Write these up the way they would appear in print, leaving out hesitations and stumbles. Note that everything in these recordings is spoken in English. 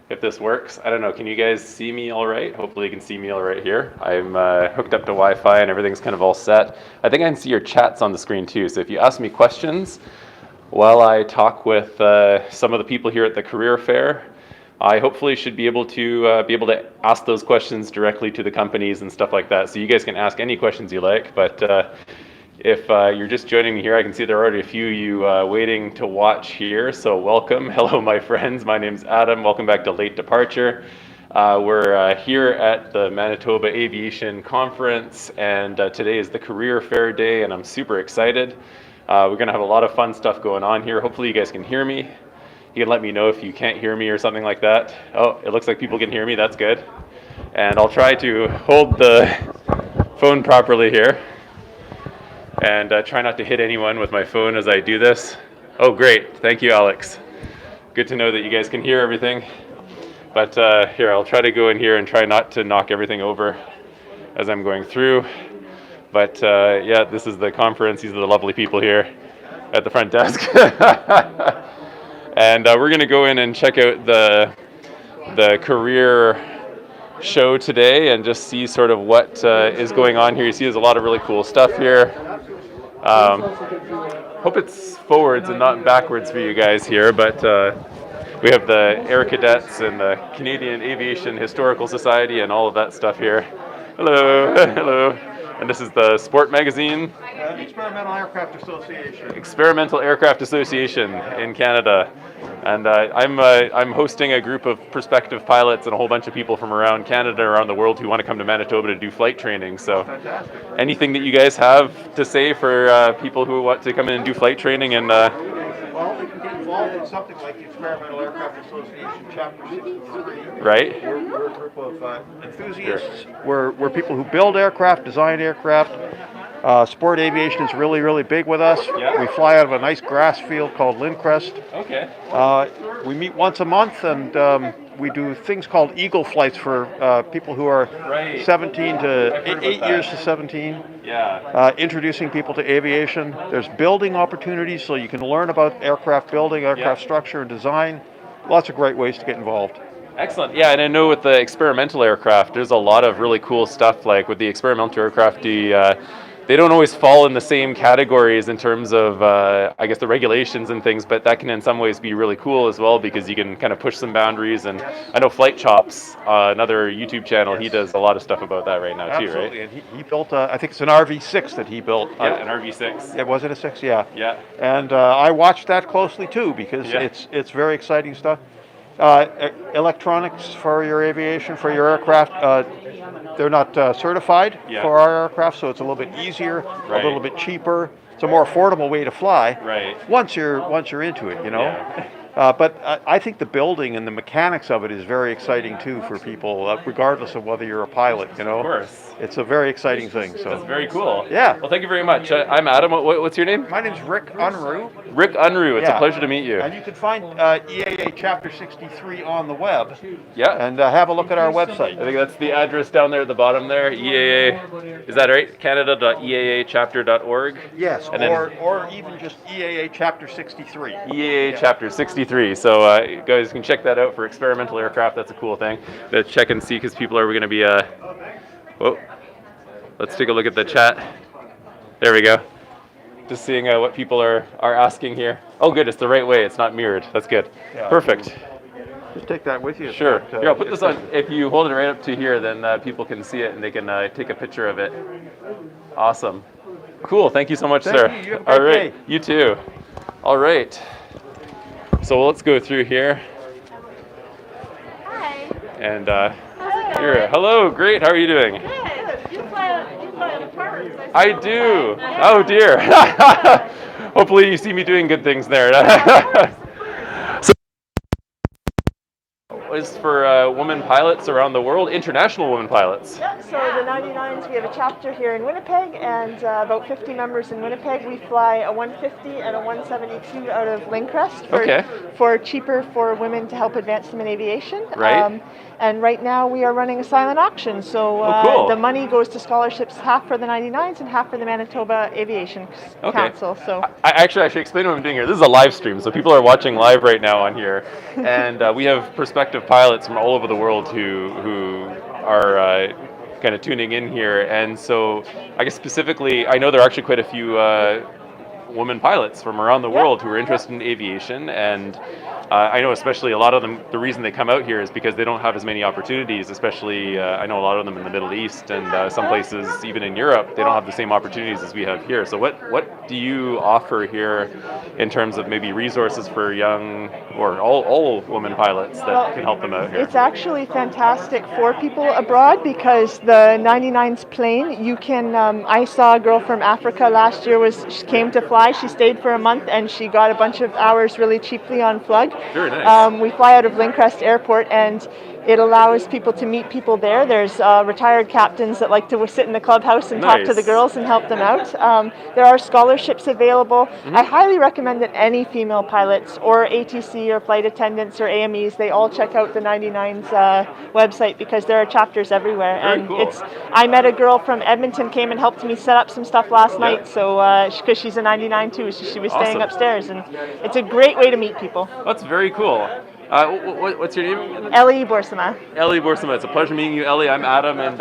if this works. I don't know, can you guys see me all right? Hopefully you can see me all right here. I'm hooked up to Wi-Fi and everything's kind of all set. I think I can see your chats on the screen too, so if you ask me questions while I talk with some of the people here at the career fair, I hopefully should be able to ask those questions directly to the companies and stuff like that. So you guys can ask any questions you like, but if you're just joining me here, I can see there are already a few of you waiting to watch here, so welcome. Hello, my friends. My name's Adam. Welcome back to Late Departure. We're here at the Manitoba Aviation Conference, and today is the Career Fair Day, and I'm super excited. We're going to have a lot of fun stuff going on here. Hopefully you guys can hear me. You can let me know if you can't hear me or something like that. Oh, it looks like people can hear me. That's good. And I'll try to hold the phone properly here. And try not to hit anyone with my phone as I do this. Oh, great. Thank you, Alex. Good to know that you guys can hear everything. But here, I'll try to go in here and try not to knock everything over as I'm going through. But yeah, this is the conference. These are the lovely people here at the front desk. And we're going to go in and check out the career show today and just see sort of what is going on here. You see there's a lot of really cool stuff here. Hope it's forwards and not backwards for you guys here, but we have the Air Cadets and the Canadian Aviation Historical Society and all of that stuff here. Hello, hello. And this is the Sport Magazine. Experimental Aircraft Association. Experimental Aircraft Association in Canada. And I'm hosting a group of prospective pilots and a whole bunch of people from around Canada, around the world, who want to come to Manitoba to do flight training. So anything that you guys have to say for people who want to come in and do flight training? And well, they can get involved in something like the Experimental Aircraft Association Chapter 63. Right. We're a group of enthusiasts. Sure. We're people who build aircraft, design aircraft. Sport aviation is really, really big with us. Yeah. We fly out of a nice grass field called Lindcrest. Okay. We meet once a month, and we do things called Eagle flights for people who are 17 to 8 years to 17. Yeah. Introducing people to aviation. There's building opportunities, so you can learn about aircraft building, aircraft structure and design. Lots of great ways to get involved. Excellent. Yeah, and I know with the experimental aircraft, there's a lot of really cool stuff. Like with the experimental aircraft, they don't always fall in the same categories in terms of, I guess, the regulations and things, but that can in some ways be really cool as well, because you can kind of push some boundaries. And I know Flight Chops, another YouTube channel, he does a lot of stuff about that right now. Absolutely. Too, right? And he built, I think it's an RV6 that he built. Yeah, an RV6. Was it a 6? Yeah. Yeah. And I watched that closely too, because it's very exciting stuff. Electronics for your aviation, for your aircraft, they're not certified for our aircraft, so it's a little bit easier, a little bit cheaper. It's a more affordable way to fly. Right. Once you're into it, you know. Yeah. But I think the building and the mechanics of it is very exciting too for people, regardless of whether you're a pilot. You know. Of course. It's a very exciting thing. So. That's very cool. Yeah. Well, thank you very much. I'm Adam. What's your name? My name's Rick Unruh. Rick Unruh. It's a pleasure to meet you. And you can find EAA Chapter 63 on the web. Yeah. And have a look at our website. I think that's the address down there at the bottom there. EAA. Is that right? Canada.eaachapter.org. Yes. And or even just EAA Chapter 63. EAA Chapter 63. So you guys can check that out for experimental aircraft. That's a cool thing. Let's check and see, because people are going to be. Whoa. Let's take a look at the chat. There we go. Just seeing what people are asking here. Oh, good. It's the right way. It's not mirrored. That's good. Yeah. Perfect. Just take that with you. Sure. Here, I'll put this on. If you hold it right up to here, then people can see it and they can take a picture of it. Awesome. Cool. Thank you so much, sir. You. You have a great All right. day. You too. All right. So let's go through here. Hi. And here. Hello. Great. How are you doing? Good. You fly on the parts. I do. Oh dear. Hopefully you see me doing good things there. So, is for women pilots around the world, international women pilots. Yep, so the 99s, we have a chapter here in Winnipeg, and about 50 members in Winnipeg. We fly a 150 and a 172 out of Lindcrest for cheaper for women to help advance them in aviation. Right. And right now we are running a silent auction, so cool. the money goes to scholarships, half for the 99s and half for the Manitoba Aviation Council. So I should explain what I'm doing here. This is a live stream, so people are watching live right now on here, and we have prospective pilots from all over the world who are kind of tuning in here, and so I guess specifically, I know there are actually quite a few women pilots from around the world who are interested in aviation, and I know especially a lot of them, the reason they come out here is because they don't have as many opportunities, especially I know a lot of them in the Middle East and some places even in Europe, they don't have the same opportunities as we have here. So what do you offer here in terms of maybe resources for young or all women pilots that can help them out here? It's actually fantastic for people abroad because the 99's plane, you can, I saw a girl from Africa last year, she came to fly, she stayed for a month and she got a bunch of hours really cheaply on Plug. Very nice. We fly out of Lindcrest Airport, and it allows people to meet people there. There's retired captains that like to sit in the clubhouse and talk to the girls and help them out. There are scholarships available. I highly recommend that any female pilots or ATC or flight attendants or AMEs, they all check out the 99's website because there are chapters everywhere. Very cool. I met a girl from Edmonton, came and helped me set up some stuff last night. So because she's a 99 too, so she was staying upstairs, and it's a great way to meet people. That's very cool. What's your name? Ellie Borsama. Ellie Borsama. It's a pleasure meeting you, Ellie. I'm Adam, and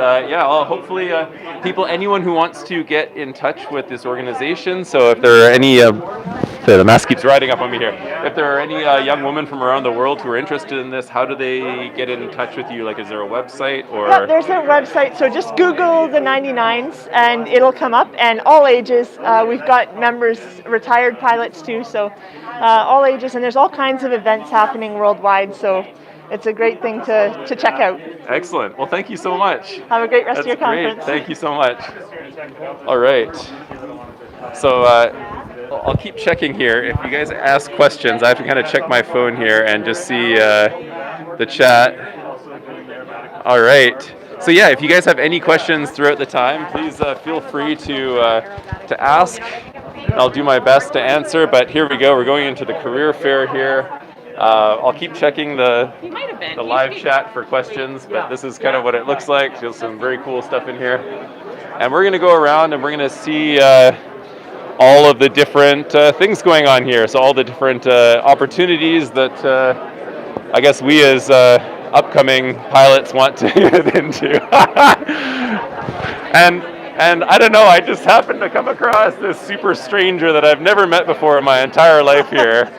hopefully anyone who wants to get in touch with this organization. So if there are any, the mask keeps riding up on me here. If there are any young women from around the world who are interested in this, how do they get in touch with you? Like, is there a website or? Yeah, there's a website. So just Google the 99's and it'll come up. And all ages. We've got members, retired pilots too. So all ages, and there's all kinds of events happening worldwide. So it's a great thing to check out. Excellent. Well, thank you so much. Have a great rest of your conference. Great. Thank you so much. All right. So I'll keep checking here. If you guys ask questions, I have to kind of check my phone here and just see the chat. All right. So yeah, if you guys have any questions throughout the time, please feel free to ask. I'll do my best to answer, but here we go. We're going into the career fair here. I'll keep checking the live chat for questions, but this is kind of what it looks like. There's some very cool stuff in here. And we're going to go around and we're going to see all of the different things going on here. So all the different opportunities that I guess we as upcoming pilots want to get into. And I don't know, I just happened to come across this super stranger that I've never met before in my entire life here.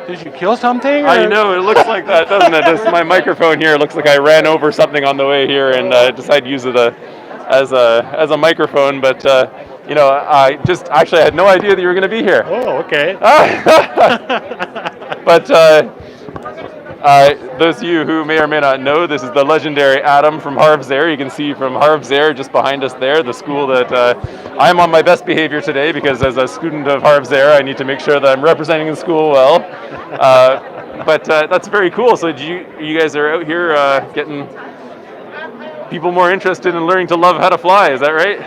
Did you kill something? I know, it looks like that, doesn't it? This, my microphone here looks like I ran over something on the way here and decided to use it as a microphone, but I just actually had no idea that you were going to be here. Oh, okay. But those of you who may or may not know, this is the legendary Adam from Harv Air. You can see from Harv Air just behind us there, the school that I'm on my best behavior today because as a student of Harv Air, I need to make sure that I'm representing the school well. But that's very cool. So you guys are out here getting people more interested in learning to love how to fly, is that right?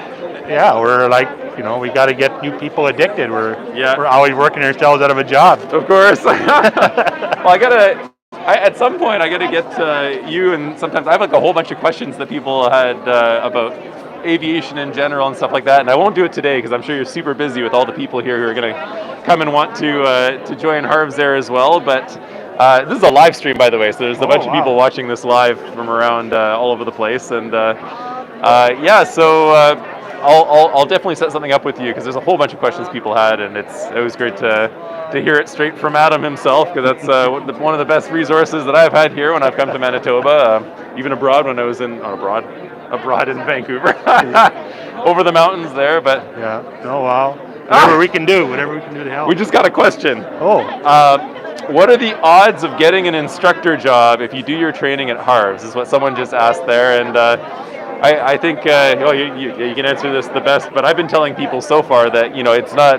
Yeah, we're like, we got to get new people addicted. We're always working ourselves out of a job. Of course. Well, at some point, I got to get you, and sometimes I have like a whole bunch of questions that people had about aviation in general and stuff like that, and I won't do it today because I'm sure you're super busy with all the people here who are going to come and want to join Harv Air as well, but this is a live stream, by the way, so there's a bunch of people watching this live from around all over the place, and I'll definitely set something up with you because there's a whole bunch of questions people had, and it was great to hear it straight from Adam himself, because that's one of the best resources that I've had here when I've come to Manitoba, even abroad when I was abroad in Vancouver, over the mountains there. But yeah, oh wow, whatever we can do to help. We just got a question. Oh. What are the odds of getting an instructor job if you do your training at Harv's? Is what someone just asked there, and I think you can answer this the best. But I've been telling people so far that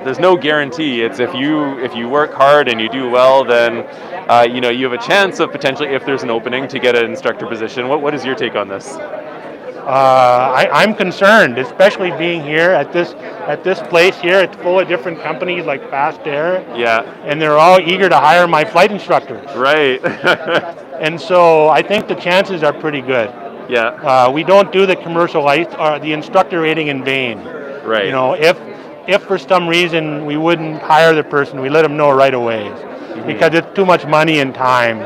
there's no guarantee. It's if you work hard and you do well, then you have a chance of potentially, if there's an opening, to get an instructor position. What is your take on this? I'm concerned, especially being here at this place here. It's full of different companies like Fast Air. Yeah. And they're all eager to hire my flight instructors. Right. And so I think the chances are pretty good. Yeah. We don't do the commercial the instructor rating in vain. Right. If for some reason we wouldn't hire the person, we let them know right away. because it's too much money and time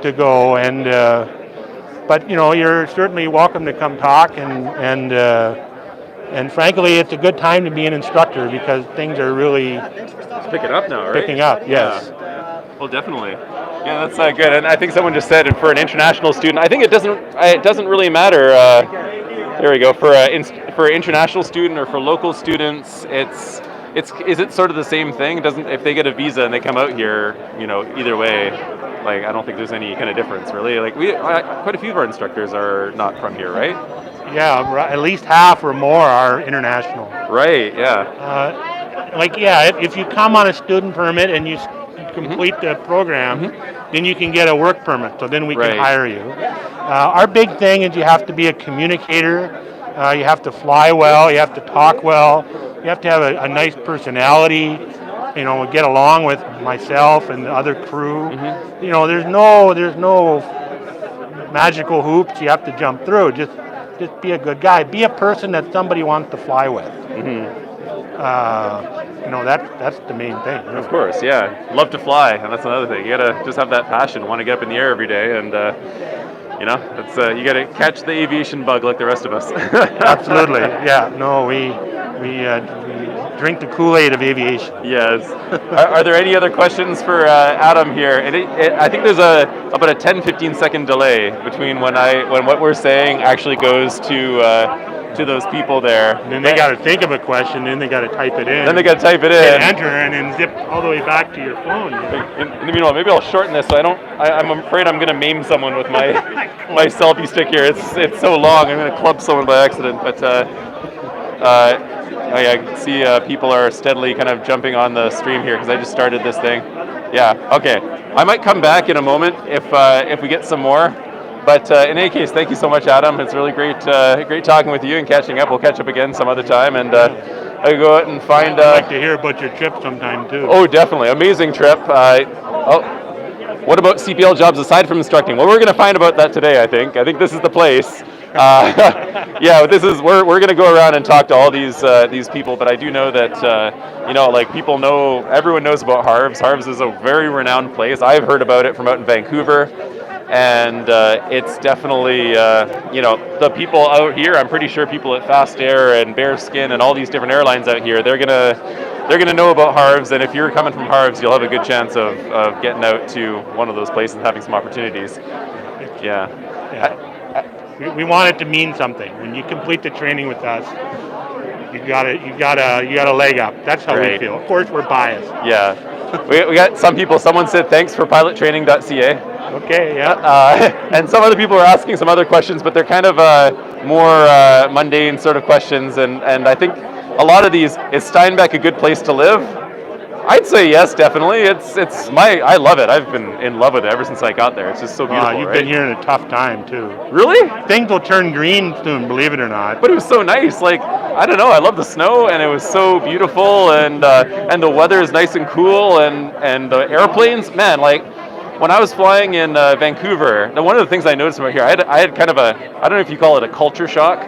to go. And but you're certainly welcome to come talk, and frankly, it's a good time to be an instructor because things are really It's picking up now, right? picking up. Yes. Yeah. Well, definitely. Yeah, that's good. And I think someone just said for an international student, I think it doesn't really matter. There we go. For an international student or for local students, is it sort of the same thing? If they get a visa and they come out here, either way, like I don't think there's any kind of difference really. Like quite a few of our instructors are not from here, right? Yeah, at least half or more are international. Right. Yeah. If you come on a student permit and you complete the program, then you can get a work permit. So then we can hire you. Our big thing is you have to be a communicator. You have to fly well. You have to talk well. You have to have a nice personality. Get along with myself and the other crew. There's no magical hoops you have to jump through. Just be a good guy. Be a person that somebody wants to fly with. That's the main thing. Really. Of course, yeah. Love to fly, and that's another thing. You gotta just have that passion, want to get up in the air every day, and that's you gotta catch the aviation bug like the rest of us. Absolutely, yeah. No, we drink the Kool-Aid of aviation. Yes. Are there any other questions for Adam here? I think there's about a 10-15 second delay between when what we're saying actually goes to those people there. And then they got to think of a question, then they got to type it in. Then they got to type it in. And enter, and then zip all the way back to your phone. Maybe I'll shorten this so I'm afraid I'm going to maim someone with my selfie stick here. It's so long, I'm going to club someone by accident. But I can see people are steadily kind of jumping on the stream here because I just started this thing. Yeah, okay. I might come back in a moment if we get some more. But in any case, thank you so much, Adam. It's really great talking with you and catching up. We'll catch up again some other time, and I'll go out and find... I'd like to hear about your trip sometime, too. Oh, definitely. Amazing trip. What about CPL jobs aside from instructing? Well, we're going to find about that today, I think. I think this is the place. We're going to go around and talk to all these people, but I do know that, everyone knows about Harv's. Harv's is a very renowned place. I've heard about it from out in Vancouver. And it's definitely, the people out here, I'm pretty sure people at Fast Air and Bearskin and all these different airlines out here, they're gonna know about Harv's, and if you're coming from Harv's, you'll have a good chance of getting out to one of those places and having some opportunities. Yeah. We want it to mean something. When you complete the training with us, you got a leg up. That's how we feel. Of course, we're biased. Yeah. We got some people. Someone said thanks for pilottraining.ca. Okay, yeah. And some other people are asking some other questions, but they're kind of more mundane sort of questions. And I think a lot of these, is Steinbeck a good place to live? I'd say yes, definitely. I love it. I've been in love with it ever since I got there. It's just so beautiful. You've been here in a tough time too. Really? Things will turn green soon, believe it or not. But it was so nice. Like, I don't know. I love the snow, and it was so beautiful, and the weather is nice and cool, and the airplanes, man, like. When I was flying in Vancouver, now one of the things I noticed about here, I had kind of I don't know if you call it a culture shock,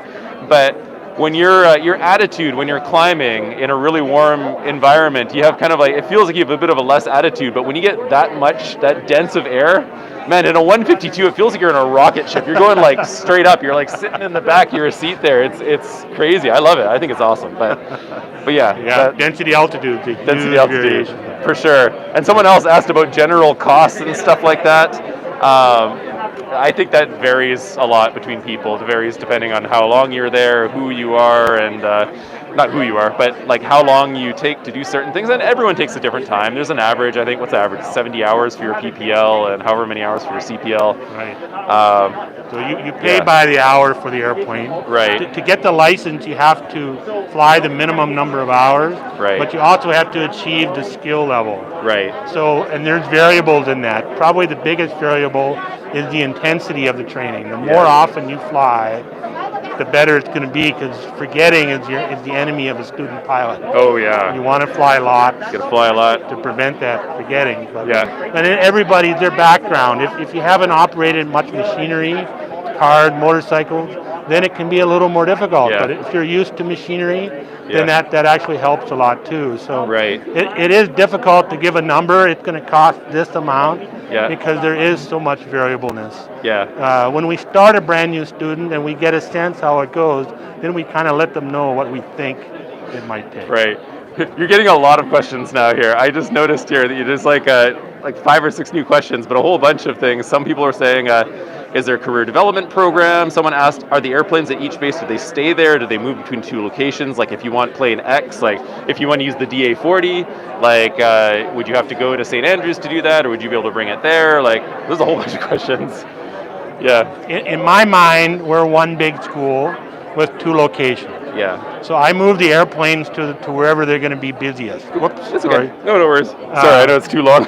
but when your attitude when you're climbing in a really warm environment, you have kind of it feels like you have a bit of a less attitude, but when you get that dense of air, man, in a 152, it feels like you're in a rocket ship. You're going straight up. You're sitting in the back of your seat there. It's crazy. I love it. I think it's awesome. But yeah. Density altitude. For sure. And someone else asked about general costs and stuff like that. I think that varies a lot between people. It varies depending on how long you're there, who you are, and not who you are, but how long you take to do certain things. And everyone takes a different time. There's an average. I think what's the average? 70 hours for your PPL and however many hours for your CPL. Right. So you pay by the hour for the airplane. Right. To get the license, you have to fly the minimum number of hours. Right. But you also have to achieve the skill level. Right. So, and there's variables in that. Probably the biggest variable is the intensity of the training. The more often you fly, the better it's going to be, because forgetting is the enemy of a student pilot. Oh yeah. You want to fly a lot. You got to fly a lot to prevent that forgetting. But, yeah. But everybody's their background. If you haven't operated much machinery, cars, motorcycles, then it can be a little more difficult. Yeah. But if you're used to machinery, then that actually helps a lot too. So Right. it is difficult to give a number. It's going to cost this amount Yeah. because there is so much variableness. Yeah. When we start a brand new student and we get a sense how it goes, then we kind of let them know what we think it might take. Right. You're getting a lot of questions now here. I just noticed here that you just like 5 or 6 new questions, but a whole bunch of things. Some people are saying, is there a career development program? Someone asked, are the airplanes at each base, do they stay there? Do they move between 2 locations? Like if you want plane X, like if you want to use the DA-40, like would you have to go to St. Andrews to do that, or would you be able to bring it there? Like there's a whole bunch of questions. Yeah. In my mind, we're one big school with 2 locations. Yeah. So I move the airplanes to wherever they're going to be busiest. Whoops, It's sorry. okay. No worries. Sorry, I know it's too long.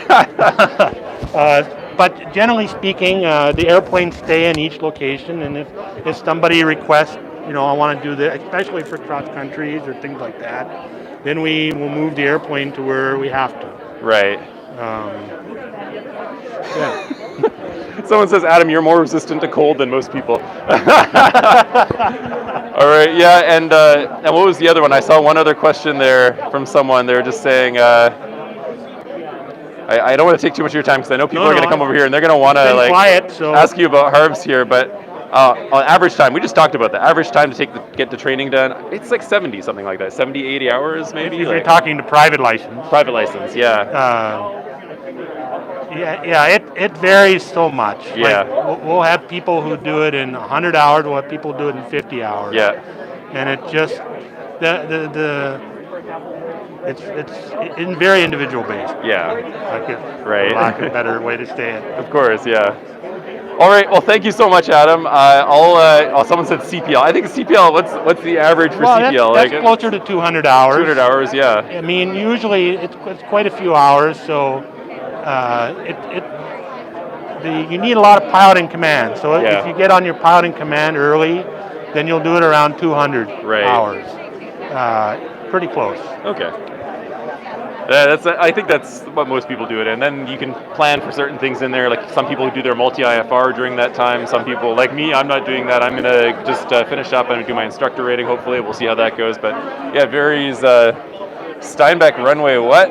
But generally speaking, the airplanes stay in each location, and if somebody requests, I want to do this, especially for cross countries or things like that, then we will move the airplane to where we have to. Right. Yeah. Someone says, Adam, you're more resistant to cold than most people. All right, yeah, and what was the other one? I saw one other question there from someone. They were just saying, I don't want to take too much of your time because I know people are going to come over here and they're going to want to ask you about Harvs here, but on average time, we just talked about the average time to get the training done. It's like 70, something like that, 70, 80 hours maybe? If you're talking to private license. Private license, yeah. It varies so much. Yeah. Like, we'll have people who do it in 100 hours. We'll have people do it in 50 hours. Yeah. And it just it's very individual based. Yeah. Right. For lack of a better way to say it. Of course, yeah. All right. Well, thank you so much, Adam. Someone said CPL. I think CPL. What's the average for CPL? That's closer to 200 hours. 200 hours, yeah. I mean, usually it's quite a few hours, so you need a lot of piloting command. So if you get on your piloting command early, then you'll do it around 200 hours. Pretty close. Okay. I think that's what most people do it, and then you can plan for certain things in there. Like some people do their multi-IFR during that time. Some people, like me, I'm not doing that. I'm gonna just finish up and do my instructor rating. Hopefully, we'll see how that goes. But yeah, it varies. Steinbeck runway. What?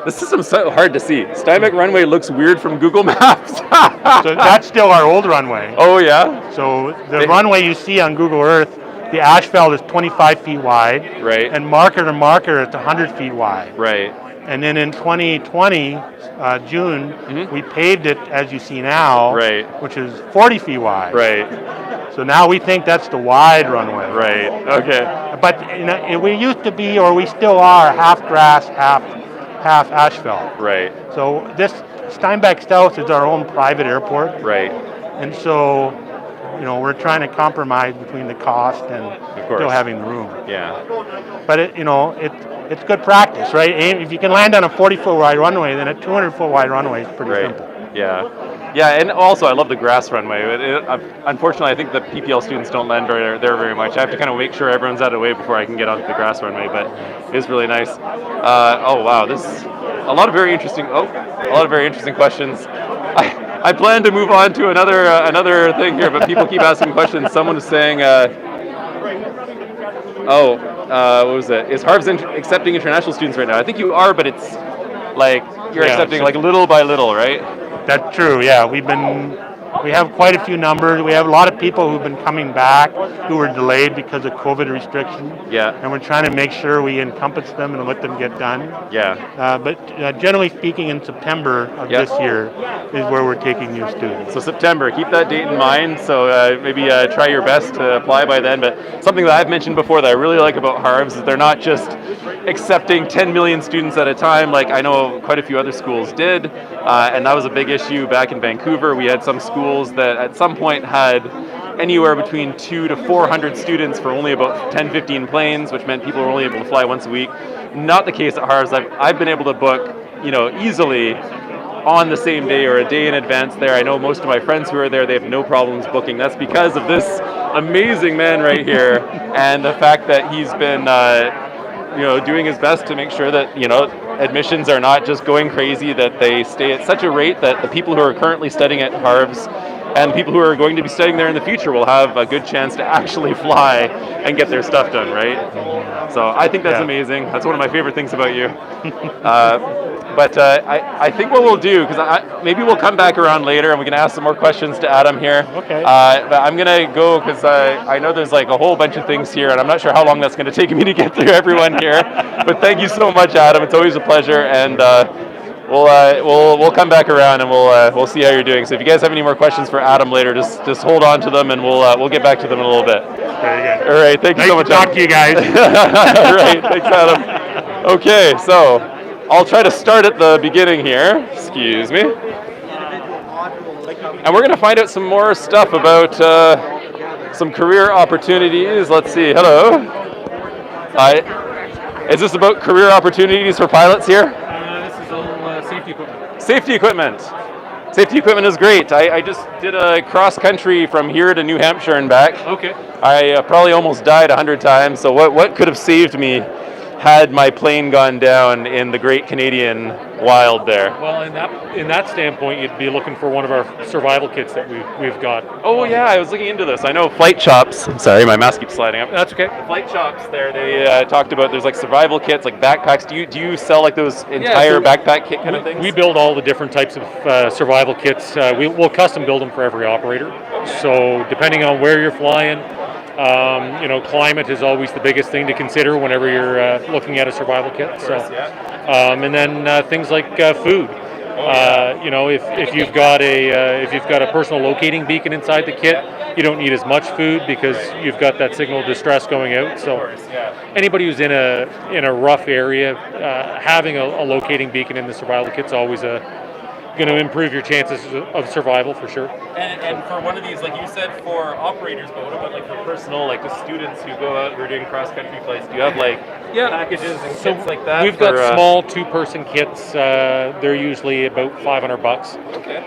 The system's so hard to see. Steinbeck runway looks weird from Google Maps. So that's still our old runway. Oh yeah. So the runway you see on Google Earth, the asphalt is 25 feet wide. Right. And marker to marker, it's 100 feet wide. Right. And then in 2020, June, we paved it as you see now. Right. Which is 40 feet wide. Right. So now we think that's the wide runway. Right. Okay. But we used to be, or we still are, half grass, half asphalt. Right. So this Steinbeck South is our own private airport. Right. And so, we're trying to compromise between the cost and still having the room. Yeah. But it's good practice, right? If you can land on a 40-foot wide runway, then a 200-foot wide runway is pretty simple. Yeah. Yeah, and also I love the grass runway. Unfortunately, I think the PPL students don't land there very much. I have to kind of make sure everyone's out of the way before I can get onto the grass runway, but it's really nice. Oh wow, this is a lot of very interesting questions. I plan to move on to another thing here, but people keep asking questions. Someone is saying, what was it? Is Harv's accepting international students right now? I think you are, but it's like you're accepting like little by little, right? That's true. Yeah, we have quite a few numbers. We have a lot of people who've been coming back who were delayed because of COVID restrictions. Yeah. And we're trying to make sure we encompass them and let them get done. Yeah. But generally speaking, in September of this year is where we're taking new students. So September, keep that date in mind. So maybe try your best to apply by then. But something that I've mentioned before that I really like about Harv's is they're not just accepting 10 million students at a time like I know quite a few other schools did. And that was a big issue back in Vancouver. We had some schools that at some point had anywhere between 200 to 400 students for only about 10-15 planes, which meant people were only able to fly once a week. Not the case at Harv's. I've been able to book, easily on the same day or a day in advance there. I know most of my friends who are there, they have no problems booking. That's because of this amazing man right here and the fact that he's been doing his best to make sure that, admissions are not just going crazy, that they stay at such a rate that the people who are currently studying at Harv's and people who are going to be studying there in the future will have a good chance to actually fly and get their stuff done, right? So I think that's amazing. That's one of my favorite things about you. But I think what we'll do, because maybe we'll come back around later and we can ask some more questions to Adam here. Okay. But I'm going to go because I know there's like a whole bunch of things here, and I'm not sure how long that's going to take me to get through everyone here. But thank you so much, Adam. It's always a pleasure, and we'll come back around and we'll see how you're doing. So if you guys have any more questions for Adam later, just hold on to them, and we'll get back to them in a little bit. Very good. All right. Thank you so much. Nice to talk to you guys. All right. Thanks, Adam. Okay. So I'll try to start at the beginning here. Excuse me. And we're going to find out some more stuff about some career opportunities. Let's see. Hello. Hi. Is this about career opportunities for pilots here? This is all safety equipment. Safety equipment. Safety equipment is great. I just did a cross country from here to New Hampshire and back. Okay. I probably almost died 100 times. So what could have saved me had my plane gone down in the Great Canadian Wild there? Well, in that standpoint, you'd be looking for one of our survival kits that we've got. Oh yeah, I was looking into this. I know Flight Shops. Sorry, my mask keeps sliding up. That's okay. The Flight Shops there, they talked about there's like survival kits, like backpacks. Do you sell like those entire backpack kit kind of things? We build all the different types of survival kits. We'll custom build them for every operator. So depending on where you're flying, climate is always the biggest thing to consider whenever you're looking at a survival kit. And then things like food. If you've got a personal locating beacon inside the kit, you don't need as much food because you've got that signal of distress going out. So anybody who's in a rough area, having a locating beacon in the survival kit's always going to improve your chances of survival for sure. And for one of these, like you said, for operators, but what about like for personal, like the students who go out who are doing cross-country flights? Do you have like packages and kits like that? We've got small two-person kits. They're usually about $500. Okay.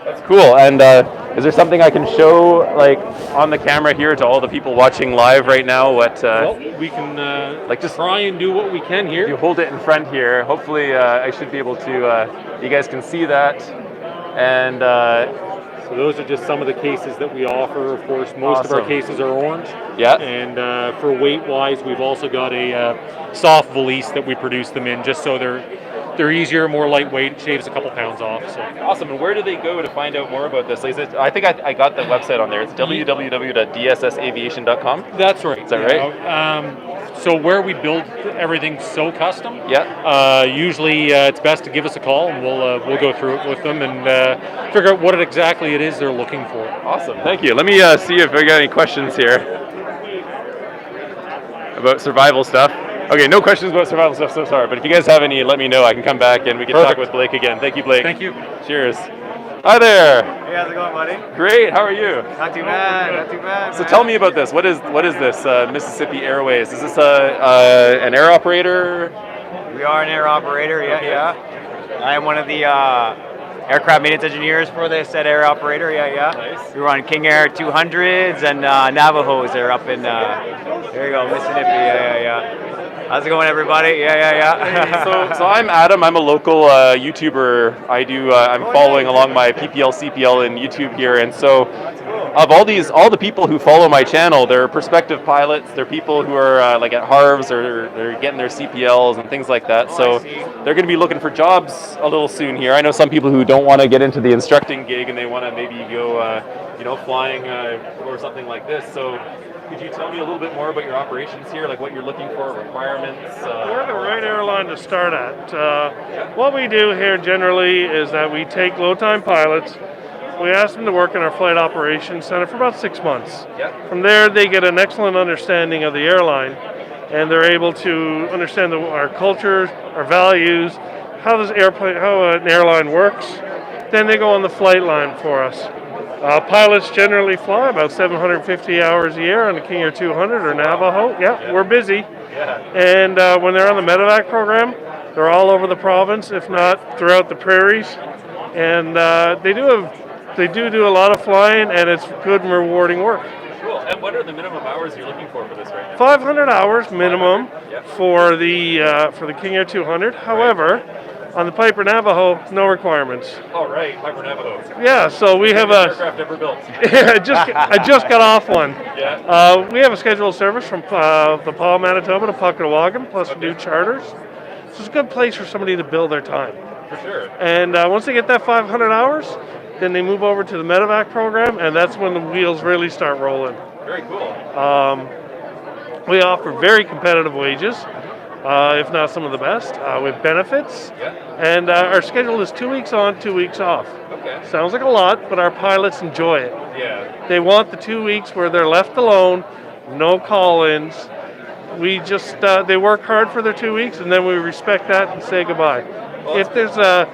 That's cool. And is there something I can show, like, on the camera here to all the people watching live right now? We can just try and do what we can here. You hold it in front here. Hopefully, I should be able to. You guys can see that. And so those are just some of the cases that we offer. Of course, most of our cases are orange. Yeah. And for weight-wise, we've also got a soft valise that we produce them in, just so they're easier, more lightweight. It shaves a couple pounds off. So. Awesome. And where do they go to find out more about this? Like, I think I got the website on there. It's www.dssaviation.com. That's right. Is that right? So where we build everything so custom, usually it's best to give us a call and we'll go through it with them and figure out what exactly it is they're looking for. Awesome. Thank you. Let me see if I got any questions here about survival stuff. Okay, no questions about survival stuff so far, but if you guys have any, let me know. I can come back and we can talk with Blake again. Thank you, Blake. Thank you. Cheers. Hi there. Hey, how's it going, buddy? Great. How are you? Not too bad. Not too bad. So tell me about this. What is this Missinippi Airways? Is this an air operator? We are an air operator. Yeah. I am one of the aircraft maintenance engineers for this said air operator. Yeah. Nice. We run King Air 200s and Navajos. They're up in there you go, Mississippi. Yeah. How's it going, everybody? Yeah. So I'm Adam. I'm a local YouTuber. I'm following along my PPL, CPL in YouTube here, and so of all the people who follow my channel, they're prospective pilots. They're people who are like at Harvs or they're getting their CPLs and things like that. So they're going to be looking for jobs a little soon here. I know some people who don't want to get into the instructing gig and they want to maybe go, flying or something like this. So. Could you tell me a little bit more about your operations here, like what you're looking for, requirements? We're the right airline to start at. What we do here generally is that we take low-time pilots, we ask them to work in our flight operations center for about 6 months. Yep. From there, they get an excellent understanding of the airline, and they're able to understand our culture, our values, how an airline works. Then they go on the flight line for us. Pilots generally fly about 750 hours a year on the King Air 200 or Navajo. Yeah, we're busy. Yeah. And when they're on the medevac program, they're all over the province, if not throughout the prairies. And they do a lot of flying, and it's good and rewarding work. Cool. And what are the minimum hours you're looking for this right now? 500 hours minimum 500? Yep. for the King Air 200. However, On the Piper Navajo, no requirements. Oh, right, Piper Navajo. Yeah, so we have a. Aircraft ever built. I just got off one. Yeah. We have a scheduled service from the Paul, Manitoba to Puckawagan, plus we do charters. So it's a good place for somebody to build their time. For sure. And once they get that 500 hours, then they move over to the medevac program, and that's when the wheels really start rolling. Very cool. We offer very competitive wages, if not some of the best, with benefits. Yeah. And our schedule is 2 weeks on, 2 weeks off. Okay. Sounds like a lot, but our pilots enjoy it. Yeah. They want the 2 weeks where they're left alone, no call-ins. We just, they work hard for their 2 weeks, and then we respect that and say goodbye. Well, If there's a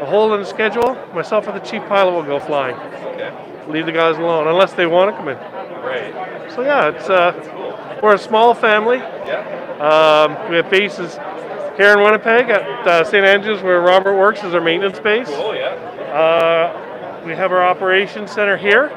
hole in the schedule, myself or the chief pilot will go flying. Okay. Leave the guys alone, unless they want to come in. Right. So yeah, it's Cool. we're a small family. Yeah. We have bases here in Winnipeg at St. Andrews, where Robert works as our maintenance base. Cool. Yeah. We have our operations center here,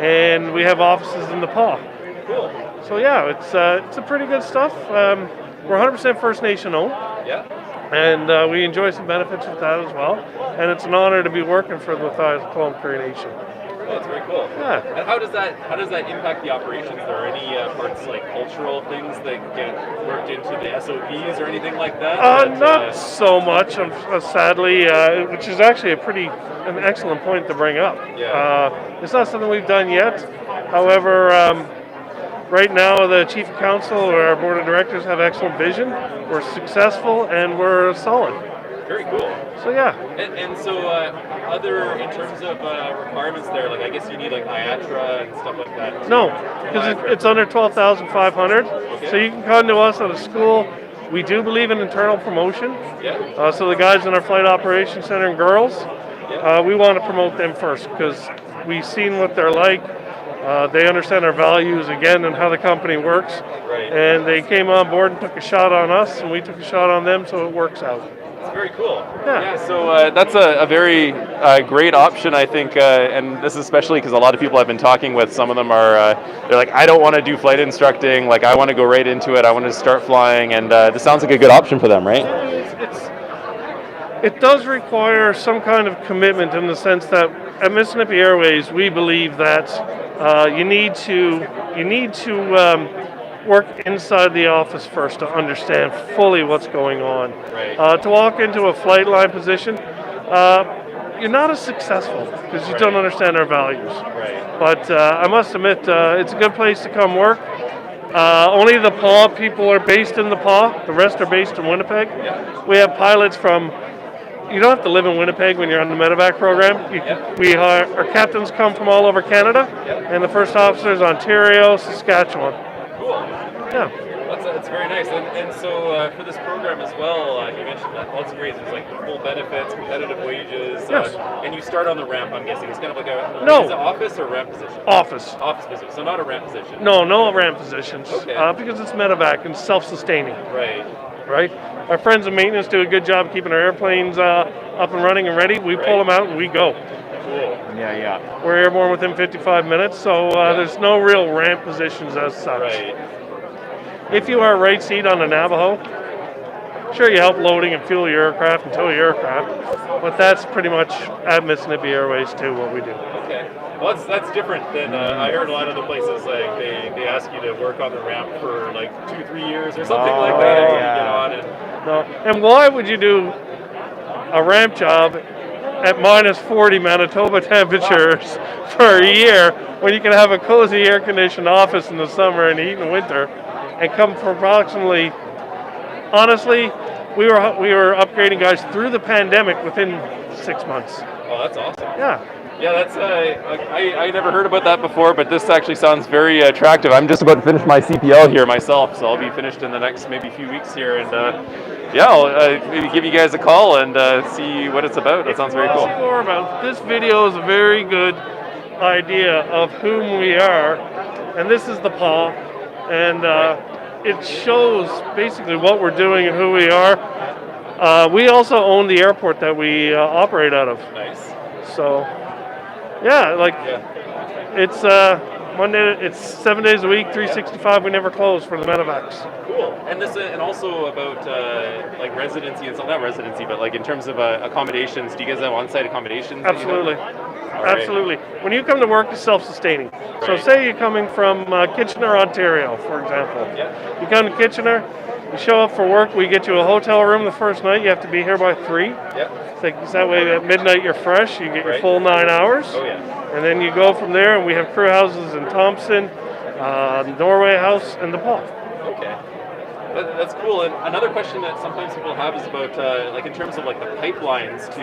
and we have offices in the PAW. Cool. So yeah, it's a pretty good stuff. We're 100% First Nation owned, Yeah. and we enjoy some benefits with that as well. And it's an honor to be working for the Mathias Cologne Cree Nation. Oh, that's very cool. Yeah. And how does that impact the operations? Are there any parts like cultural things that get worked into the SOPs or anything like that? Not so much, sadly, which is actually an excellent point to bring up. Yeah. It's not something we've done yet. However, right now the Chief of Council or our Board of Directors have excellent vision. We're successful and we're solid. Very cool. So yeah. And so other in terms of requirements there, like I guess you need like IATRA and stuff like that. No, because it's under 12,500. Okay. So you can come to us at a school. We do believe in internal promotion. Yeah. So the guys in our flight operations center and girls, Yeah. we want to promote them first because we've seen what they're like. They understand our values again and how the company works. Right. And they came on board and took a shot on us, and we took a shot on them, so it works out. It's very cool. Yeah. So that's a very great option, I think, and this is especially because a lot of people I've been talking with, some of them are, they're like, I don't want to do flight instructing, like I want to go right into it, I want to start flying, and this sounds like a good option for them, right? It does require some kind of commitment in the sense that at Missinippi Airways, we believe that you need to work inside the office first to understand fully what's going on. Right. To walk into a flight line position, you're not as successful because you don't understand our values. Right. But I must admit, it's a good place to come work. Only the PAW people are based in the PAW. The rest are based in Winnipeg. Yeah. We have pilots from. You don't have to live in Winnipeg when you're on the medevac program. Our captains come from all over Canada, and the first officers Ontario, Saskatchewan. Cool. Yeah. That's very nice. And so for this program as well, you mentioned that that's great. There's like full benefits, competitive wages, Yes. And you start on the ramp. I'm guessing it's kind of like a No. Is it office or ramp position? Office. Office position. So not a ramp position. No ramp positions. Okay. Because it's medevac and self-sustaining. Right. Our friends in maintenance do a good job keeping our airplanes up and running and ready. We pull them out and we go. Cool. Yeah. We're airborne within 55 minutes, so there's no real ramp positions as such. Right. If you are right seat on a Navajo, sure you help loading and fuel your aircraft and tow your aircraft, but that's pretty much at Missinippi Airways too what we do. Okay. Well, that's different than I heard a lot of the places like they ask you to work on the ramp for like 2-3 years or something like that. And you get on and No. And why would you do a ramp job at minus 40 Manitoba temperatures for a year when you can have a cozy air-conditioned office in the summer and heat in the winter and come for approximately, honestly, we were upgrading guys through the pandemic within 6 months. Oh, that's awesome. Yeah. Yeah, that's I never heard about that before, but this actually sounds very attractive. I'm just about to finish my CPL here myself, so I'll be finished in the next maybe few weeks here, and I'll maybe give you guys a call and see what it's about. That sounds very cool. More about this video is a very good idea of whom we are, and this is the PAW, and it shows basically what we're doing and who we are. We also own the airport that we operate out of. Nice. So, yeah, it's Monday, it's 7 days a week, 365. We never close for the medevacs. Cool. And this, and also about like residency and not residency, but like in terms of accommodations. Do you guys have on-site accommodations? Absolutely. Absolutely. When you come to work, it's self-sustaining. So say you're coming from Kitchener, Ontario, for example. You come to Kitchener, you show up for work, we get you a hotel room the first night. You have to be here by 3. So that way at midnight you're fresh, you get your full 9 hours. And then you go from there, and we have crew houses in Thompson, Norway House, and the Paul. That's cool. And another question that sometimes people have is about like in terms of like the pipelines to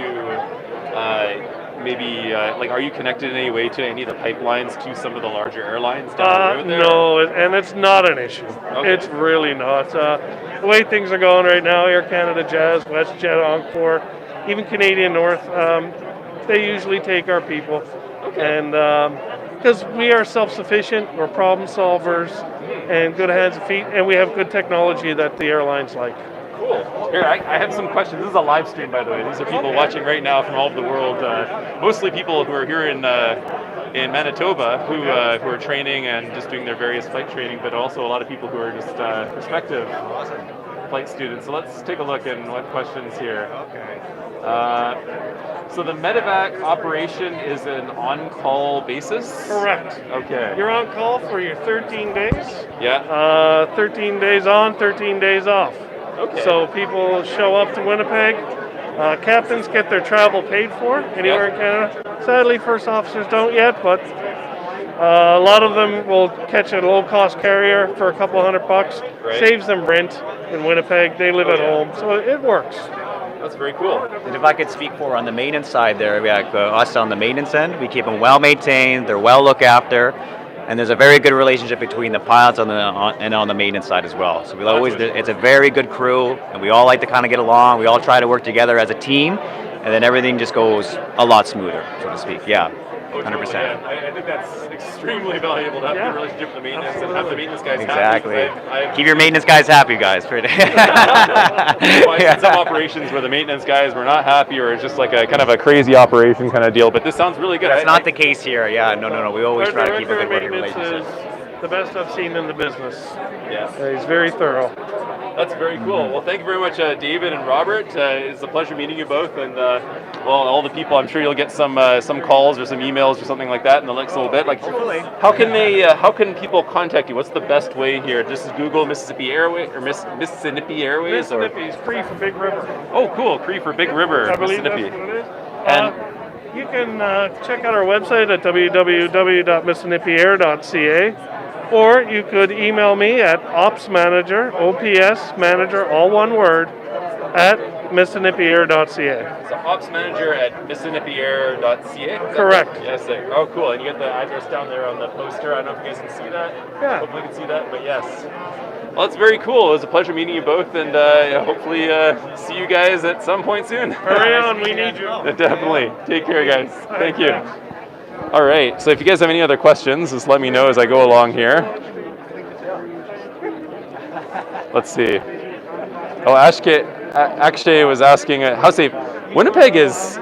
maybe like, are you connected in any way to any of the pipelines to some of the larger airlines down the road there? No, and it's not an issue. It's really not. The way things are going right now, Air Canada, Jazz, WestJet, Encore, even Canadian North, they usually take our people. And because we are self-sufficient, we're problem solvers, and good hands and feet, and we have good technology that the airlines like. Cool. Here, I have some questions. This is a live stream, by the way. These are people watching right now from all over the world. Mostly people who are here in Manitoba who are training and just doing their various flight training, but also a lot of people who are just prospective flight students. So let's take a look at what questions here. So the medevac operation is an on-call basis? Correct. Okay. You're on call for your 13 days. 13 days on, 13 days off. So people show up to Winnipeg. Captains get their travel paid for anywhere in Canada. Sadly, first officers don't yet, but a lot of them will catch a low-cost carrier for a couple $100. Saves them rent in Winnipeg. They live at home, so it works. That's very cool. And if I could speak for on the maintenance side there, we have us on the maintenance end. We keep them well maintained. They're well looked after. And there's a very good relationship between the pilots and on the maintenance side as well. So it's a very good crew, and we all like to kind of get along. We all try to work together as a team, and then everything just goes a lot smoother, so to speak. 100%. Yeah. I think that's extremely valuable to have a good relationship with the maintenance and have the maintenance guys exactly. happy. Keep your maintenance guys happy, guys. I've seen some operations where the maintenance guys were not happy, or it's just like a kind of a crazy operation kind of deal. But this sounds really good. That's not the case here. No. We always try to keep a good working relationship. The best I've seen in the business. Yes. He's very thorough. That's very cool. Well, thank you very much, David and Robert. It's a pleasure meeting you both, and all the people. I'm sure you'll get some calls or some emails or something like that in the next little bit. Like, how can people contact you? What's the best way here? Just Google Mississippi Airways or Missinippi Airways? Mississippi is Cree for Big River. Oh, cool. Cree for Big River, I believe Mississippi. that's what it is. And you can check out our website at www.missinippiair.ca. Or you could email me at opsmanager, OPS manager, all one word, at missinippiair.ca. So opsmanager at missinippiair.ca? Correct. Yes. Oh, cool. And you get the address down there on the poster. I don't know if you guys can see that. Yeah. Hopefully you can see that, but yes. Well, it's very cool. It was a pleasure meeting you both, and hopefully see you guys at some point soon. Hurry on, we need you. Definitely. Take care, guys. Thank you. All right, so if you guys have any other questions, just let me know as I go along here. Let's see. Oh, Akshay was asking how safe. Winnipeg is,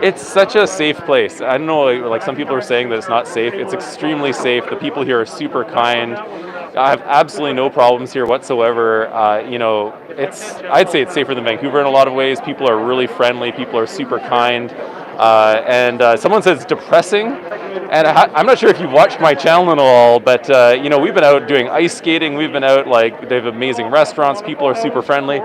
it's such a safe place. I don't know, like some people are saying that it's not safe. It's extremely safe. The people here are super kind. I have absolutely no problems here whatsoever. I'd say it's safer than Vancouver in a lot of ways. People are really friendly. People are super kind. And someone says it's depressing, and I'm not sure if you've watched my channel at all, but we've been out doing ice skating. We've been out, like, they have amazing restaurants. People are super friendly.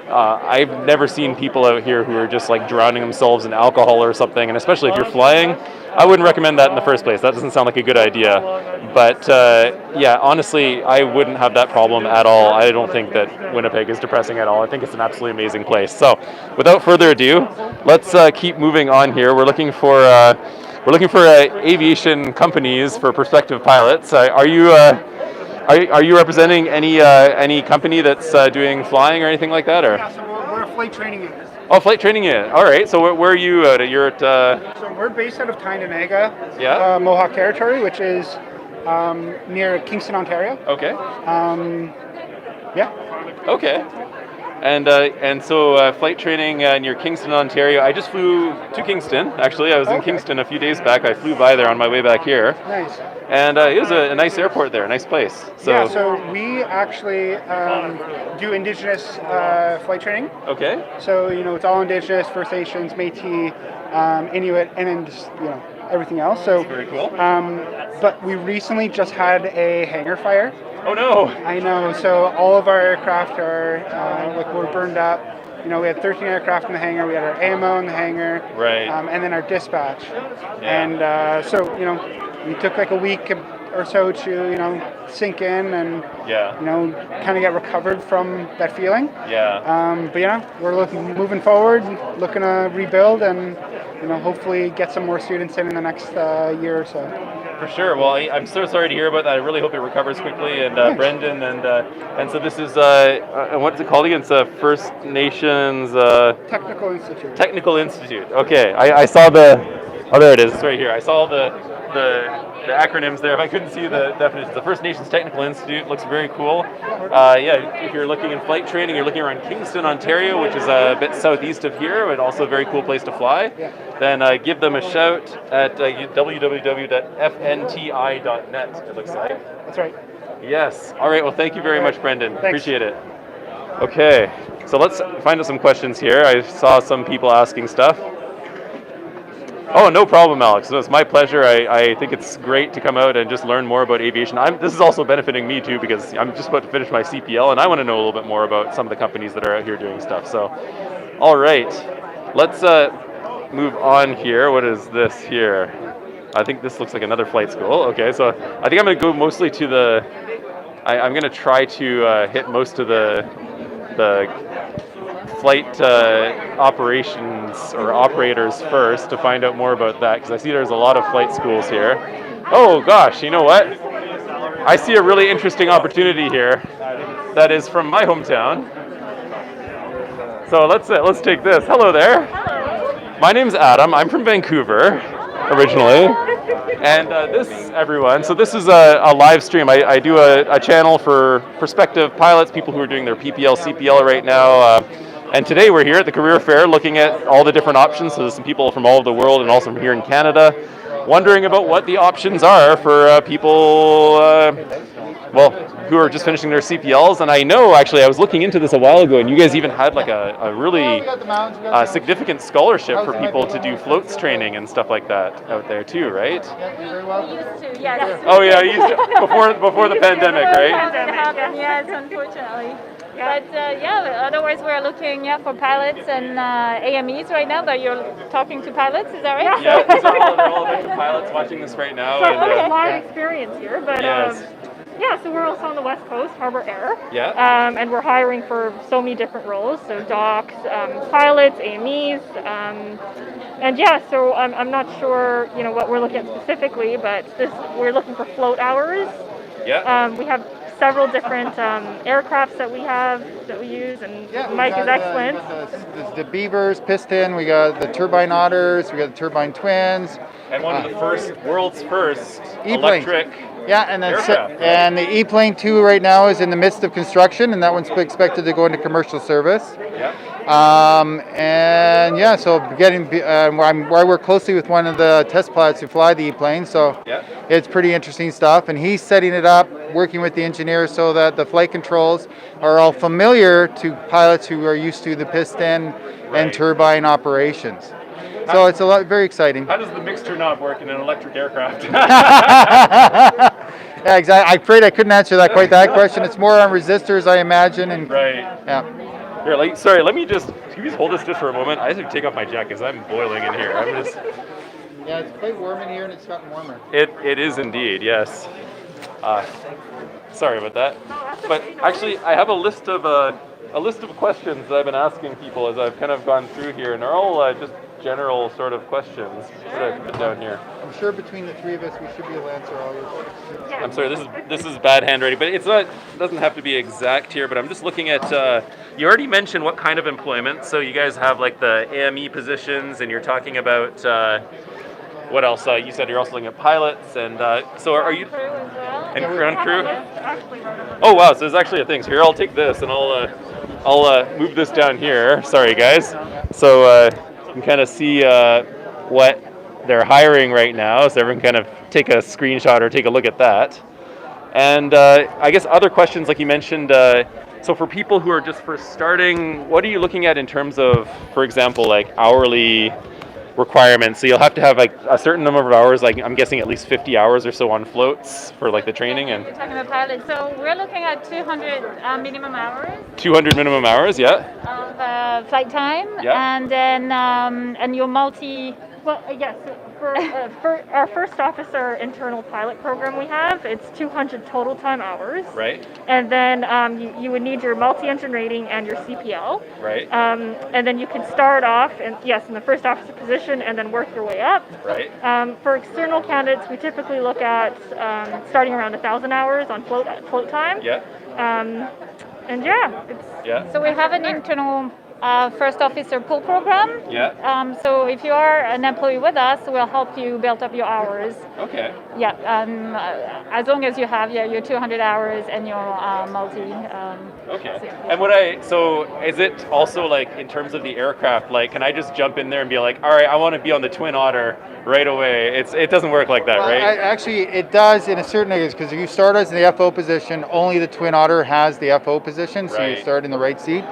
I've never seen people out here who are just like drowning themselves in alcohol or something, and especially if you're flying, I wouldn't recommend that in the first place. That doesn't sound like a good idea. But honestly, I wouldn't have that problem at all. I don't think that Winnipeg is depressing at all. I think it's an absolutely amazing place. So without further ado, let's keep moving on here. We're looking for aviation companies for prospective pilots. Are you representing any company that's doing flying or anything like that? Or? Yeah, so we're a flight training unit. Oh, flight training unit. All right. So where are you at? You're at... So we're based out of Tyndinaga, Mohawk Territory, which is near Kingston, Ontario. Okay. Yeah. Okay. And so flight training near Kingston, Ontario. I just flew to Kingston, actually. I was in Kingston a few days back. I flew by there on my way back here. Nice. And it was a nice airport there, a nice place. So we actually do Indigenous flight training. Okay. So, it's all Indigenous, First Nations, Métis, Inuit, and then just, everything else. So very cool. But we recently just had a hangar fire. Oh no! I know. So all of our aircraft are were burned up. We had 13 aircraft in the hangar. We had our AMO in the hangar. Right. And then our dispatch. Yeah. And so we took like a week or so to sink in and kind of get recovered from that feeling. Yeah. But we're moving forward, looking to rebuild and hopefully get some more students in the next year or so. For sure. Well, I'm so sorry to hear about that. I really hope it recovers quickly. And Brendan, and so this is what's it called again? It's First Nations Technical Institute. Technical Institute. Okay, I saw the. Oh, there it is. It's right here. I saw the acronyms there. If I couldn't see the definitions, the First Nations Technical Institute looks very cool. If you're looking in flight training, you're looking around Kingston, Ontario, which is a bit southeast of here, but also a very cool place to fly. Then give them a shout at www.fnti.net, it looks like. That's right. Yes. All right. Well, thank you very much, Brendan. Thanks. Appreciate it. Okay. So let's find out some questions here. I saw some people asking stuff. Oh, no problem, Alex. No, it's my pleasure. I think it's great to come out and just learn more about aviation. This is also benefiting me too because I'm just about to finish my CPL and I want to know a little bit more about some of the companies that are out here doing stuff. So, all right, let's move on here. What is this here? I think this looks like another flight school. Okay, so I think I'm going to go mostly to the. I'm going to try to hit most of the flight operations or operators first to find out more about that because I see there's a lot of flight schools here. Oh gosh, you know what? I see a really interesting opportunity here that is from my hometown. So let's take this. Hello there. Hello. My name's Adam. I'm from Vancouver originally. And this, everyone, so this is a live stream. I do a channel for prospective pilots, people who are doing their PPL, CPL right now. And today we're here at the career fair looking at all the different options. So there's some people from all over the world and also from here in Canada wondering about what the options are for people, who are just finishing their CPLs. And I know, actually, I was looking into this a while ago, and you guys even had like a really significant scholarship for people to do floats training and stuff like that out there too, right? We used to, yes. Oh yeah, you used to, before the pandemic, right? Yes, unfortunately. But otherwise we're looking for pilots and AMEs right now, but you're talking to pilots, is that right? Yeah, they're all a bunch of pilots watching this right now. So a lot of experience here, but yes. So we're also on the West Coast, Harbour Air. Yeah. And we're hiring for so many different roles, so docs, pilots, AMEs, so I'm not sure, what we're looking at specifically, but we're looking for float hours. Yeah. We have several different aircrafts that we use, and Mike is excellent. The Beavers, Piston, we got the Turbine Otters, we got the Turbine Twins. And one of the world's first E-plane. electric aircraft. And the E-plane 2 right now is in the midst of construction, and that one's expected to go into commercial service. Yeah. I work closely with one of the test pilots who fly the E-plane, so it's pretty interesting stuff. And he's setting it up, working with the engineers so that the flight controls are all familiar to pilots who are used to the piston and turbine operations. So it's very exciting. How does the mixture knob work in an electric aircraft? Yeah, exactly. I'm afraid I couldn't answer that question. It's more on resistors, I imagine. And right. Yeah. Here, sorry. Let me just. Can you hold this just for a moment? I have to take off my jacket because I'm boiling in here. Yeah, it's quite warm in here, and it's gotten warmer. It is indeed. Yes. Sorry about that. But actually, I have a list of questions that I've been asking people as I've kind of gone through here, and they're all just general sort of questions. What did I put down here? I'm sure between the three of us, we should be able to answer all your questions. I'm sorry, this is bad handwriting, but it doesn't have to be exact here. But I'm just looking at. You already mentioned what kind of employment. So you guys have like the AME positions, and you're talking about. What else? You said you're also looking at pilots, and so are you? Crew as well. And ground crew? Oh wow, so there's actually a thing. So here, I'll take this, and I'll I'll move this down here. Sorry, guys. So you can kind of see what they're hiring right now. So everyone kind of take a screenshot or take a look at that. And I guess other questions, like you mentioned, so for people who are just first starting, what are you looking at in terms of, for example, like hourly requirements? So you'll have to have like a certain number of hours, like I'm guessing at least 50 hours or so on floats for like the training. And you're talking about pilots. So we're looking at 200 minimum hours. 200 minimum hours, yeah. Of flight time. Yeah. And then and your multi. Well, yes. For our first officer internal pilot program we have, it's 200 total time hours. Right. And then you would need your multi-engine rating and your CPL. Right. And then you can start off, in the first officer position and then work your way up. Right. For external candidates, we typically look at starting around 1,000 hours on float time. Yeah. And yeah, it's... Yeah. So we have an internal first officer pool program. Yeah. So if you are an employee with us, we'll help you build up your hours. Okay. Yeah. As long as you have your 200 hours and your multi. Okay. And so is it also like in terms of the aircraft, like can I just jump in there and be like, all right, I want to be on the Twin Otter right away? It doesn't work like that, right? Actually, it does in a certain areas, because if you start as in the FO position, only the Twin Otter has the FO position, so you start in the right seat.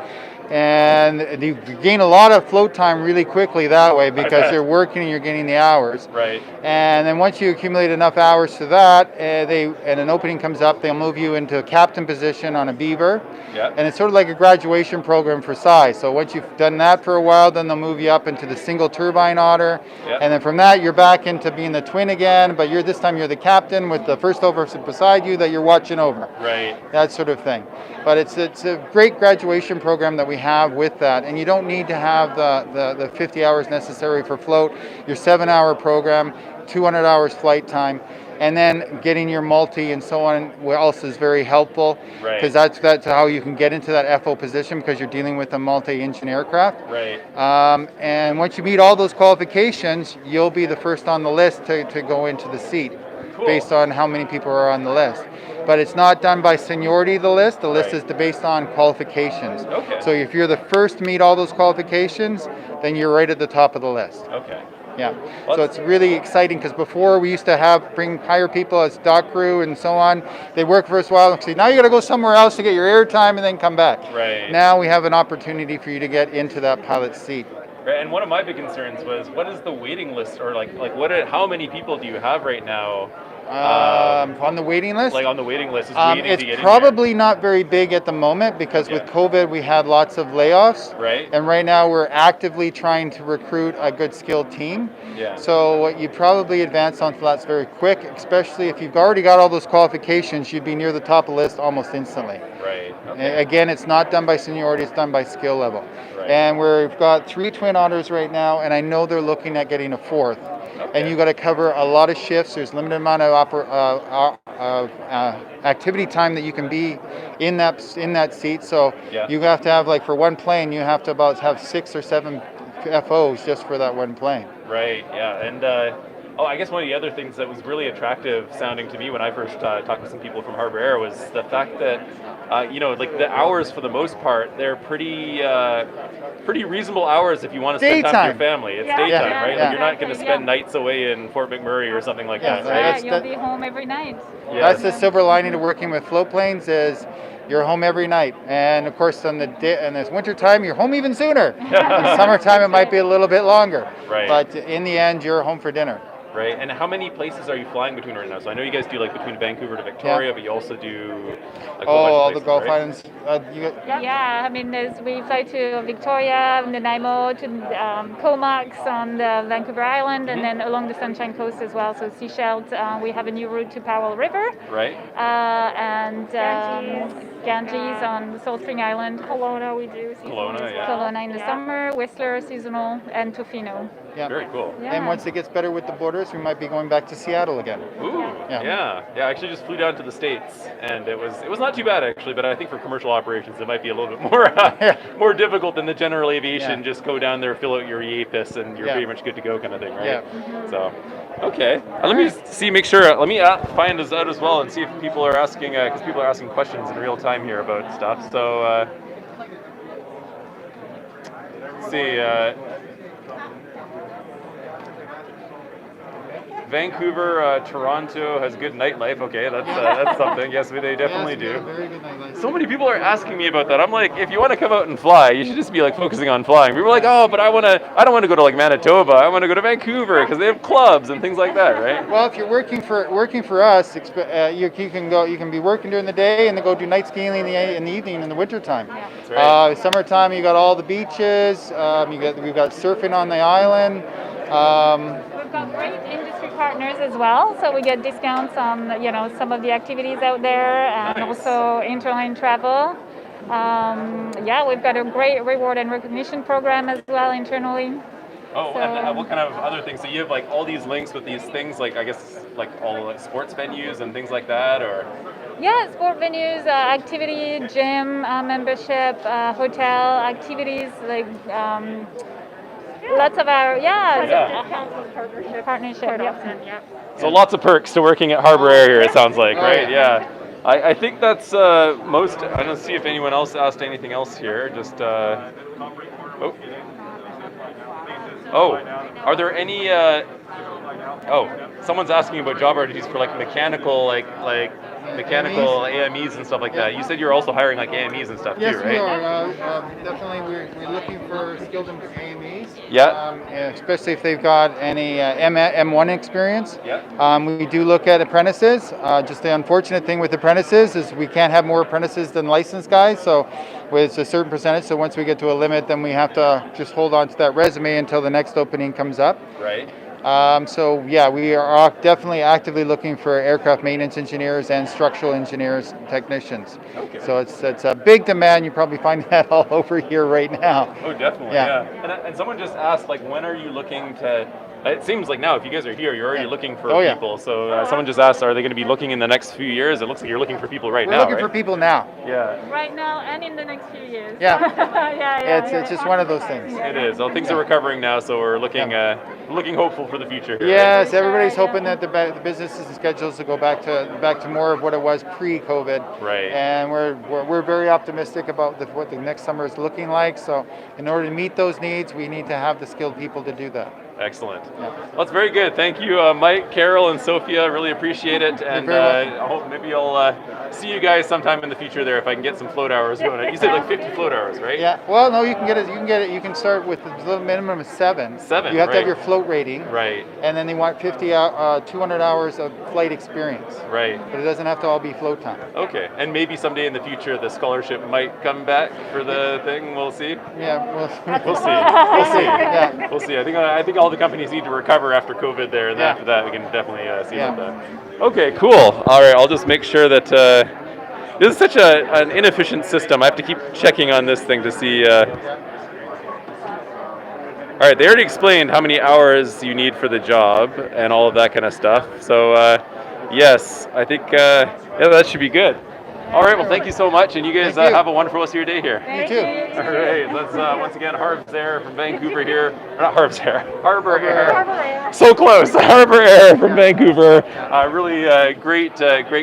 And you gain a lot of float time really quickly that way because you're working and you're getting the hours. Right. And then once you accumulate enough hours to that, and an opening comes up, they'll move you into a captain position on a Beaver. Yeah. And it's sort of like a graduation program for size. So once you've done that for a while, then they'll move you up into the single turbine Otter. Yeah. And then from that, you're back into being the twin again, but this time you're the captain with the first officer beside you that you're watching over. Right. That sort of thing. But it's a great graduation program that we have with that, and you don't need to have the 50 hours necessary for float. Your 7-hour program, 200 hours flight time, and then getting your multi and so on also is very helpful, because that's how you can get into that FO position, because you're dealing with a multi-engine aircraft. Right. And once you meet all those qualifications, you'll be the first on the list to go into the seat. Cool. Based on how many people are on the list. But it's not done by seniority, the list. The list is based on qualifications. Okay. So if you're the first to meet all those qualifications, then you're right at the top of the list. Okay. Yeah. So it's really exciting, because before we used to hire people as dock crew and so on. They work for us a while and say, now you got to go somewhere else to get your air time and then come back. Right. Now we have an opportunity for you to get into that pilot seat. Right. And one of my big concerns was, what is the waiting list, or how many people do you have right now? On the waiting list? Like on the waiting list, it's probably not very big at the moment, because with COVID we had lots of layoffs. Right. And right now we're actively trying to recruit a good skilled team. Yeah. So you probably advance onto that very quick, especially if you've already got all those qualifications, you'd be near the top of the list almost instantly. Right. Okay. Again, it's not done by seniority, it's done by skill level. Right. And we've got 3 Twin Otters right now, and I know they're looking at getting a 4th. Okay. And you got to cover a lot of shifts. There's limited amount of activity time that you can be in that seat. So you have to have, like, for one plane, you have to have 6 or 7 FOs just for that one plane. Right. Yeah. And I guess one of the other things that was really attractive sounding to me when I first talked with some people from Harbour Air was the fact that like the hours for the most part, they're pretty reasonable hours if you want to spend time with your family. It's daytime, right? Like you're not going to spend nights away in Fort McMurray or something like that, right? You'll be home every night. That's the silver lining to working with float planes is you're home every night. And of course, in this winter time, you're home even sooner. In summertime, it might be a little bit longer. Right. But in the end, you're home for dinner. Right. And how many places are you flying between right now? So I know you guys do like between Vancouver to Victoria, but you also do like all the Gulf Islands. I mean, we fly to Victoria, Nanaimo, to Comox on the Vancouver Island, and then along the Sunshine Coast as well. So Seychelles, we have a new route to Powell River. Right. And Ganges on the Salt Spring Island. Kelowna we do. Kelowna in the summer, Whistler seasonal, and Tofino. Yeah. Very cool. Yeah. And once it gets better with the borders, we might be going back to Seattle again. Ooh. Yeah. I actually just flew down to the States, and it was not too bad actually, but I think for commercial operations it might be a little bit more difficult than the general aviation. Just go down there, fill out your EAPIS, and you're pretty much good to go kind of thing, right? Yeah. Mm-hmm. So, okay. Let me see, make sure. Let me find us out as well and see if people are asking, because people are asking questions in real time here about stuff. So, let's see. Vancouver, Toronto has good nightlife. Okay, that's something. Yes, they definitely do. Very good nightlife. So many people are asking me about that. I'm like, if you want to come out and fly, you should just be like focusing on flying. People are like, oh, but I don't want to go to like Manitoba. I want to go to Vancouver because they have clubs and things like that, right? Well, if you're working for us, you can be working during the day and then go do night skiing in the evening in the wintertime. That's right. Summertime, you got all the beaches. We've got surfing on the island. We've got great industry partners as well, so we get discounts on some of the activities out there, and also interline travel. We've got a great reward and recognition program as well internally. Oh, and what kind of other things? So you have like all these links with these things, like I guess like all like sports venues and things like that, or? Yeah, sport venues, activity, gym membership, hotel activities, like lots of our partnership. Yep. So lots of perks to working at Harbour Air here. It sounds like, right? Yeah. I think that's most. I don't see if anyone else asked anything else here. Just are there any? Someone's asking about job opportunities for like mechanical, mechanical AMEs and stuff like that. You said you're also hiring like AMEs and stuff too, right? Yes, we are. Definitely, we're looking for skilled AMEs. Yeah. Especially if they've got any M1 experience. Yeah. We do look at apprentices. Just the unfortunate thing with apprentices is we can't have more apprentices than licensed guys. So with a certain percentage. So once we get to a limit, then we have to just hold on to that resume until the next opening comes up. Right. We are definitely actively looking for aircraft maintenance engineers and structural engineers, technicians. Okay. So it's a big demand. You probably find that all over here right now. Oh, definitely. Yeah. And someone just asked, like, when are you looking to? It seems like now, if you guys are here, you're already looking for people. So someone just asked, are they going to be looking in the next few years? It looks like you're looking for people We're now. looking for people now. Yeah. Right now and in the next few years. Yeah. It's just one of those things. It is. Well, things are recovering now, so we're looking hopeful for the future here. Yes, everybody's hoping that the businesses and schedules will go back to more of what it was pre-COVID. Right. And we're very optimistic about what the next summer is looking like. So in order to meet those needs, we need to have the skilled people to do that. Excellent. Yeah. Well, that's very good. Thank you, Mike, Carol, and Sophia. Really appreciate it. And I hope maybe I'll see you guys sometime in the future there if I can get some float hours going. You said like 50 float hours, right? Yeah. Well, no, you can get it. You can start with a little minimum of 7. 7. You have to have your float rating. Right. And then they want 200 hours of flight experience. Right. But it doesn't have to all be float time. Okay. And maybe someday in the future the scholarship might come back for the thing. We'll see. Yeah. We'll see. We'll see. Yeah. We'll see. I think all the companies need to recover after COVID there, and after that we can definitely see about that. Okay, cool. All right, I'll just make sure that this is such an inefficient system. I have to keep checking on this thing to see. All right, they already explained how many hours you need for the job and all of that kind of stuff. So yes, I think that should be good. All right, well, thank you so much, and you guys have a wonderful rest of your day here. You too. All right, let's once again, Harv's Air from Vancouver here. Or not Harv's Air, Harbour Air. Harbour Air. So close, Harbour Air from Vancouver. Really great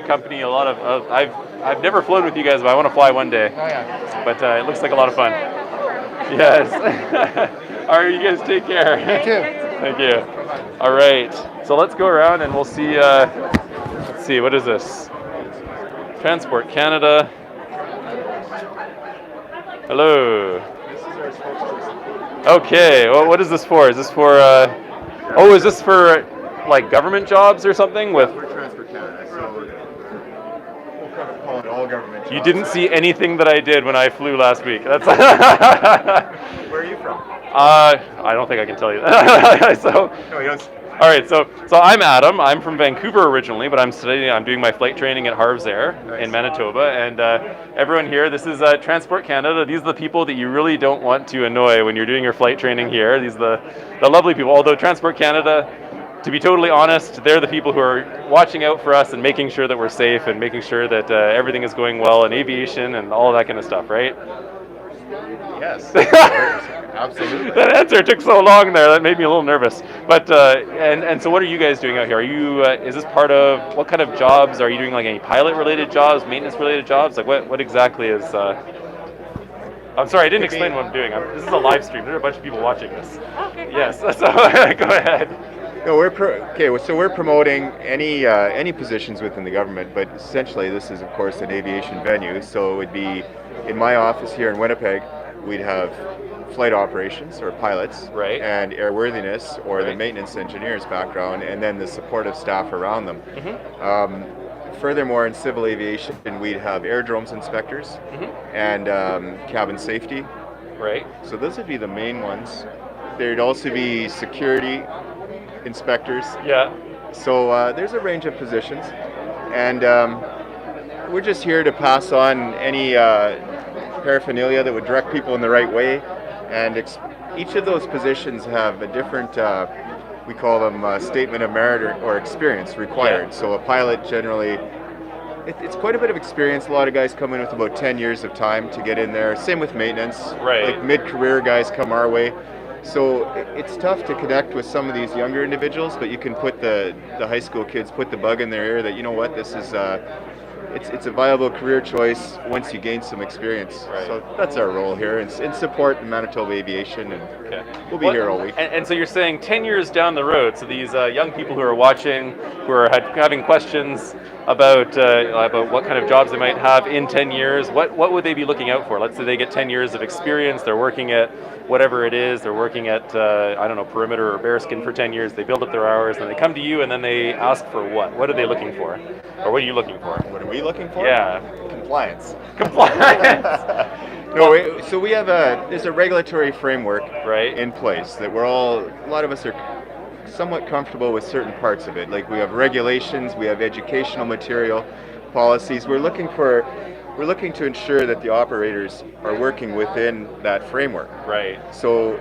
company. A lot of I've never flown with you guys, but I want to fly one day. Oh yeah. But it looks like a lot of fun. Yes. All right, you guys take care. You too. Thank you. All right, so let's go around and we'll see. Let's see, what is this? Transport Canada. Hello. Okay, well, what is this for? Is this for, is this for like government jobs or something with? We're Transport Canada, so we'll call it all government jobs. You didn't see anything that I did when I flew last week. That's. Where are you from? I don't think I can tell you that. No, you don't. All right, so I'm Adam. I'm from Vancouver originally, but I'm doing my flight training at Harv Air in Manitoba. And everyone here, this is Transport Canada. These are the people that you really don't want to annoy when you're doing your flight training here. These are the lovely people. Although Transport Canada, to be totally honest, they're the people who are watching out for us and making sure that we're safe and making sure that everything is going well in aviation and all of that kind of stuff, right? Yes. Absolutely. That answer took so long there. That made me a little nervous. But and so, what are you guys doing out here? Are you? Is this part of what kind of jobs are you doing? Like any pilot-related jobs, maintenance-related jobs? Like what exactly is? I'm sorry, I didn't explain what I'm doing. This is a live stream. There are a bunch of people watching this. Okay. Yes, so go ahead. No, we're promoting any positions within the government, but essentially this is, of course, an aviation venue. So it would be in my office here in Winnipeg, we'd have flight operations or pilots, right, and airworthiness or the maintenance engineers background, and then the supportive staff around them. Furthermore, in civil aviation, we'd have airdromes inspectors and cabin safety. Right. So those would be the main ones. There'd also be security inspectors. Yeah. So there's a range of positions, and we're just here to pass on any paraphernalia that would direct people in the right way. And each of those positions have a different, we call them statement of merit or experience required. Yeah. So a pilot generally, it's quite a bit of experience. A lot of guys come in with about 10 years of time to get in there. Same with maintenance. Right. Like mid-career guys come our way. So it's tough to connect with some of these younger individuals, but you can put the high school kids, put the bug in their ear that, you know what, this is it's a viable career choice once you gain some experience. Right. So that's our role here, and in support in Manitoba Aviation, and we'll be here all week. And so you're saying 10 years down the road, so these young people who are watching, who are having questions about what kind of jobs they might have in 10 years, what would they be looking out for? Let's say they get 10 years of experience, they're working at whatever it is, they're working at, I don't know, Perimeter or Bearskin for 10 years, they build up their hours, then they come to you and then they ask for what? What are they looking for? Or what are you looking for? What are we looking for? Yeah. Compliance. Compliance! No, so we have there's a regulatory framework right in place that a lot of us are somewhat comfortable with certain parts of it. Like we have regulations, we have educational material, policies. We're looking to ensure that the operators are working within that framework. Right. So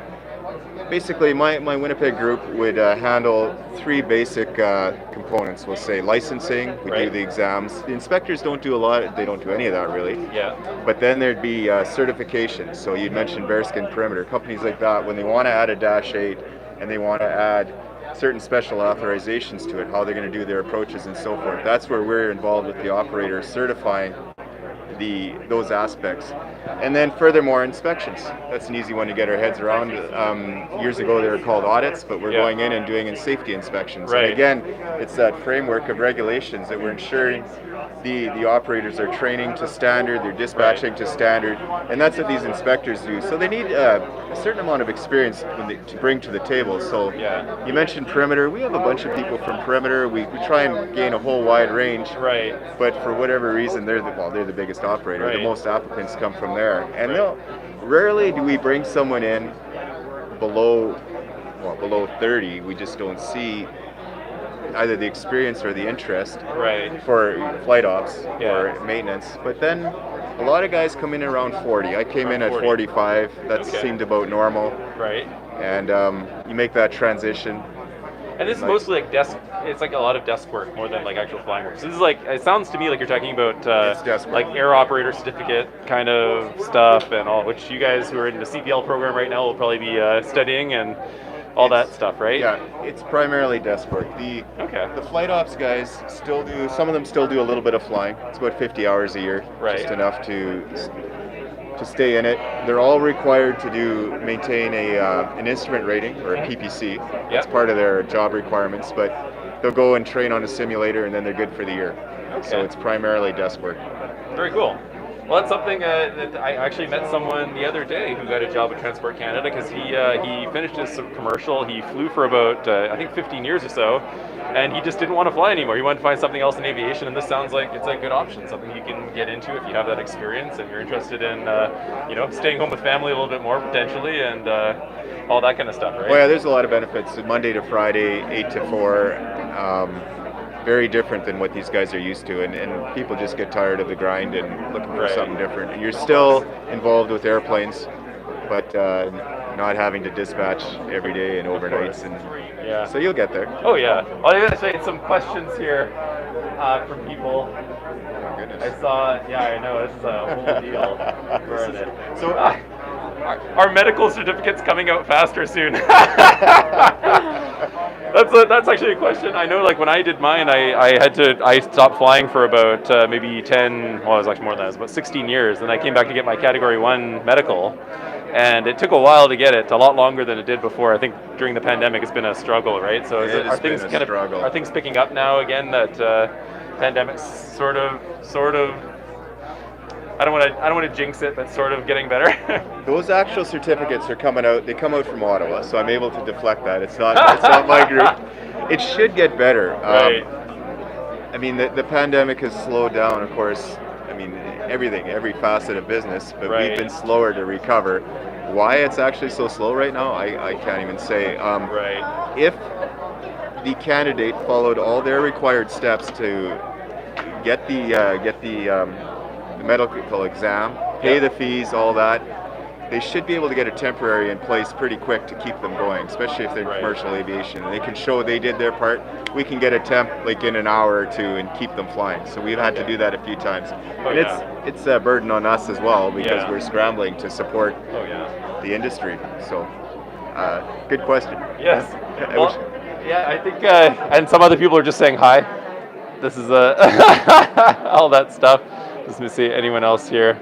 basically my Winnipeg group would handle three basic components. We'll say licensing, we do the exams. The inspectors don't do a lot, they don't do any of that really. Yeah. But then there'd be certification. So you mentioned Bearskin Perimeter, companies like that, when they want to add a Dash 8 and they want to add certain special authorizations to it, how they're going to do their approaches and so forth. That's where we're involved with the operators certifying those aspects. And then furthermore, inspections. That's an easy one to get our heads around. Years ago they were called audits, but we're going in and doing safety inspections. Right. And again, it's that framework of regulations that we're ensuring the operators are training to standard, they're dispatching to standard, and that's what these inspectors do. So they need a certain amount of experience to bring to the table. So you mentioned Perimeter. We have a bunch of people from Perimeter. We try and gain a whole wide range. Right. But for whatever reason, they're the biggest operator. Right. The most applicants come from there. And rarely do we bring someone in below 30. We just don't see either the experience or the interest for flight ops or maintenance. But then a lot of guys come in around 40. I came in at 45. That seemed about normal. Right. And you make that transition. And this is mostly like it's like a lot of desk work more than like actual flying work. So this is like, it sounds to me like you're talking about like air operator certificate kind of stuff and all, which you guys who are in the CPL program right now will probably be studying and all that stuff, right? Yeah, it's primarily desk work. The flight ops guys still do, some of them still do a little bit of flying. It's about 50 hours a year, just enough to stay in it. They're all required to maintain an instrument rating or a PPC. That's part of their job requirements, but they'll go and train on a simulator and then they're good for the year. Okay. So it's primarily desk work. Very cool. Well, that's something that I actually met someone the other day who got a job with Transport Canada because he finished his commercial. He flew for about, I think, 15 years or so, and he just didn't want to fly anymore. He wanted to find something else in aviation, and this sounds like it's a good option, something you can get into if you have that experience and you're interested in, staying home with family a little bit more potentially and all that kind of stuff, right? Well, yeah, there's a lot of benefits. Monday to Friday, 8 to 4. Very different than what these guys are used to, and people just get tired of the grind and looking for something different. And you're still involved with airplanes, but not having to dispatch every day and overnights, and so you'll get there. Oh yeah. Well, I'm gonna say some questions here from people. Oh goodness. I saw. Yeah, I know this is a whole deal. So, are medical certificates coming out faster soon? That's actually a question. I know, like when I did mine, I stopped flying for about maybe 10. Well, it was actually more than that. It was about 16 years. Then I came back to get my Category 1 medical, and it took a while to get it. A lot longer than it did before. I think during the pandemic, it's been a struggle, right? So are things picking up now again? That pandemic's sort of. I don't want to jinx it, but sort of getting better. Those actual certificates are coming out. They come out from Ottawa, so I'm able to deflect that. It's not my group. It should get better. Right. I mean, the pandemic has slowed down, of course. I mean, every facet of business, but we've been slower to recover. Why it's actually so slow right now, I can't even say. If the candidate followed all their required steps to get the medical exam, pay the fees, all that, they should be able to get a temporary in place pretty quick to keep them going, especially if they're in commercial aviation. And they can show they did their part. We can get a temp like in an hour or two and keep them flying. So we've had to do that a few times. It's a burden on us as well because we're scrambling to support the industry. So good question. Yes. I think, and some other people are just saying hi. This is all that stuff. Just to see anyone else here.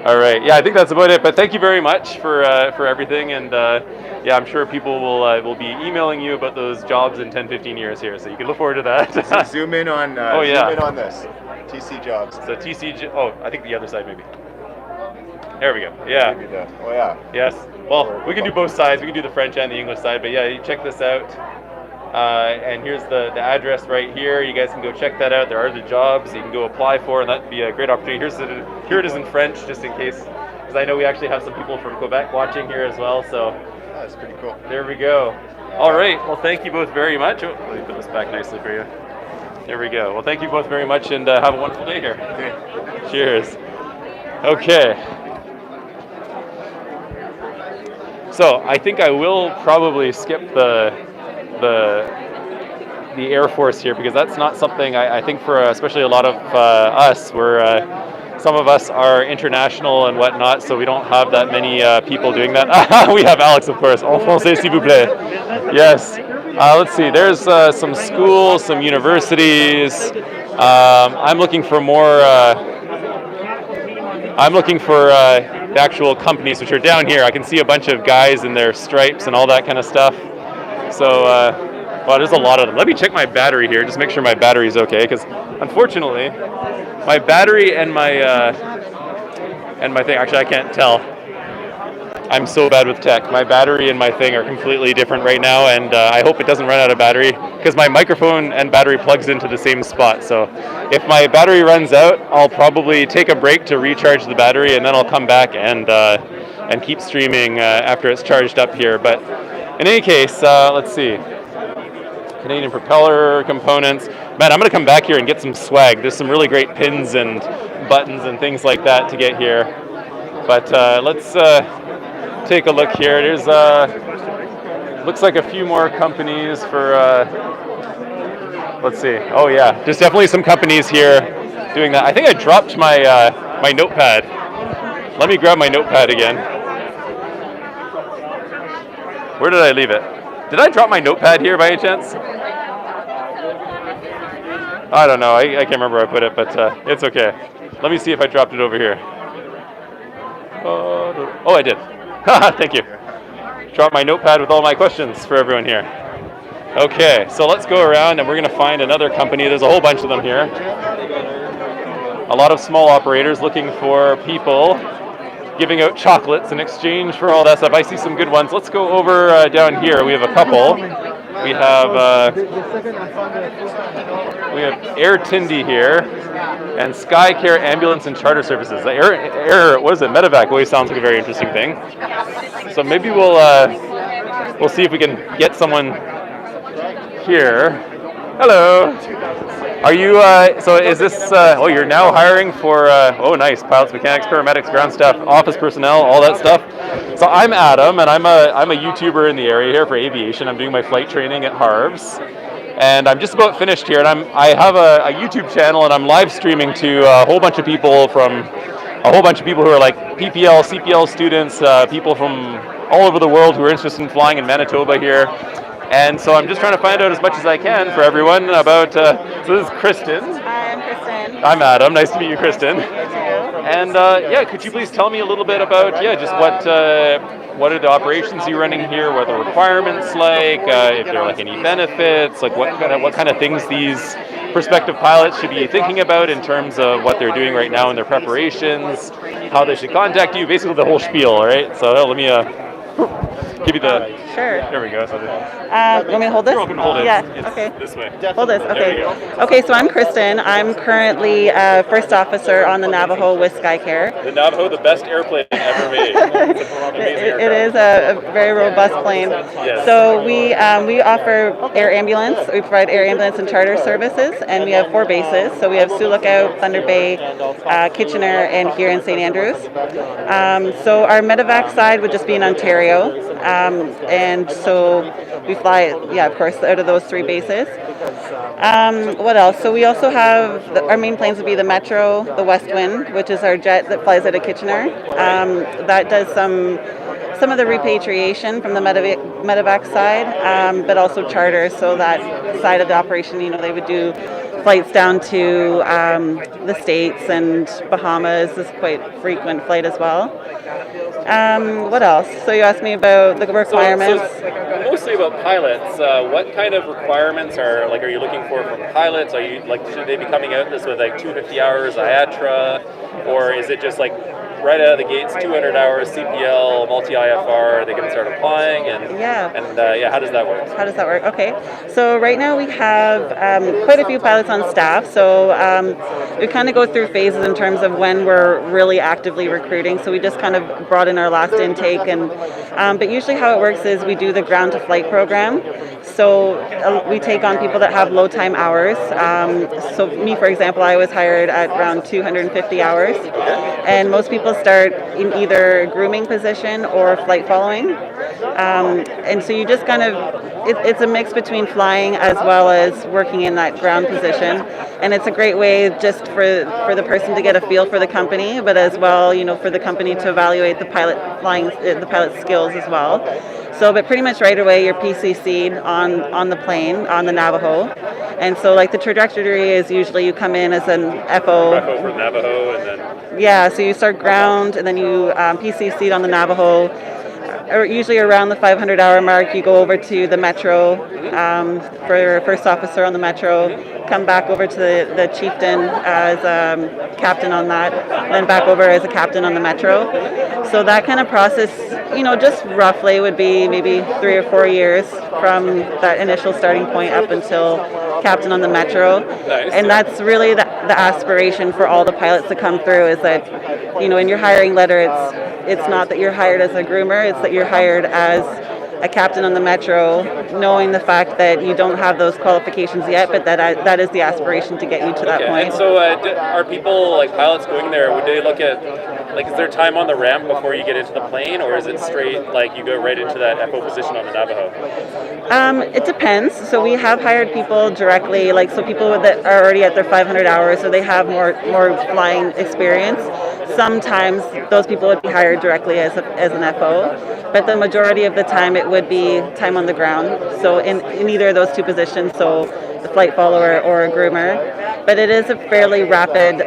All right. Yeah, I think that's about it. But thank you very much for everything. And I'm sure people will be emailing you about those jobs in 10, 15 years here. So you can look forward to that. So zoom in on. Zoom in on this. TC jobs. So I think the other side maybe. There we go. Yeah. Oh yeah. Yes. Well, we can do both sides. We can do the French and the English side. But yeah, you check this out. And here's the address right here. You guys can go check that out. There are the jobs you can go apply for, and that'd be a great opportunity. Here it is in French, just in case, because I know we actually have some people from Quebec watching here as well. So that's pretty cool. There we go. All right. Well, thank you both very much. Oh, let me put this back nicely for you. There we go. Well, thank you both very much, and have a wonderful day here. Okay. Cheers. Okay. So I think I will probably skip the Air Force here because that's not something I think for especially a lot of us. Some of us are international and whatnot, so we don't have that many people doing that. We have Alex, of course. En français, s'il vous plaît. Yes. Let's see. There's some schools, some universities. I'm looking for more. I'm looking for the actual companies which are down here. I can see a bunch of guys in their stripes and all that kind of stuff. So, well, there's a lot of them. Let me check my battery here, just make sure my battery's okay, because unfortunately, my battery and my thing, actually I can't tell. I'm so bad with tech. My battery and my thing are completely different right now, and I hope it doesn't run out of battery, because my microphone and battery plugs into the same spot. So if my battery runs out, I'll probably take a break to recharge the battery, and then I'll come back and keep streaming after it's charged up here. But in any case, let's see. Canadian propeller components. Man, I'm going to come back here and get some swag. There's some really great pins and buttons and things like that to get here. But let's take a look here. There's looks like a few more companies for. Let's see. Oh yeah, there's definitely some companies here doing that. I think I dropped my my notepad. Let me grab my notepad again. Where did I leave it? Did I drop my notepad here by any chance? I don't know. I can't remember where I put it, but it's okay. Let me see if I dropped it over here. Oh, I did. Thank you. Dropped my notepad with all my questions for everyone here. Okay, so let's go around and we're going to find another company. There's a whole bunch of them here. A lot of small operators looking for people giving out chocolates in exchange for all that stuff. I see some good ones. Let's go over down here. We have a couple. We have Air Tindi here and SkyCare ambulance and charter services. Air what is it? Medevac always sounds like a very interesting thing. So maybe we'll see if we can get someone here. Hello. Are you, so is this, you're now hiring for, nice, pilots, mechanics, paramedics, ground staff, office personnel, all that stuff. So I'm Adam, and I'm a YouTuber in the area here for aviation. I'm doing my flight training at Harv's, and I'm just about finished here, and I have a YouTube channel, and I'm live streaming to a whole bunch of people who are like PPL, CPL students, people from all over the world who are interested in flying in Manitoba here. And so I'm just trying to find out as much as I can for everyone about, so this is Kristen. Hi, I'm Kristen. I'm Adam, nice to meet you, Kristen. Nice to meet you too. And yeah, could you please tell me a little bit about, just what are the operations you're running here, what are the requirements like, if there are like any benefits, like what kind of things these prospective pilots should be thinking about in terms of what they're doing right now in their preparations, how they should contact you, basically the whole spiel, all right? So let me give you the... Sure. There we go. So you want me to hold this? You're welcome to hold it. Yeah, It's okay. This way. Hold this, okay. There you go. Okay, so I'm Kristen. I'm currently first officer on the Navajo with SkyCare. The Navajo, the best airplane ever made. It is a very robust plane. Yes. So we offer air ambulance. We provide air ambulance and charter services, and we have 4 bases. So we have Sioux Lookout, Thunder Bay, Kitchener, and here in St. Andrews. So our medevac side would just be in Ontario, and so we fly, of course, out of those 3 bases. What else? So we also have, our main planes would be the Metro, the West Wind, which is our jet that flies out of Kitchener. That does some of the repatriation from the medevac side, but also charter, so that side of the operation, they would do flights down to the States and Bahamas is quite frequent flight as well. What else? So you asked me about the requirements. So mostly about pilots. What kind of requirements are you looking for from pilots? Are you should they be coming out this with 250 hours IATRA, or is it just right out of the gates 200 hours CPL multi-IFR? They can start applying and how does that work? How does that work? Okay, so right now we have quite a few pilots on staff. So we kind of go through phases in terms of when we're really actively recruiting. So we just kind of brought in our last intake, and but usually how it works is we do the ground to flight program. So we take on people that have low time hours. So me, for example, I was hired at around 250 hours, and most people start in either a grooming position or flight following. And so you just kind of, it's a mix between flying as well as working in that ground position. And it's a great way just for the person to get a feel for the company, but as well, for the company to evaluate the pilot's skills as well. So, but pretty much right away you're PCC'd on the plane, on the Navajo. And so the trajectory is usually you come in as an FO. FO for Navajo and then... Yeah, so you start ground and then you PCC'd on the Navajo. Or usually around the 500-hour mark, you go over to the Metro for your first officer on the Metro, come back over to the Chieftain as captain on that, and then back over as a captain on the Metro. So that kind of process, just roughly would be maybe 3 or 4 years from that initial starting point up until captain on the Metro. Nice. And that's really the aspiration for all the pilots to come through, is that, in your hiring letter, it's not that you're hired as a groomer, it's that you're hired as a captain on the Metro, knowing the fact that you don't have those qualifications yet, but that is the aspiration to get you to that point. And so are people, pilots going there, would they look at, is there time on the ramp before you get into the plane, or is it straight, you go right into that FO position on the Navajo? It depends. So we have hired people directly, so people that are already at their 500 hours, so they have more flying experience. Sometimes those people would be hired directly as an FO, but the majority of the time it would be time on the ground. So in either of those 2 positions, so the flight follower or a groomer. But it is a fairly rapid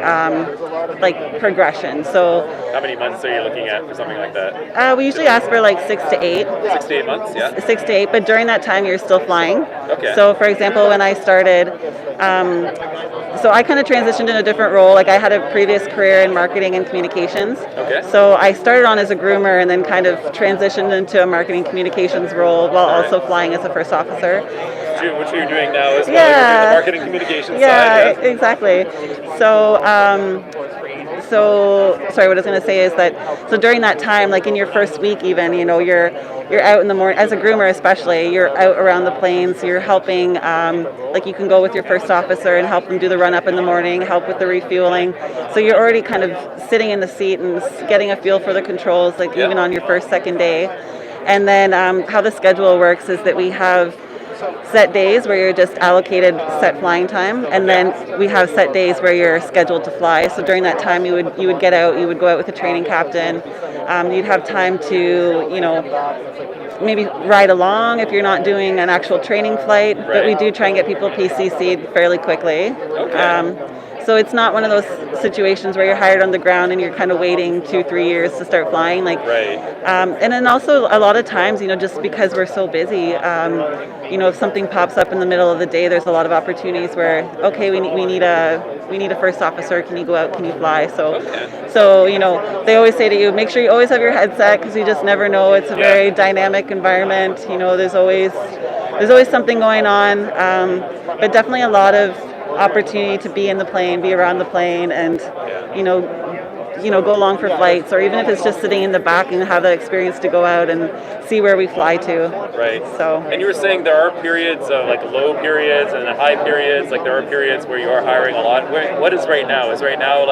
progression. So how many months are you looking at for something like that? We usually ask for 6 to 8. 6 to 8 months, yeah. 6 to 8, but during that time you're still flying. Okay. So for example, when I started, so I kind of transitioned in a different role. I had a previous career in marketing and communications. Okay. So I started on as a groomer and then kind of transitioned into a marketing communications role while also flying as a first officer. Which you're doing now as well. You're doing the marketing communications side. Yeah, exactly. So, sorry, what I was going to say is that, so during that time, in your first week even, you're out in the morning, as a groomer especially, you're out around the planes, you're helping, you can go with your first officer and help them do the run-up in the morning, help with the refueling. So you're already kind of sitting in the seat and getting a feel for the controls, even on your first, second day. And then how the schedule works is that we have set days where you're just allocated set flying time, and then we have set days where you're scheduled to fly. So during that time, you would get out, you would go out with a training captain. You'd have time to, maybe ride along if you're not doing an actual training flight, but we do try and get people PCC'd fairly quickly. So it's not one of those situations where you're hired on the ground and you're kind of waiting 2-3 years to start flying. And then also a lot of times, just because we're so busy, if something pops up in the middle of the day, there's a lot of opportunities where, okay, we need a first officer. Can you go out? Can you fly? So they always say to you, make sure you always have your headset because you just never know. It's a very dynamic environment. There's always something going on, but definitely a lot of opportunity to be in the plane, be around the plane, and go along for flights, or even if it's just sitting in the back and have that experience to go out and see where we fly to. Right. So. And you were saying there are periods of low periods and high periods. There are periods where you are hiring a lot. What is right now? Is right now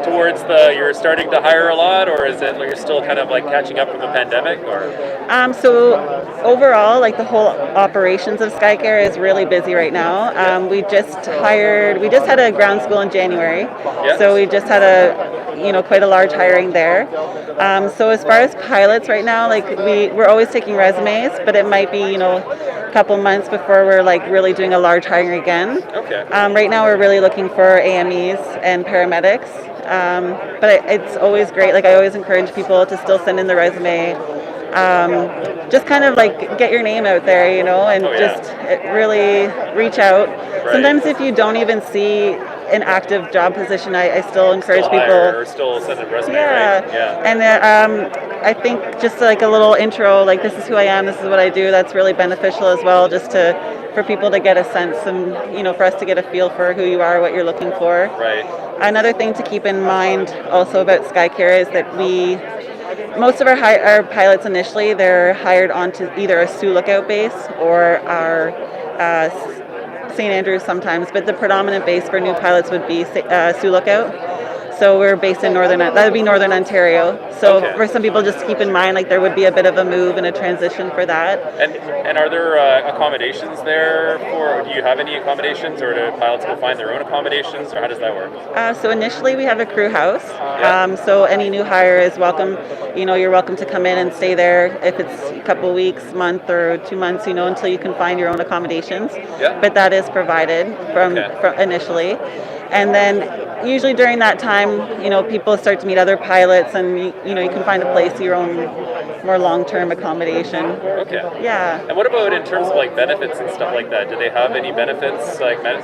towards you're starting to hire a lot, or is it you're still kind of catching up from the pandemic, or? So overall, the whole operations of SkyCare is really busy right now. We just had a ground school in January, so we just had quite a large hiring there. So as far as pilots right now, we're always taking resumes, but it might be a couple months before we're really doing a large hiring again. Okay. Right now we're really looking for AMEs and paramedics, but it's always great. I always encourage people to still send in the resume. Just kind of get your name out there, and just really reach out. Right. Sometimes if you don't even see an active job position, I still encourage people. Or still send a resume, right? Yeah. And I think just a little intro, this is who I am, this is what I do, that's really beneficial as well, just for people to get a sense and, for us to get a feel for who you are, what you're looking for. Right. Another thing to keep in mind also about SkyCare is that most of our pilots initially, they're hired onto either a Sioux Lookout base or our St. Andrews sometimes, but the predominant base for new pilots would be Sioux Lookout. So we're based in that would be Northern Ontario. So for some people, just keep in mind, there would be a bit of a move and a transition for that. And are there accommodations there do you have any accommodations, or do pilots go find their own accommodations, or how does that work? So initially we have a crew house. So any new hire is welcome. You're welcome to come in and stay there if it's a couple of weeks, month, or 2 months, until you can find your own accommodations. Yeah. But that is provided from initially. And then usually during that time, people start to meet other pilots, and you can find a place, your own more long-term accommodation. Okay. Yeah. And what about in terms of benefits and stuff like that? Do they have any benefits,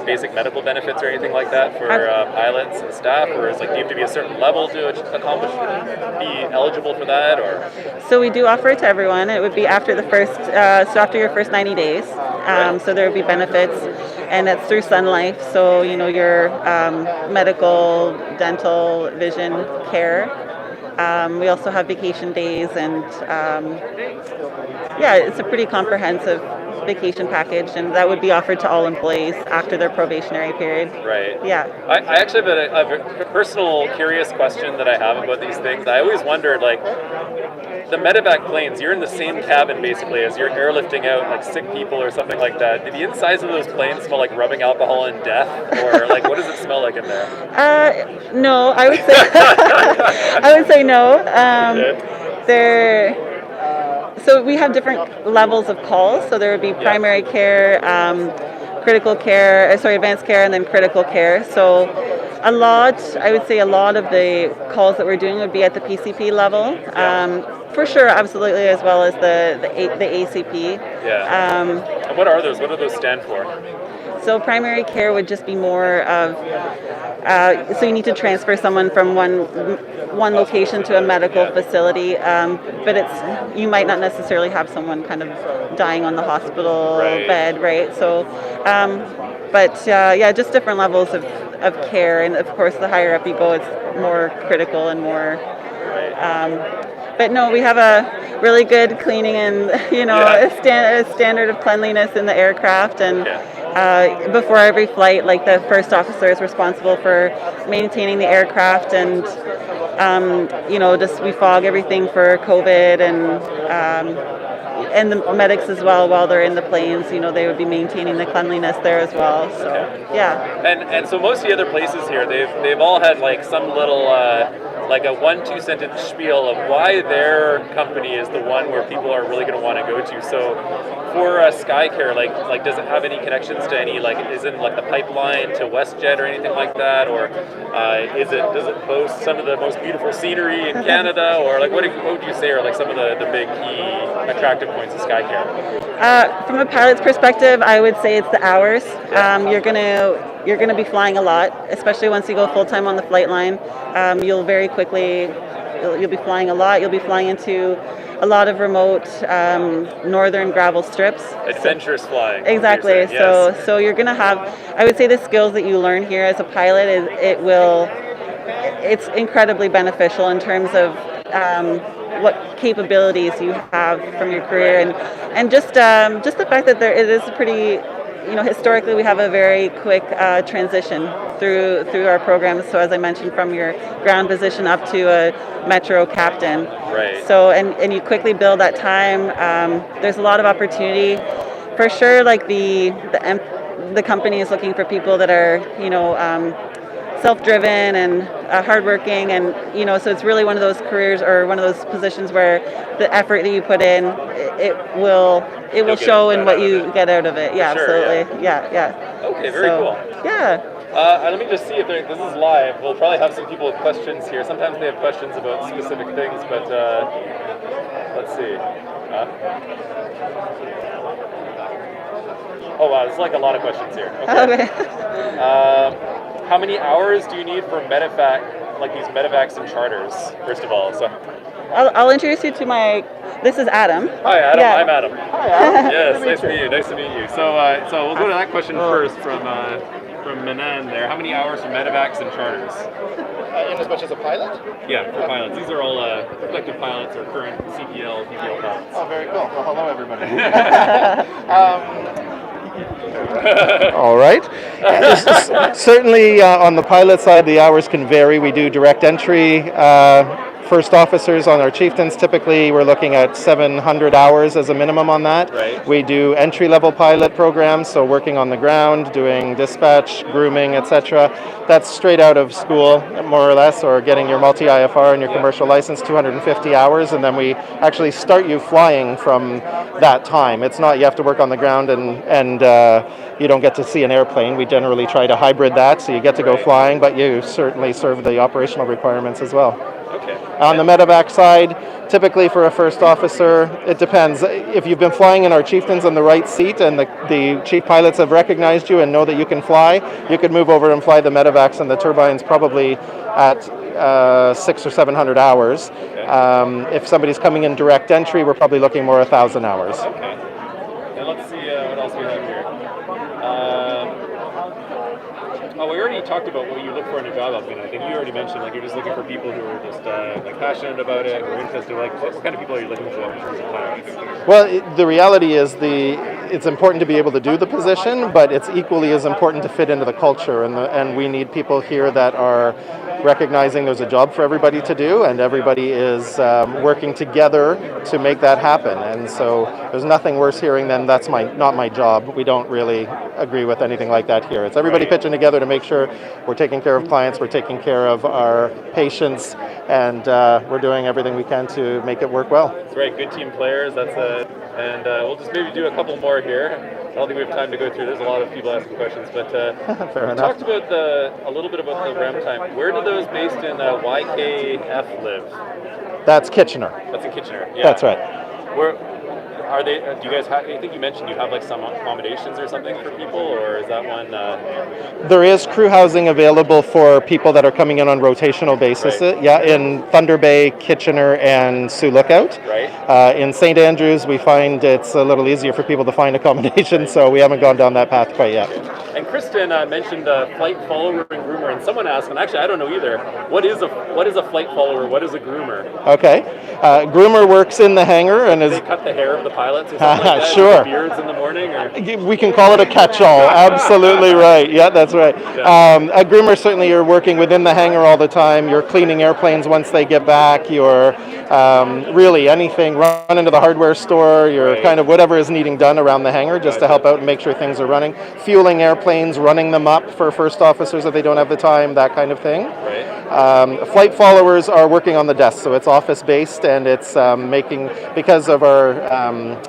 basic medical benefits or anything like that for pilots and staff, or do you have to be a certain level to be eligible for that, or? So we do offer it to everyone. It would be after after your first 90 days. So there would be benefits, and that's through Sun Life. So your medical, dental, vision care. We also have vacation days, and it's a pretty comprehensive vacation package, and that would be offered to all employees after their probationary period. Right. Yeah. I actually have a personal curious question that I have about these things. I always wondered, the medevac planes, you're in the same cabin basically as you're airlifting out sick people or something like that. Do the insides of those planes smell like rubbing alcohol and death, or what does it smell like in there? No, I would say no. So we have different levels of calls. So there would be primary care, critical care, advanced care, and then critical care. So I would say a lot of the calls that we're doing would be at the PCP level. For sure, absolutely, as well as the ACP. Yeah. And what are those? What do those stand for? So primary care would just be more of, so you need to transfer someone from one location to a medical facility, but you might not necessarily have someone kind of dying on the hospital bed, right? So, just different levels of care, and of course the higher up you go, it's more critical and more. But no, we have a really good cleaning and a standard of cleanliness in the aircraft, and before every flight, the first officer is responsible for maintaining the aircraft, and we fog everything for COVID, and and the medics as well while they're in the planes. You know, they would be maintaining the cleanliness there as well. So yeah. And so most of the other places here, they've all had like some little like a 1-2 sentence spiel of why their company is the one where people are really going to want to go to. So for SkyCare, like does it have any connections to any, like is it like the pipeline to WestJet or anything like that, or does it boast some of the most beautiful scenery in Canada, or like what would you say are like some of the big key attractive points of SkyCare? From a pilot's perspective, I would say it's the hours. You're gonna be flying a lot, especially once you go full time on the flight line. You'll very quickly you'll be flying a lot. You'll be flying into a lot of remote northern gravel strips. Adventurous flying. Exactly. Yes. So you're gonna have, I would say, the skills that you learn here as a pilot it's incredibly beneficial in terms of what capabilities you have from your career, and just the fact that it is a pretty, you know, historically we have a very quick transition through our programs. So as I mentioned, from your ground position up to a metro captain. Right. So and you quickly build that time. There's a lot of opportunity, for sure. Like the company is looking for people that are, you know, self-driven and hardworking, and you know, so it's really one of those careers or one of those positions where the effort that you put in, it will show in what you get out of it. Yeah, sure, absolutely. Yeah. Okay, very cool. Yeah. Let me just see if this is live. We'll probably have some people with questions here. Sometimes they have questions about specific things, but let's see. Oh wow, there's like a lot of questions here. Okay. How many hours do you need for medevac, like these medevacs and charters, first of all? So I'll introduce you to this is Adam. Hi Adam, Yeah. I'm Adam. Hi Adam. Yes, nice to meet you. Nice to meet you. So we'll go to that question first from Manan there. How many hours for medevacs and charters? In as much as a pilot? Yeah, for pilots. These are all prospective pilots or current CPL, PPL pilots. Oh, very cool. Well, hello everybody. All right. Certainly on the pilot side, the hours can vary. We do direct entry. First officers on our chieftains, typically we're looking at 700 hours as a minimum on that. Right. We do entry-level pilot programs, so working on the ground, doing dispatch, grooming, etc. That's straight out of school, more or less, or getting your multi-IFR and your commercial license, 250 hours, and then we actually start you flying from that time. It's not you have to work on the ground and you don't get to see an airplane. We generally try to hybrid that, so you get to go flying, but you certainly serve the operational requirements as well. Okay. On the medevac side, typically for a first officer, it depends. If you've been flying in our chieftains on the right seat and the chief pilots have recognized you and know that you can fly, you could move over and fly the medevacs and the turbines probably at 600 or 700 hours. Okay. If somebody's coming in direct entry, we're probably looking more 1,000 hours. Okay. And let's see what else we have here. We already talked about what you look for in a job applicant. I think you already mentioned like you're just looking for people who are just like passionate about it, who are interested. Like what kind of people are you looking for in terms of pilots? Well, the reality is it's important to be able to do the position, but it's equally as important to fit into the culture, and we need people here that are recognizing there's a job for everybody to do, and everybody is working together to make that happen. And so there's nothing worse hearing than that's not my job. We don't really agree with anything like that here. It's everybody pitching together to make sure we're taking care of clients, we're taking care of our patients, and we're doing everything we can to make it work well. That's right, good team players. And we'll just maybe do a couple more here. I don't think we have time to go through. There's a lot of people asking questions, but Fair enough. Talked about a little bit about the REM time. Where do those based in YKF live? That's Kitchener. That's in Kitchener. Yeah. That's right. Where are they? Do you guys have? I think you mentioned you have like some accommodations or something for people, or is that one? There is crew housing available for people that are coming in on rotational basis. Right. Yeah, in Thunder Bay, Kitchener, and Sioux Lookout. Right. In St. Andrews, we find it's a little easier for people to find accommodation, so we haven't gone down that path quite yet. And Kristen mentioned flight follower and groomer, and someone asked, and actually I don't know either, what is a flight follower? What is a groomer? Okay. Groomer works in the hangar and is... They cut the hair of the pilots or something like that? Sure. With the beards in the morning? Or? We can call it a catch-all. Absolutely right. Yeah, that's right. A groomer, certainly you're working within the hangar all the time. You're cleaning airplanes once they get back. You're really anything, run into the hardware store. You're kind of whatever is needing done around the hangar just to help out and make sure things are running. Fueling airplanes, running them up for first officers if they don't have the time, that kind of thing. Flight followers are working on the desk, so it's office-based, and it's because of our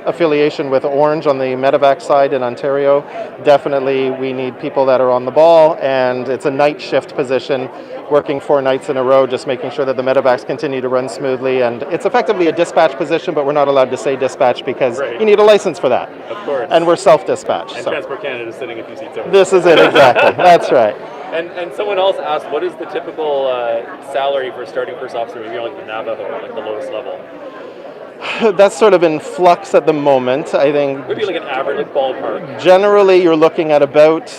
affiliation with Orange on the medevac side in Ontario, definitely we need people that are on the ball, and it's a night shift position, working 4 nights in a row, just making sure that the medevacs continue to run smoothly, and it's effectively a dispatch position, but we're not allowed to say dispatch because you need a license for that. Of course. And we're self-dispatched. And Transport Canada is sitting a few seats over. This is it, exactly. That's right. And someone else asked, what is the typical salary for starting first officer, maybe on like the Navajo, like the lowest level? That's sort of in flux at the moment, I think. Maybe like an average, like ballpark. Generally, you're looking at about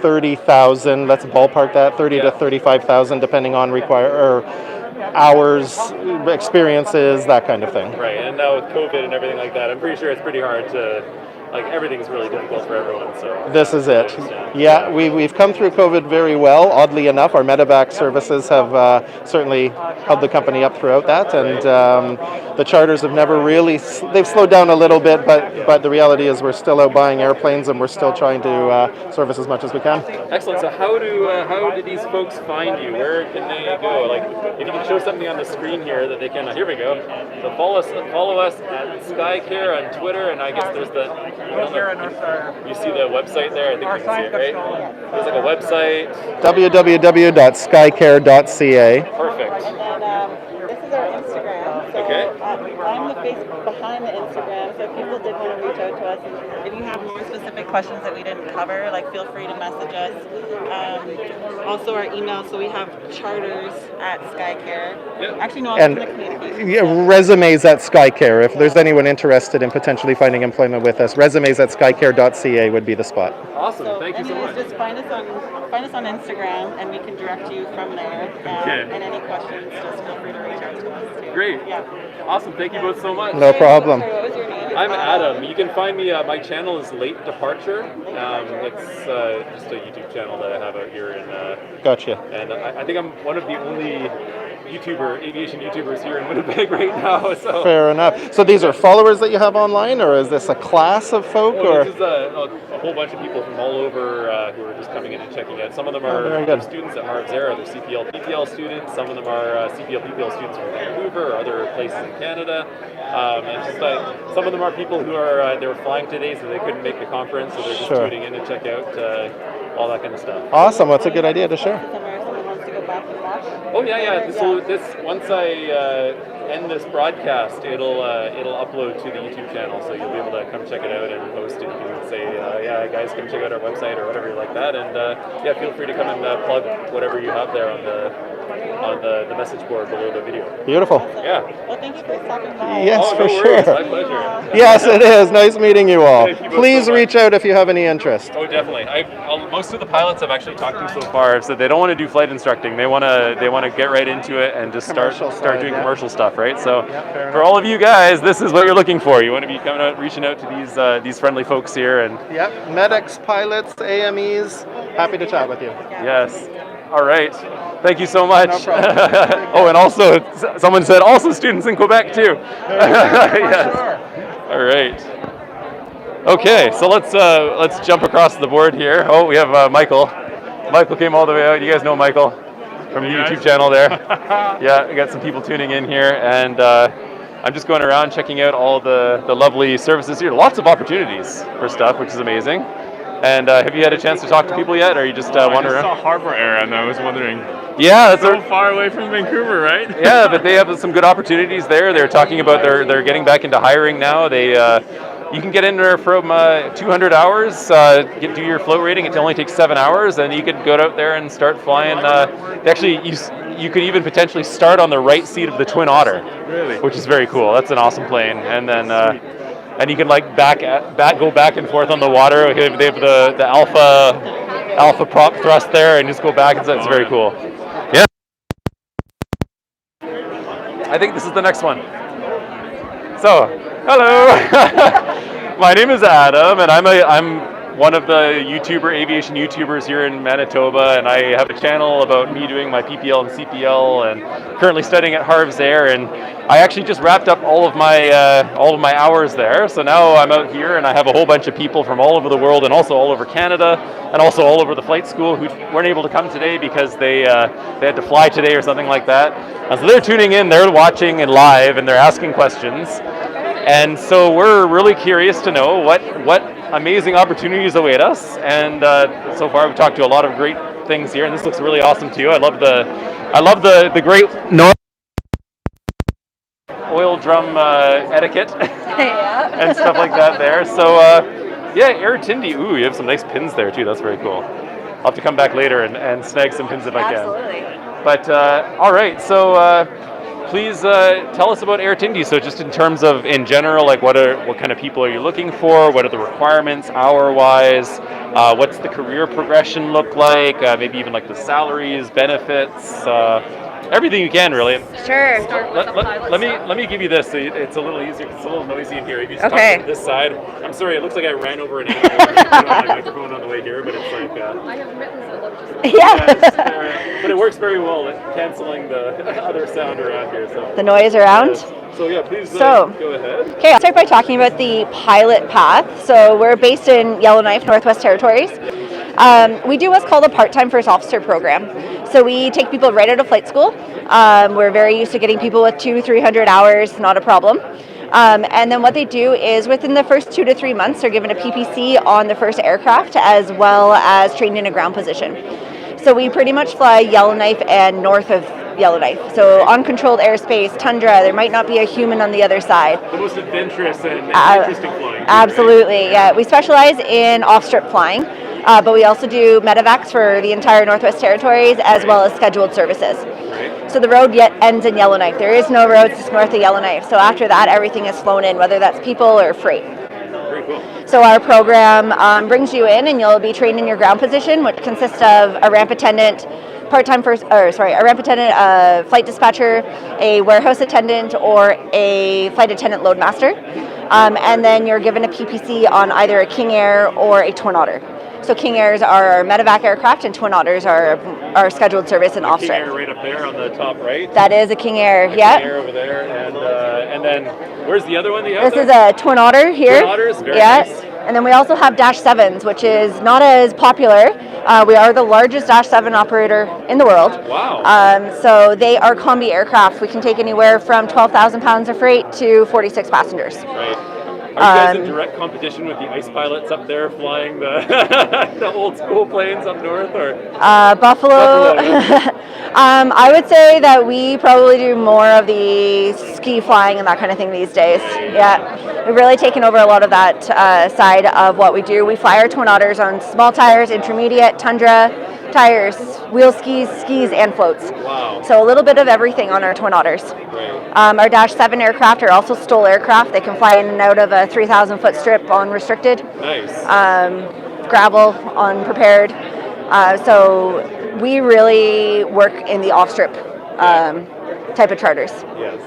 30,000. Let's ballpark that, 30 to 35,000, depending on hours, experiences, that kind of thing. Right, and now with COVID and everything like that, I'm pretty sure it's pretty hard to, like everything's really difficult for everyone. So this is it. Yeah, we've come through COVID very well. Oddly enough, our medevac services have certainly held the company up throughout that, and the charters have never really. They've slowed down a little bit, but the reality is we're still out buying airplanes, and we're still trying to service as much as we can. Excellent. So how do these folks find you? Where can they go? Like, if you can show something on the screen here that they can. Here we go. So follow us at SkyCare on Twitter, and I guess there's the. You see the website there? I think you can see it, right? There's like a website. www.skycare.ca. Perfect. And this is our Instagram. So I'm the face behind the Instagram, so if people did want to reach out to us, if you have more specific questions that we didn't cover, like feel free to message us. Also our email, so we have charters at SkyCare. Actually, no, And in the community. resumes at SkyCare. If there's anyone interested in potentially finding employment with us, resumes at skycare.ca would be the spot. Awesome. Thank you so much. Just find us on Instagram, and we can direct you from there. And any questions, just feel free to reach out to us too. Great. Yeah. Awesome. Thank you both so much. No problem. What was your name? I'm Adam. You can find me. My channel is Late Departure. It's just a YouTube channel that I have out here in. Gotcha. And I think I'm one of the only aviation YouTubers here in Winnipeg right now. So. Fair enough. So these are followers that you have online, or is this a class of folk? Or This is a whole bunch of people from all over who are just coming in and checking out. Some of them are students at Harv Air. They're CPL, PPL students. Some of them are CPL, PPL students from Vancouver or other places in Canada. And it's just like some of them are people who are they were flying today, so they couldn't make the conference, so they're just tuning in to check out all that kind of stuff. Awesome. That's a good idea to share. Oh yeah. This once I end this broadcast, it'll upload to the YouTube channel, so you'll be able to come check it out and post it. You can say, guys, come check out our website or whatever like that, and feel free to come and plug whatever you have there on the message board below the video. Beautiful. Yeah. Well, thank you for stopping by. Yes, no for worries. sure. My pleasure. Yes, it is. Nice meeting you all. Thank you both Please so reach out if you have any interest. Oh, definitely. Most of the pilots I've actually talked to so far have said they don't want to do flight instructing. They want to get right into it and just start doing commercial stuff, right? So for all of you guys, this is what you're looking for. You want to be coming out, reaching out to these friendly folks here, and medics, pilots, AMEs, happy to chat with you. Yes. All right. Thank you so much. No problem. And also, someone said also students in Quebec too. Yes. All right. Okay, so let's jump across the board here. Oh, we have Michael. Michael came all the way out. You guys know Michael from the YouTube channel there. Yeah, we got some people tuning in here, and I'm just going around checking out all the lovely services here. Lots of opportunities for stuff, which is amazing. And have you had a chance to talk to people yet, or are you just wandering around? I saw Harbour Air, and I was wondering. Yeah, that's so far away from Vancouver, right? Yeah, but they have some good opportunities there. They're talking about they're getting back into hiring now. You can get in there from 200 hours, do your float rating. It only takes 7 hours, and you could go out there and start flying. You could even potentially start on the right seat of the Twin Otter, really, which is very cool. That's an awesome plane. And then and you can like go back and forth on the water. They have the alpha prop thrust there, and just go back, and so it's very cool. Yeah. I think this is the next one. So, hello. My name is Adam, and I'm one of the aviation YouTubers here in Manitoba, and I have a channel about me doing my PPL and CPL, and currently studying at Harv's Air. And I actually just wrapped up all of my hours there. So now I'm out here, and I have a whole bunch of people from all over the world, and also all over Canada, and also all over the flight school who weren't able to come today because they had to fly today or something like that. And so they're tuning in, they're watching in live, and they're asking questions. And so we're really curious to know what amazing opportunities await us. And so far we've talked to a lot of great things here, and this looks really awesome too. I love the great oil drum etiquette and stuff like that there. So yeah, Air Tindi. Ooh, you have some nice pins there too. That's very cool. I'll have to come back later and snag some pins if I can. Absolutely. But all right, so please tell us about Air Tindi. So just in terms of, in general, like what kind of people are you looking for? What are the requirements hour-wise? What's the career progression look like? Maybe even like the salaries, benefits, everything you can really. Sure. Let me give you this. So it's a little easier. It's a little noisy in here. If you just Okay. talk to this side. I'm sorry. It looks like I ran over an animal on my microphone on the way here, but it's like. I have mittens that look just. Yeah. But it works very well at canceling the other sound around here. So. The noise around? So yeah, please So, go ahead. Okay, I'll start by talking about the pilot path. So we're based in Yellowknife, Northwest Territories. We do what's called a part-time first officer program. So we take people right out of flight school. We're very used to getting people with 200-300 hours, not a problem. And then what they do is within the first 2 to 3 months, they're given a PPC on the first aircraft as well as trained in a ground position. So we pretty much fly Yellowknife and north of Yellowknife. So uncontrolled airspace, tundra, there might not be a human on the other side. The most adventurous and interesting flying. Absolutely, right? Yeah. We specialize in off-strip flying, but we also do medevacs for the entire Northwest Territories as well as scheduled services. Right. So the road yet ends in Yellowknife. There is no roads north of Yellowknife. So after that, everything is flown in, whether that's people or freight. Very cool. So our program brings you in, and you'll be trained in your ground position, which consists of a ramp attendant, a ramp attendant, flight dispatcher, a warehouse attendant, or a flight attendant loadmaster. And then you're given a PPC on either a King Air or a Twin Otter. So King Airs are our medevac aircraft, and Twin Otters are our scheduled service and off-strip. King Air right up there on the top right. That is a King Air, yeah. King Air over there, and then where's the other one that you have? This is a Twin Otter here. Twin Otters, very nice. And then we also have Dash 7s, which is not as popular. We are the largest Dash 7 operator in the world. Wow. So they are combi aircraft. We can take anywhere from 12,000 pounds of freight to 46 passengers. Right. Are you guys in direct competition with the ice pilots up there flying the the old school planes up north, or? Buffalo. Yeah. I would say that we probably do more of the ski flying and that kind of thing these days. Yeah, we've really taken over a lot of that side of what we do. We fly our Twin Otters on small tires, intermediate, tundra tires, wheel skis, and floats. Wow. So a little bit of everything on our Twin Otters. Right. Our Dash 7 aircraft are also STOL aircraft. They can fly in and out of a 3,000 foot strip on restricted. Nice. Gravel on prepared. So we really work in the off-strip type of charters. Yes.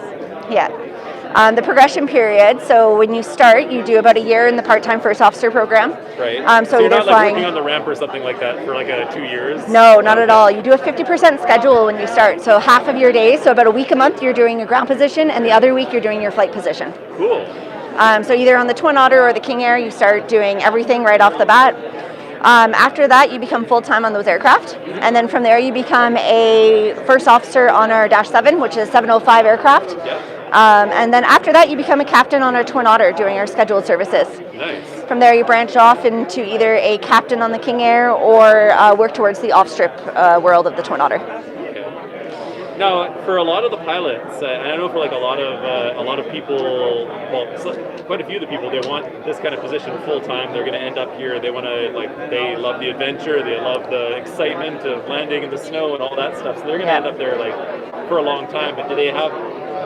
Yeah. The progression period, so when you start, you do about a year in the part-time first officer program. Right. So you're either not flying working on the ramp or something like that for like 2 years? No, not at all. You do a 50% schedule when you start. So half of your days, so about a week a month, you're doing your ground position, and the other week you're doing your flight position. Cool. So either on the Twin Otter or the King Air, you start doing everything right off the bat. After that, you become full-time on those aircraft, and then from there you become a first officer on our Dash 7, which is 705 aircraft. Yeah. And then after that, you become a captain on our Twin Otter doing our scheduled services. Nice. From there, you branch off into either a captain on the King Air or work towards the off-strip world of the Twin Otter. Now, for a lot of the pilots, and I know for like a lot of people, well, quite a few of the people, they want this kind of position full time. They're going to end up here. They want to they love the adventure. They love the excitement of landing in the snow and all that stuff. So they're going to end up there for a long time. But do they have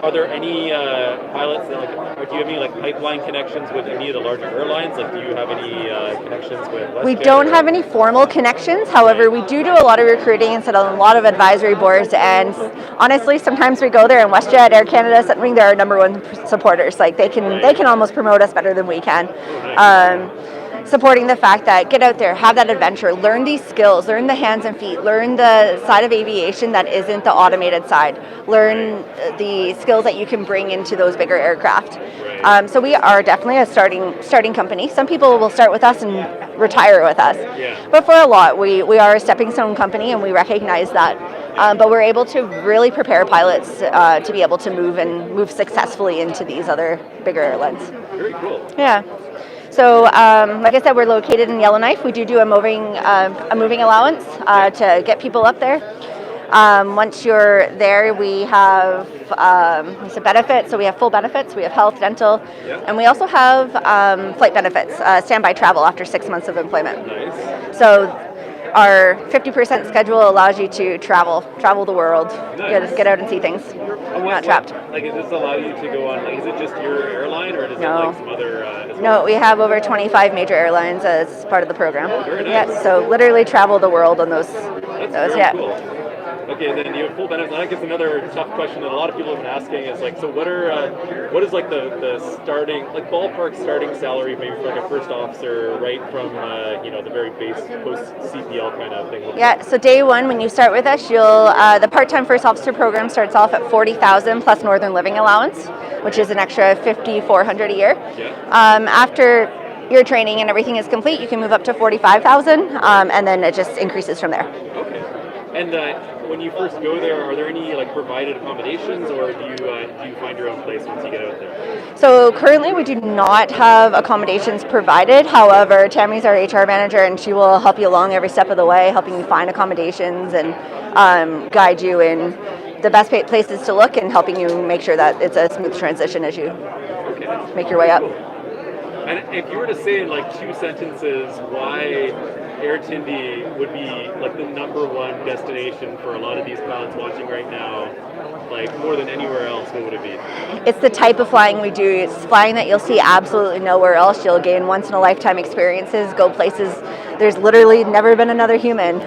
are there any pilots that do you have any pipeline connections with any of the larger airlines? Do you have any connections with WestJet? We don't have any formal connections. However, we do a lot of recruiting and sit on a lot of advisory boards. And honestly, sometimes we go there and WestJet, Air Canada, something they're our number one supporters. They can almost promote us better than we can. Supporting the fact that get out there, have that adventure, learn these skills, learn the hands and feet, learn the side of aviation that isn't the automated side, learn the skills that you can bring into those bigger aircraft. So we are definitely a starting company. Some people will start with us and retire with us, but for a lot, we are a stepping stone company, and we recognize that. But we're able to really prepare pilots to be able to move successfully into these other bigger airlines. Very cool. Yeah. So, like I said, we're located in Yellowknife. We do a moving allowance to get people up there. Once you're there, we have some benefits. So we have full benefits. We have health, dental, and we also have flight benefits, standby travel after 6 months of employment. Nice. So our 50% schedule allows you to travel the world, get out and see things. You're not trapped. Does this allow you to go on? Is it just your airline, or does it some other? No, we have over 25 major airlines as part of the program. Oh, very nice. Yeah, so literally travel the world on those. That's very cool. Okay, then you have full benefits. I guess another tough question that a lot of people have been asking is so what is the starting ballpark starting salary maybe for a first officer, right from the very base post CPL kind of thing? Yeah, so day one when you start with us, the part-time first officer program starts off at $40,000 plus Northern Living Allowance, which is an extra $5,400 a year. After your training and everything is complete, you can move up to $45,000, and then it just increases from there. Okay. And when you first go there, are there any provided accommodations, or do you find your own place once you get out there? So currently we do not have accommodations provided. However, Tammy's our HR manager, and she will help you along every step of the way, helping you find accommodations and guide you in the best places to look, and helping you make sure that it's a smooth transition as you make your way up. And if you were to say in 2 sentences why Air Tindi would be the number one destination for a lot of these pilots watching right now, more than anywhere else, what would it be? It's the type of flying we do. It's flying that you'll see absolutely nowhere else. You'll gain once in a lifetime experiences, go places there's literally never been another human,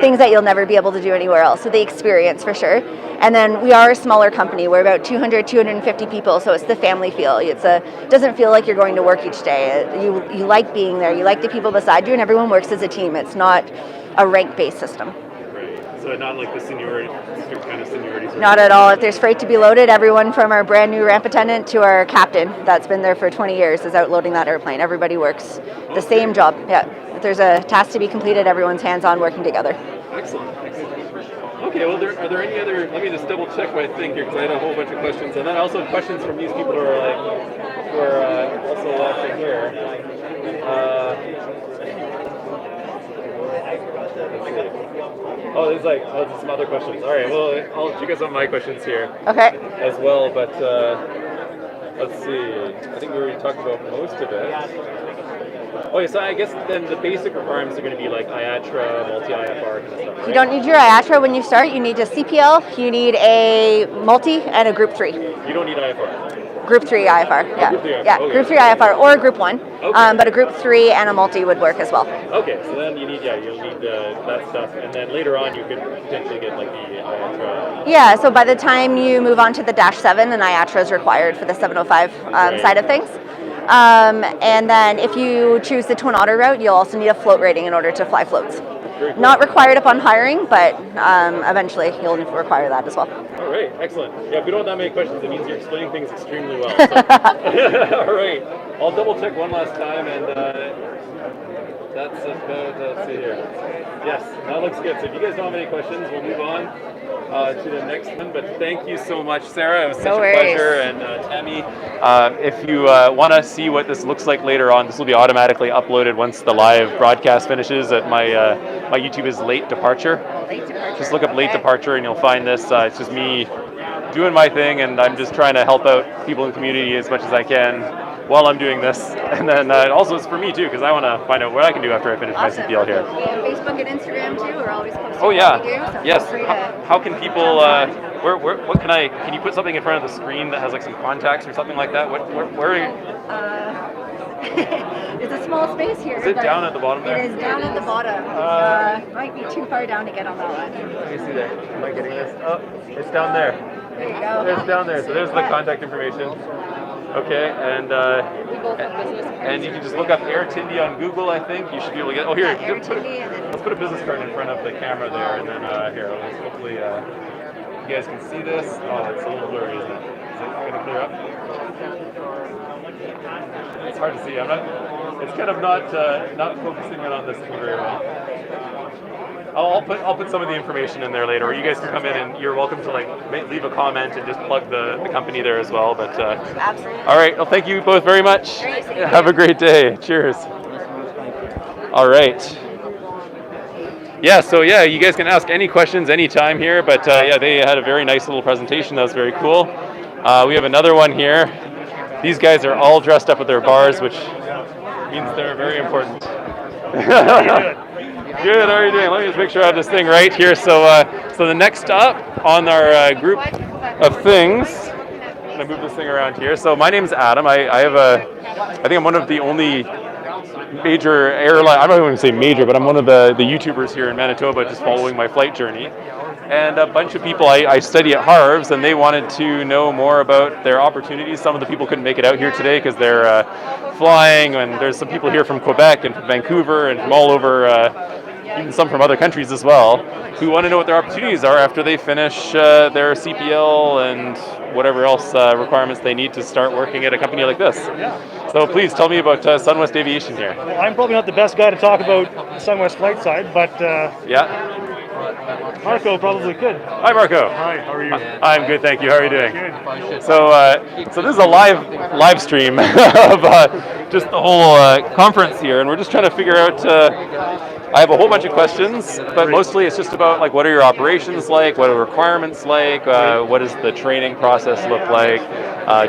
things that you'll never be able to do anywhere else. So the experience for sure. And then we are a smaller company. We're about 250 people, so it's the family feel. It doesn't feel like you're going to work each day. You like being there. You like the people beside you, and everyone works as a team. It's not a rank-based system. Right. So not like the seniority, strict kind of seniority. Not at all. If there's freight to be loaded, everyone from our brand new ramp attendant to our captain that's been there for 20 years is out loading that airplane. Everybody works the same job. Yeah. If there's a task to be completed, everyone's hands-on working together. Excellent. Okay, well, are there any other, let me just double check my thing here, because I had a whole bunch of questions, and then I also have questions from these people who are also watching here. There's some other questions. All right, well, I'll let you guys on my questions here. Okay. As well, but let's see. I think we already talked about most of it. Okay, so I guess then the basic requirements are going to be like IATRA, multi-IFR kind of stuff, right? You don't need your IATRA when you start. You need a CPL, you need a multi, and a Group 3. You don't need IFR? Group 3 IFR, yeah. Group 3 IFR. Yeah, Okay. Group 3 IFR or a Group 1, Okay. But a Group 3 and a multi would work as well. Okay, so then you'll need that stuff, and then later on you could potentially get like the IATRA. Yeah, so by the time you move on to the Dash 7, an IATRA is required for the 705 side of things. And then if you choose the Twin Otter route, you'll also need a float rating in order to fly floats. Very cool. Not required upon hiring, but eventually you'll require that as well. All right, excellent. Yeah, if we don't have that many questions, it means you're explaining things extremely well. So. All right, I'll double check one last time, and that's about, let's see here. Yes, that looks good. So if you guys don't have any questions, we'll move on to the next one. But thank you so much, Sarah. It was such a pleasure. And Tammy, if you want to see what this looks like later on, this will be automatically uploaded once the live broadcast finishes. At my YouTube is Late Departure. Late Departure. Just look up Late Departure and you'll find this. It's just me doing my thing, and I'm just trying to help out people in the community as much as I can while I'm doing this. And then also it's for me too, because I want to find out what I can do after I finish my CPL here. We have Facebook and Instagram too. We're always posting what we do. So yes. How can people What can you put something in front of the screen that has like some contacts or something like that? Where are you? It's a small space here. Is it down at the bottom there? It is down at the bottom. Might be too far down to get on that one. Let me see there. Am I getting this? Oh, it's down there. There you go. It's down there. So there's the contact information. Okay, and you can just look up Air Tindi on Google. I think you should be able to get. Oh, here. Let's put a business card in front of the camera there, and then here. Hopefully, you guys can see this. Oh, it's a little blurry, isn't it? Is it going to clear up? It's hard to see. It's kind of not focusing in on this thing very well. I'll put some of the information in there later, or you guys can come in and you're welcome to leave a comment and just plug the company there as well. But absolutely. All right. Well, thank you both very much. Have a great day. Cheers. All right. Yeah. So you guys can ask any questions anytime here. But they had a very nice little presentation. That was very cool. We have another one here. These guys are all dressed up with their bars, which means they're very important. Good, how are you doing? Let me just make sure I have this thing right here. So the next stop on our group of things, I'm going to move this thing around here. So my name's Adam. I think I'm one of the only major airline, I'm not going to say major, but I'm one of the YouTubers here in Manitoba just following my flight journey. And a bunch of people, I study at Harv's, and they wanted to know more about their opportunities. Some of the people couldn't make it out here today because they're flying, and there's some people here from Quebec and from Vancouver and from all over, even some from other countries as well, who want to know what their opportunities are after they finish their CPL and whatever else requirements they need to start working at a company like this. Yeah. So please tell me about Sunwest Aviation here. Well, I'm probably not the best guy to talk about Sunwest flight side, but Marco probably could. Hi, Marco. Hi, how are you? I'm good, thank you. How are you doing? Good. So this is a live stream of just the whole conference here, and we're just trying to figure out. I have a whole bunch of questions, but mostly it's just about what are your operations like, what are the requirements like, what does the training process look like,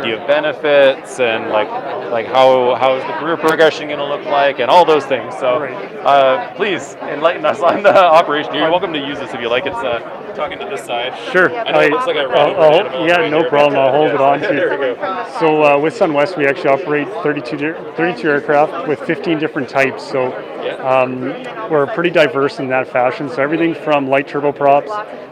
do you have benefits, and how is the career progression going to look like, and all those things. So please enlighten us on the operation here. You're welcome to use this if you like. It's talking to this side. Sure. I know it looks like I ran over an animal right no there, problem. I'll hold it on to There we you. go. So with Sunwest, we actually operate 32 aircraft with 15 different types. So we're pretty diverse in that fashion. So everything from light turboprops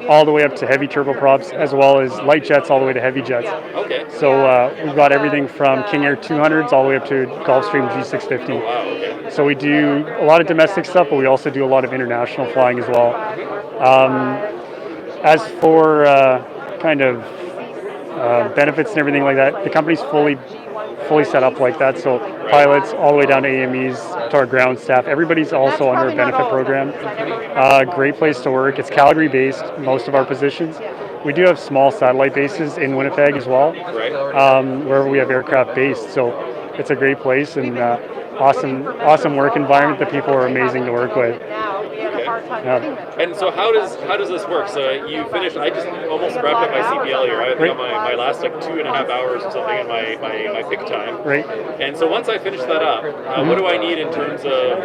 all the way up to heavy turboprops, as well as light jets all the way to heavy jets. Okay. So we've got everything from King Air 200s all the way up to Gulfstream G650. So we do a lot of domestic stuff, but we also do a lot of international flying as well. As for benefits and everything like that, the company's fully set up like that. So pilots all the way down to AMEs to our ground staff, everybody's also under a benefit program. Great place to work. It's Calgary based, most of our positions. We do have small satellite bases in Winnipeg as well, where we have aircraft based. So it's a great place and awesome work environment. The people are amazing to work with. And so how does this work? So you finished, I just almost wrapped up my CPL here. I think on my last 2.5 hours or something in my peak time. Right. And so once I finish that up, what do I need in terms of,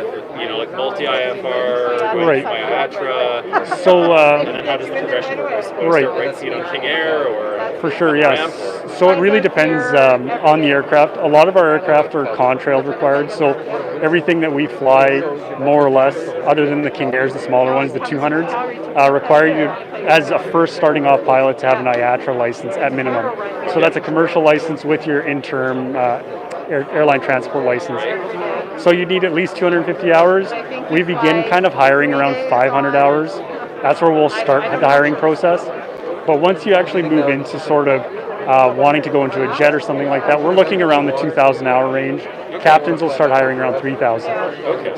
multi-IFR, going my IATRA? So, and then how does the progression work? Right seat on King Air or? For sure, yes. So it really depends on the aircraft. A lot of our aircraft are contrailed required. So everything that we fly, more or less, other than the King Airs, the smaller ones, the 200s, require you as a first starting off pilot to have an IATRA license at minimum. So that's a commercial license with your interim airline transport license. So you need at least 250 hours. We begin kind of hiring around 500 hours. That's where we'll start the hiring process. But once you actually move into sort of wanting to go into a jet or something like that, we're looking around the 2,000 hour range. Captains will start hiring around 3,000.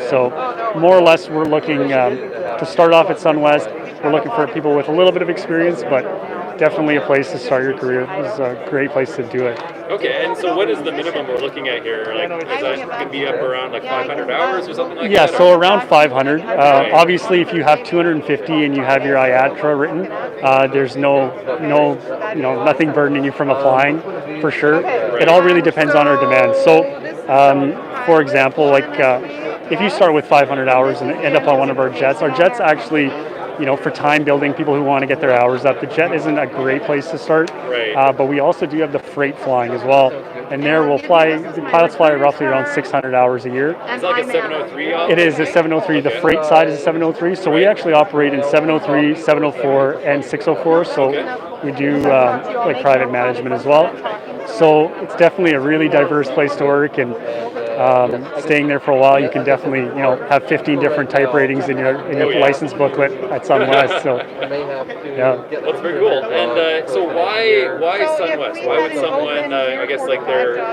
So more or less we're looking to start off at Sunwest. We're looking for people with a little bit of experience, but definitely a place to start your career. It's a great place to do it. Okay, and so what is the minimum we're looking at here? Is that going to be up around 500 hours or something like that? Yeah, so around 500. Obviously, if you have 250 and you have your IATRA written, there's nothing burdening you from applying, for sure. It all really depends on our demand. So, for example, if you start with 500 hours and end up on one of our jets actually for time building, people who want to get their hours up. The jet isn't a great place to start, but we also do have the freight flying as well. And there the pilots fly roughly around 600 hours a year. Is that like a 703 off? It is a 703. The freight side is a 703. So we actually operate in 703, 704, and 604. So we do like private management as well. So it's definitely a really diverse place to work, and staying there for a while, you can definitely have 15 different type ratings in your license booklet at Sunwest. So yeah, that's very cool. And so why Sunwest? Why would someone? I guess like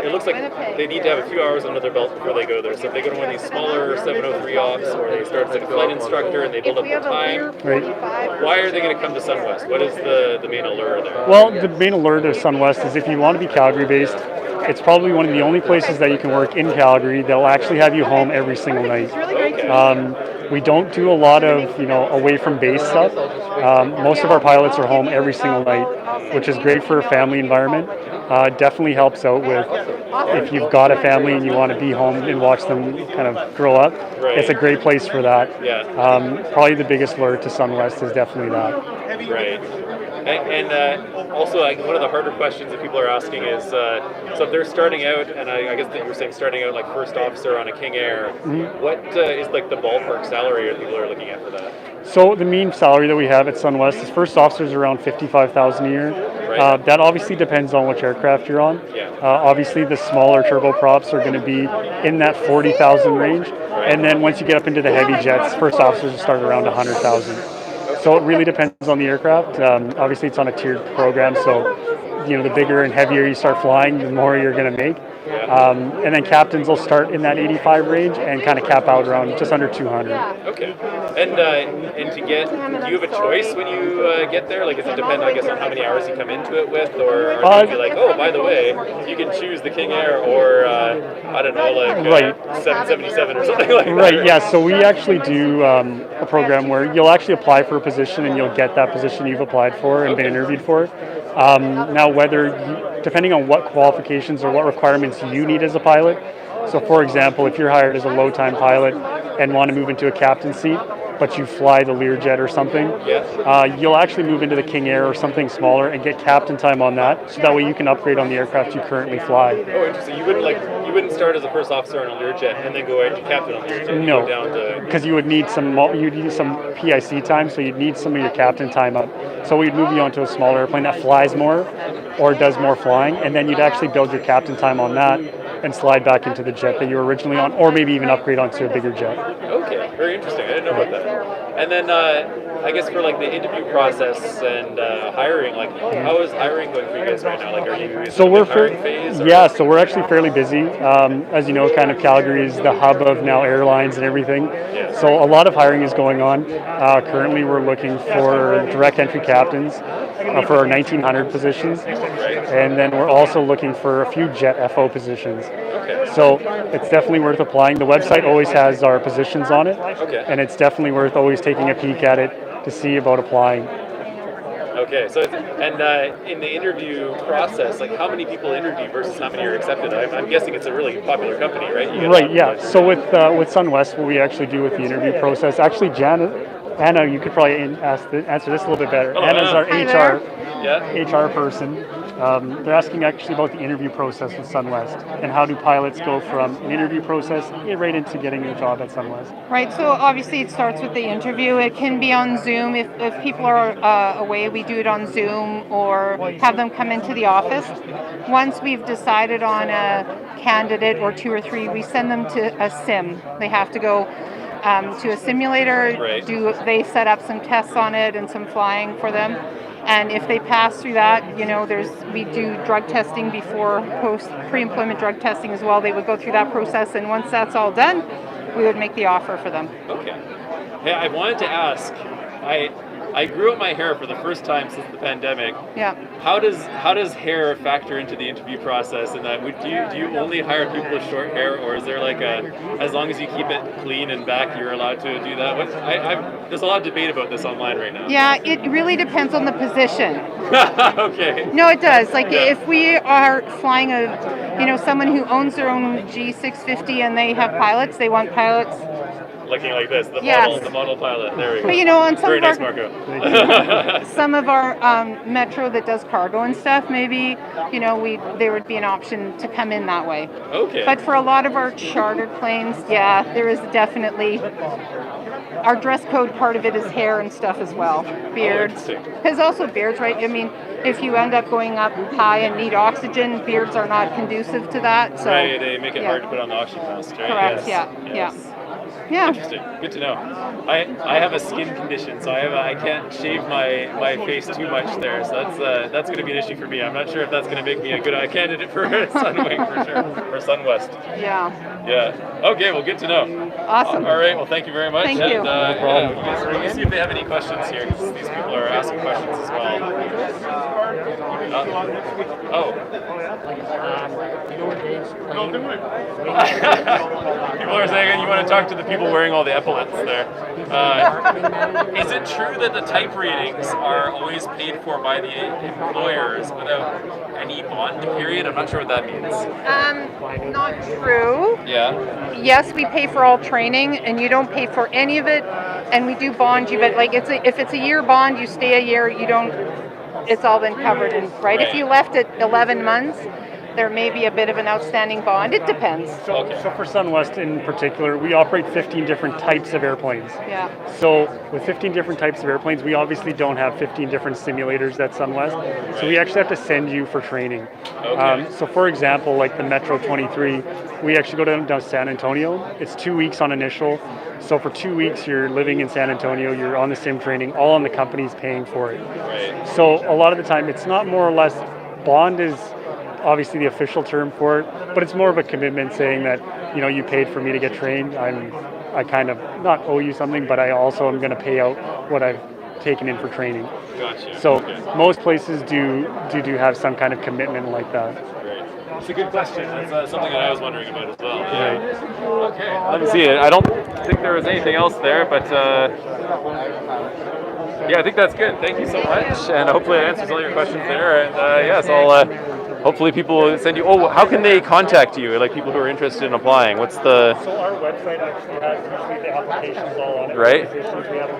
it looks like they need to have a few hours under their belt before they go there. So if they go to one of these smaller 703 ops, or they start as a flight instructor and they build up their time, why are they going to come to Sunwest? What is the main allure there? Well, the main allure to Sunwest is if you want to be Calgary based, it's probably one of the only places that you can work in Calgary. They'll actually have you home every single night. We don't do a lot of away from base stuff. Most of our pilots are home every single night, which is great for a family environment. Definitely helps out with if you've got a family and you want to be home and watch them kind of grow up. It's a great place for that. Probably the biggest lure to Sunwest is definitely that. Right. And also, one of the harder questions that people are asking is, so if they're starting out, and I guess that you were saying starting out like first officer on a King Air, what is like the ballpark salary that people are looking at for that? So the mean salary that we have at Sunwest is first officers around $55,000 a year. That obviously depends on which aircraft you're on. Obviously, the smaller turboprops are going to be in that $40,000 range, and then once you get up into the heavy jets, first officers start around $100,000. So it really depends on the aircraft. Obviously, it's on a tiered program, so the bigger and heavier you start flying, the more you're going to make. And then captains will start in that 85 range and kind of cap out around just under 200. Okay. And do you have a choice when you get there? Like, does it depend, I guess, on how many hours you come into it with, or are you like, oh, by the way, you can choose the King Air or I don't know, like 777 or something like that? Right. Yeah. So we actually do a program where you'll actually apply for a position and you'll get that position you've applied for and been interviewed for. Now, depending on what qualifications or what requirements you need as a pilot. So, for example, if you're hired as a low-time pilot and want to move into a captain seat, but you fly the Learjet or something, you'll actually move into the King Air or something smaller and get captain time on that, so that way you can upgrade on the aircraft you currently fly. Oh, interesting. You wouldn't start as a first officer on a Learjet and then go into captain on a Learjet. No, because you would need some PIC time, so you'd need some of your captain time up. So we'd move you onto a smaller airplane that flies more or does more flying, and then you'd actually build your captain time on that and slide back into the jet that you were originally on, or maybe even upgrade onto a bigger jet. Okay, very interesting. I didn't know about that. And then I guess for like the interview process and hiring, like how is hiring going for you guys right now? Like, are you in the hiring phase? Yeah, so we're actually fairly busy. As you know, kind of Calgary is the hub of now airlines and everything. So a lot of hiring is going on. Currently, we're looking for direct entry captains for our 1900 positions, and then we're also looking for a few jet FO positions. So it's definitely worth applying. The website always has our positions on it, and it's definitely worth always taking a peek at it to see about applying. Okay, so in the interview process, like how many people interview versus how many are accepted? I'm guessing it's a really popular company, right? Right. Yeah. So with Sunwest, what we actually do with the interview process, actually, Anna, you could probably answer this a little bit better. Hello, Anna's our Hi HR person. They're asking actually about the interview process with Sunwest and how do pilots go from an interview process right into getting a job at Sunwest. Right, so obviously it starts with the interview. It can be on Zoom. If people are away, we do it on Zoom or have them come into the office. Once we've decided on a candidate or two or three, we send them to a sim. They have to go to a simulator. They set up some tests on it and some flying for them. And if they pass through that, we do drug testing before, pre-employment drug testing as well. They would go through that process, and once that's all done, we would make the offer for them. Okay. Hey, I wanted to ask, I grew up my hair for the first time since the pandemic. Yeah. How does hair factor into the interview process? And that do you only hire people with short hair, or is there like as long as you keep it clean and back, you're allowed to do that? There's a lot of debate about this online right now. Yeah, it really depends on the position. Okay. No, it does. Like if we are flying a someone who owns their own G650 and they have pilots, they want pilots. Looking like this, the Yes. model pilot. There we go. But on some Very of nice, our Marco. some of our metro that does cargo and stuff, maybe there would be an option to come in that way. Okay. But for a lot of our chartered planes, yeah, there is definitely our dress code. Part of it is hair and stuff as well, beards. Because also beards, right? I mean, if you end up going up high and need oxygen, beards are not conducive to that. So Right, they make it hard to put on the oxygen mask, right? Correct. Yes. Yeah. Yeah. Interesting. Good to know. I have a skin condition, so I can't shave my face too much there. So that's going to be an issue for me. I'm not sure if that's going to make me a good candidate for Sunwing for sure, or Sunwest. Yeah. Yeah. Okay. Well, good to know. Awesome. All right. Well, thank you very much. Thank you. No problem. Let's see if they have any questions here, because these people are asking questions as well. People are saying you want to talk to the people wearing all the epaulets there. Is it true that the type ratings are always paid for by the employers without any bond period? I'm not sure what that means. Not true. Yeah. Yes, we pay for all training, and you don't pay for any of it. And we do bond you, but if it's a year bond, you stay a year. You don't. It's all been covered, right? If you left at 11 months, there may be a bit of an outstanding bond. It depends. So for Sunwest in particular, we operate 15 different types of airplanes. Yeah. So with 15 different types of airplanes, we obviously don't have 15 different simulators at Sunwest. So we actually have to send you for training. So for example, like the Metro 23, we actually go down to San Antonio. It's 2 weeks on initial. So for 2 weeks, you're living in San Antonio, you're on the sim training, all on the company's paying for it. Right. So a lot of the time, it's not more or less, bond is obviously the official term for it, but it's more of a commitment saying that, you paid for me to get trained. I kind of not owe you something, but I also am going to pay out what I've taken in for training. Gotcha. So most places do have some kind of commitment like that. Great. It's a good question. That's something that I was wondering about as well. Yeah. Okay. Let me see. I don't think there was anything else there, but yeah, I think that's good. Thank you so much, and hopefully it answers all your questions there. And yes, I'll. Hopefully people will send you. Oh, how can they contact you? Like people who are interested in applying. What's the? So our website actually has usually the applications all on it. Right.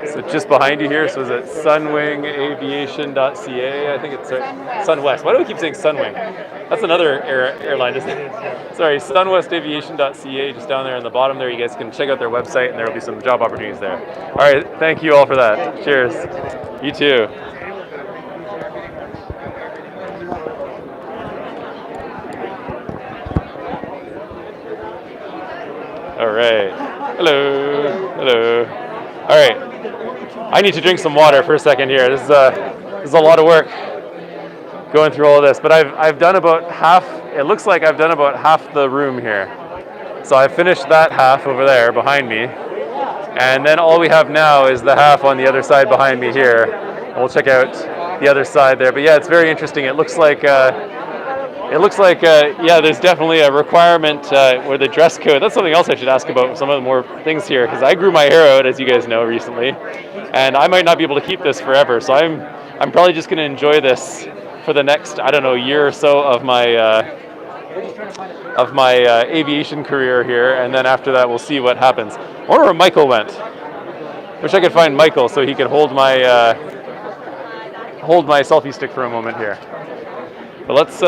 So just behind you here. So is it sunwingaviation.ca? I think it's Sunwest. Why do we keep saying Sunwing? That's another airline, isn't it? Sorry, sunwestaviation.ca. Just down there in the bottom there, you guys can check out their website, and there will be some job opportunities there. All right. Thank you all for that. Cheers. You too. All right. Hello. Hello. All right. I need to drink some water for a second here. This is a lot of work going through all of this, but I've done about half. It looks like I've done about half the room here. So I've finished that half over there behind me, and then all we have now is the half on the other side behind me here. We'll check out the other side there. But yeah, it's very interesting. It looks like. Yeah, there's definitely a requirement where the dress code. That's something else I should ask about some of the more things here, because I grew my hair out, as you guys know, recently, and I might not be able to keep this forever. So I'm probably just going to enjoy this for the next, I don't know, year or so of my aviation career here, and then after that we'll see what happens. I wonder where Michael went. Wish I could find Michael so he could hold my selfie stick for a moment here. But let's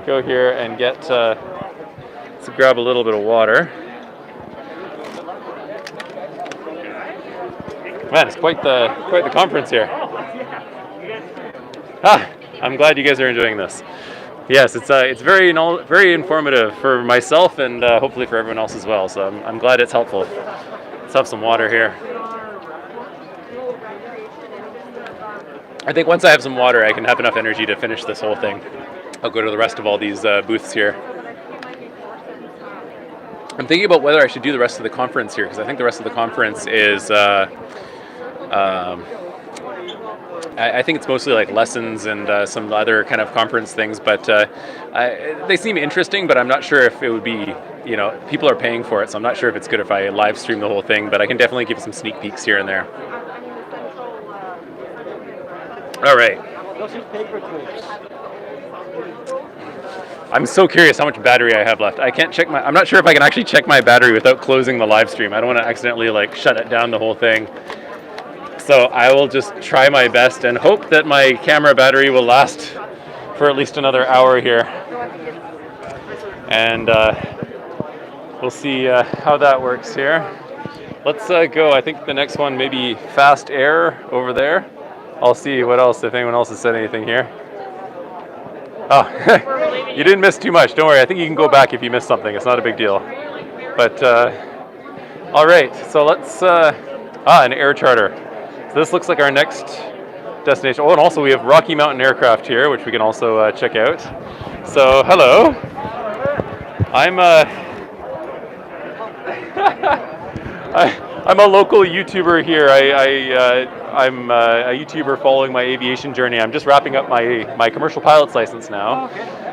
go here and let's grab a little bit of water. Man, it's quite the conference here. I'm glad you guys are enjoying this. Yes, it's very informative for myself and hopefully for everyone else as well. So I'm glad it's helpful. Let's have some water here. I think once I have some water, I can have enough energy to finish this whole thing. I'll go to the rest of all these booths here. I'm thinking about whether I should do the rest of the conference here, because I think the rest of the conference is, I think it's mostly like lessons and some other kind of conference things, but they seem interesting, but I'm not sure if it would be, people are paying for it, so I'm not sure if it's good if I live stream the whole thing, but I can definitely give some sneak peeks here and there. All right. I'm so curious how much battery I have left. I can't check I'm not sure if I can actually check my battery without closing the live stream. I don't want to accidentally like shut it down the whole thing. So I will just try my best and hope that my camera battery will last for at least another hour here. And we'll see how that works here. Let's go. I think the next one may be Fast Air over there. I'll see what else, if anyone else has said anything here. Oh, you didn't miss too much. Don't worry. I think you can go back if you missed something. It's not a big deal. But, all right. So let's, an air charter. So this looks like our next destination. Oh, and also we have Rocky Mountain Aircraft here, which we can also check out. So, hello. I'm a local YouTuber here. I'm a YouTuber following my aviation journey. I'm just wrapping up my commercial pilot's license now.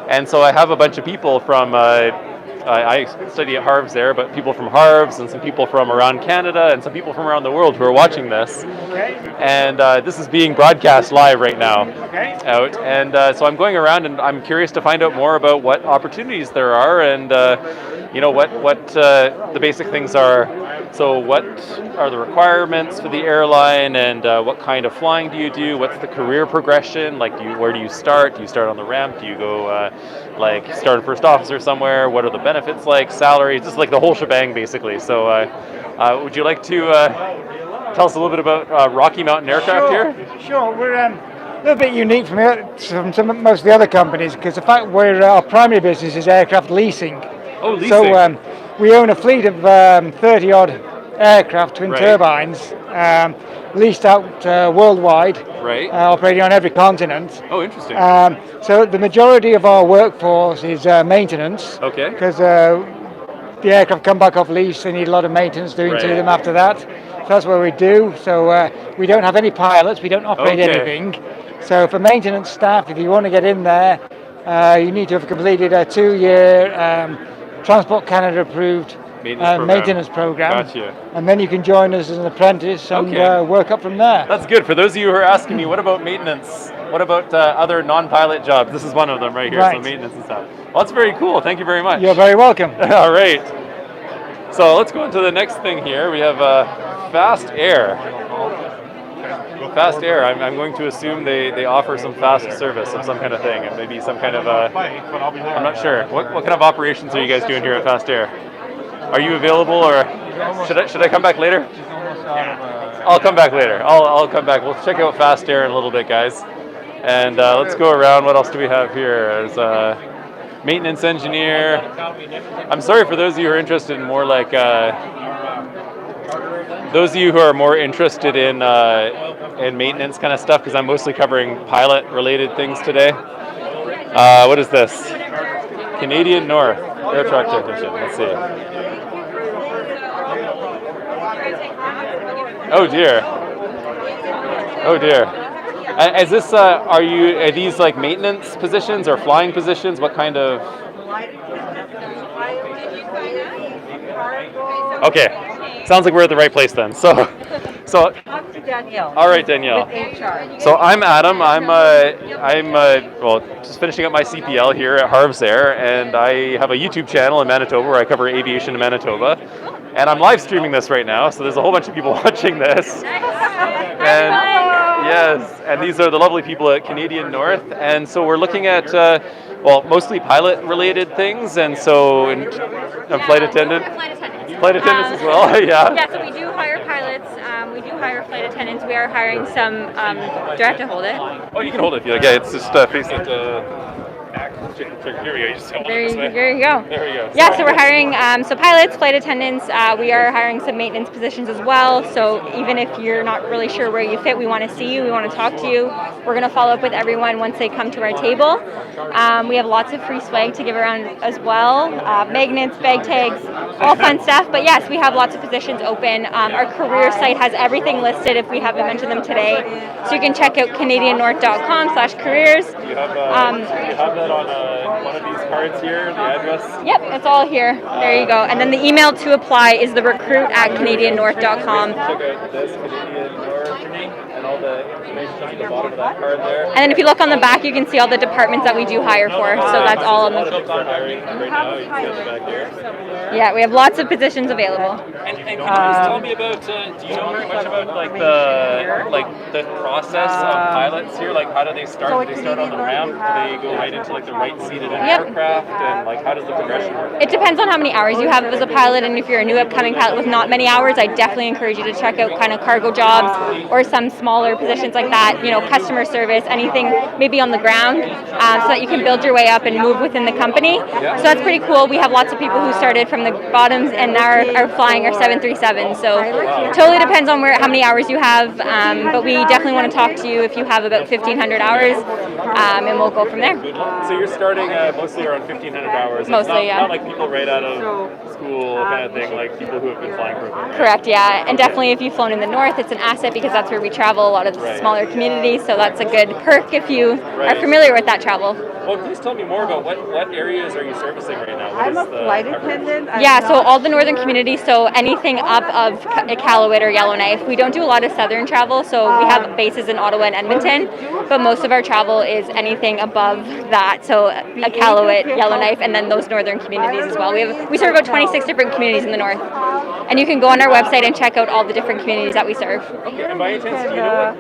And so I have a bunch of people from, I study at Harv's there, but people from Harv's and some people from around Canada and some people from around the world who are watching this. And this is being broadcast live right now out. And so I'm going around and I'm curious to find out more about what opportunities there are and what the basic things are. So what are the requirements for the airline and what kind of flying do you do? What's the career progression? Like, where do you start? Do you start on the ramp? Do you go start a first officer somewhere? What are the benefits like? Salaries? Just like the whole shebang, basically. So would you like to tell us a little bit about Rocky Mountain Aircraft here? Sure. We're a little bit unique from most of the other companies because the fact our primary business is aircraft leasing. Oh, leasing. So we own a fleet of 30-odd aircraft, twin turbines, leased out worldwide, operating on every continent. Oh, interesting. So the majority of our workforce is maintenance. Okay. Because the aircraft come back off lease, they need a lot of maintenance doing to them after that. So that's what we do. So we don't have any pilots, we don't operate anything. So for maintenance staff, if you want to get in there, you need to have completed a 2-year Transport Canada approved maintenance program. Gotcha. And then you can join us as an apprentice and work up from there. That's good. For those of you who are asking me, what about maintenance? What about other non-pilot jobs? This is one of them right here, so maintenance and stuff. Well, that's very cool. Thank you very much. You're very welcome. All right. So let's go into the next thing here. We have Fast Air. Fast Air, I'm going to assume they offer some fast service of some kind of thing, and maybe some kind of, I'm not sure. What kind of operations are you guys doing here at Fast Air? Are you available, or should I come back later? I'll come back later. I'll come back. We'll check out Fast Air in a little bit, guys. And let's go around. What else do we have here? There's a maintenance engineer. I'm sorry for those of you who are interested in more like, those of you who are more interested in maintenance kind of stuff, because I'm mostly covering pilot-related things today. What is this? Canadian North Air Truck Technician. Let's see. Oh dear. Oh dear. Is this? Are these like maintenance positions or flying positions? What kind of? Okay. Sounds like we're at the right place then. So. Talk to Danielle. All right, Danielle. With HR. So I'm Adam. I'm just finishing up my CPL here at Harbour Air, and I have a YouTube channel in Manitoba where I cover aviation in Manitoba, and I'm live streaming this right now. So there's a whole bunch of people watching this. And yes, and these are the lovely people at Canadian North, and so we're looking at mostly pilot-related things, and so flight attendant. Flight attendants as well, yeah. Yeah, so we do hire pilots, we do hire flight attendants, we are hiring some, do I have to hold it? Oh, you can hold it if you like. Yeah, it's just face it. Here we go. You just hold it this way. There you go. There we go. Yeah, so we're hiring so pilots, flight attendants. We are hiring some maintenance positions as well. So even if you're not really sure where you fit, we want to see you. We want to talk to you. We're going to follow up with everyone once they come to our table. We have lots of free swag to give around as well. Magnets, bag tags, all fun stuff. But yes, we have lots of positions open. Our career site has everything listed if we haven't mentioned them today. So you can check out canadiannorth.com/careers. Do you have that on one of these cards here, the address? Yep, it's all here. There you go. And then the email to apply is the recruit@canadiannorth.com. Check out this Canadian North. company and all the information at the bottom of that card there. And then if you look on the back, you can see all the departments that we do hire for. So that's all on the. Hiring right now. You can see on the back here. Yeah, we have lots of positions available. And can you just tell me about? Do you know much about the process of pilots here? Like, how do they start? Do they start on the ramp? Do they go right into the right seat in an aircraft? And how does the progression work? It depends on how many hours you have as a pilot, and if you're a new upcoming pilot with not many hours, I definitely encourage you to check out kind of cargo jobs or some smaller positions like that. Customer service, anything maybe on the ground, so that you can build your way up and move within the company. So that's pretty cool. We have lots of people who started from the bottoms and now are flying our 737. So totally depends on how many hours you have, but we definitely want to talk to you if you have about 1,500 hours, and we'll go from there. So you're starting mostly around 1,500 hours. Mostly, yeah. Not like people right out of school kind of thing, like people who have been flying for a bit. Correct, yeah. And definitely if you've flown in the north, it's an asset because that's where we travel, a lot of the smaller communities, so that's a good perk if you are familiar with that travel. Well, please tell me more about what areas are you servicing right now? I'm a flight attendant. Yeah, so all the northern communities, so anything up of Iqaluit or Yellowknife. We don't do a lot of southern travel, so we have bases in Ottawa and Edmonton, but most of our travel is anything above that, so Iqaluit, Yellowknife, and then those northern communities as well. We serve about 26 different communities in the north, and you can go on our website and check out all the different communities that we serve. Okay, and by any chance, do you know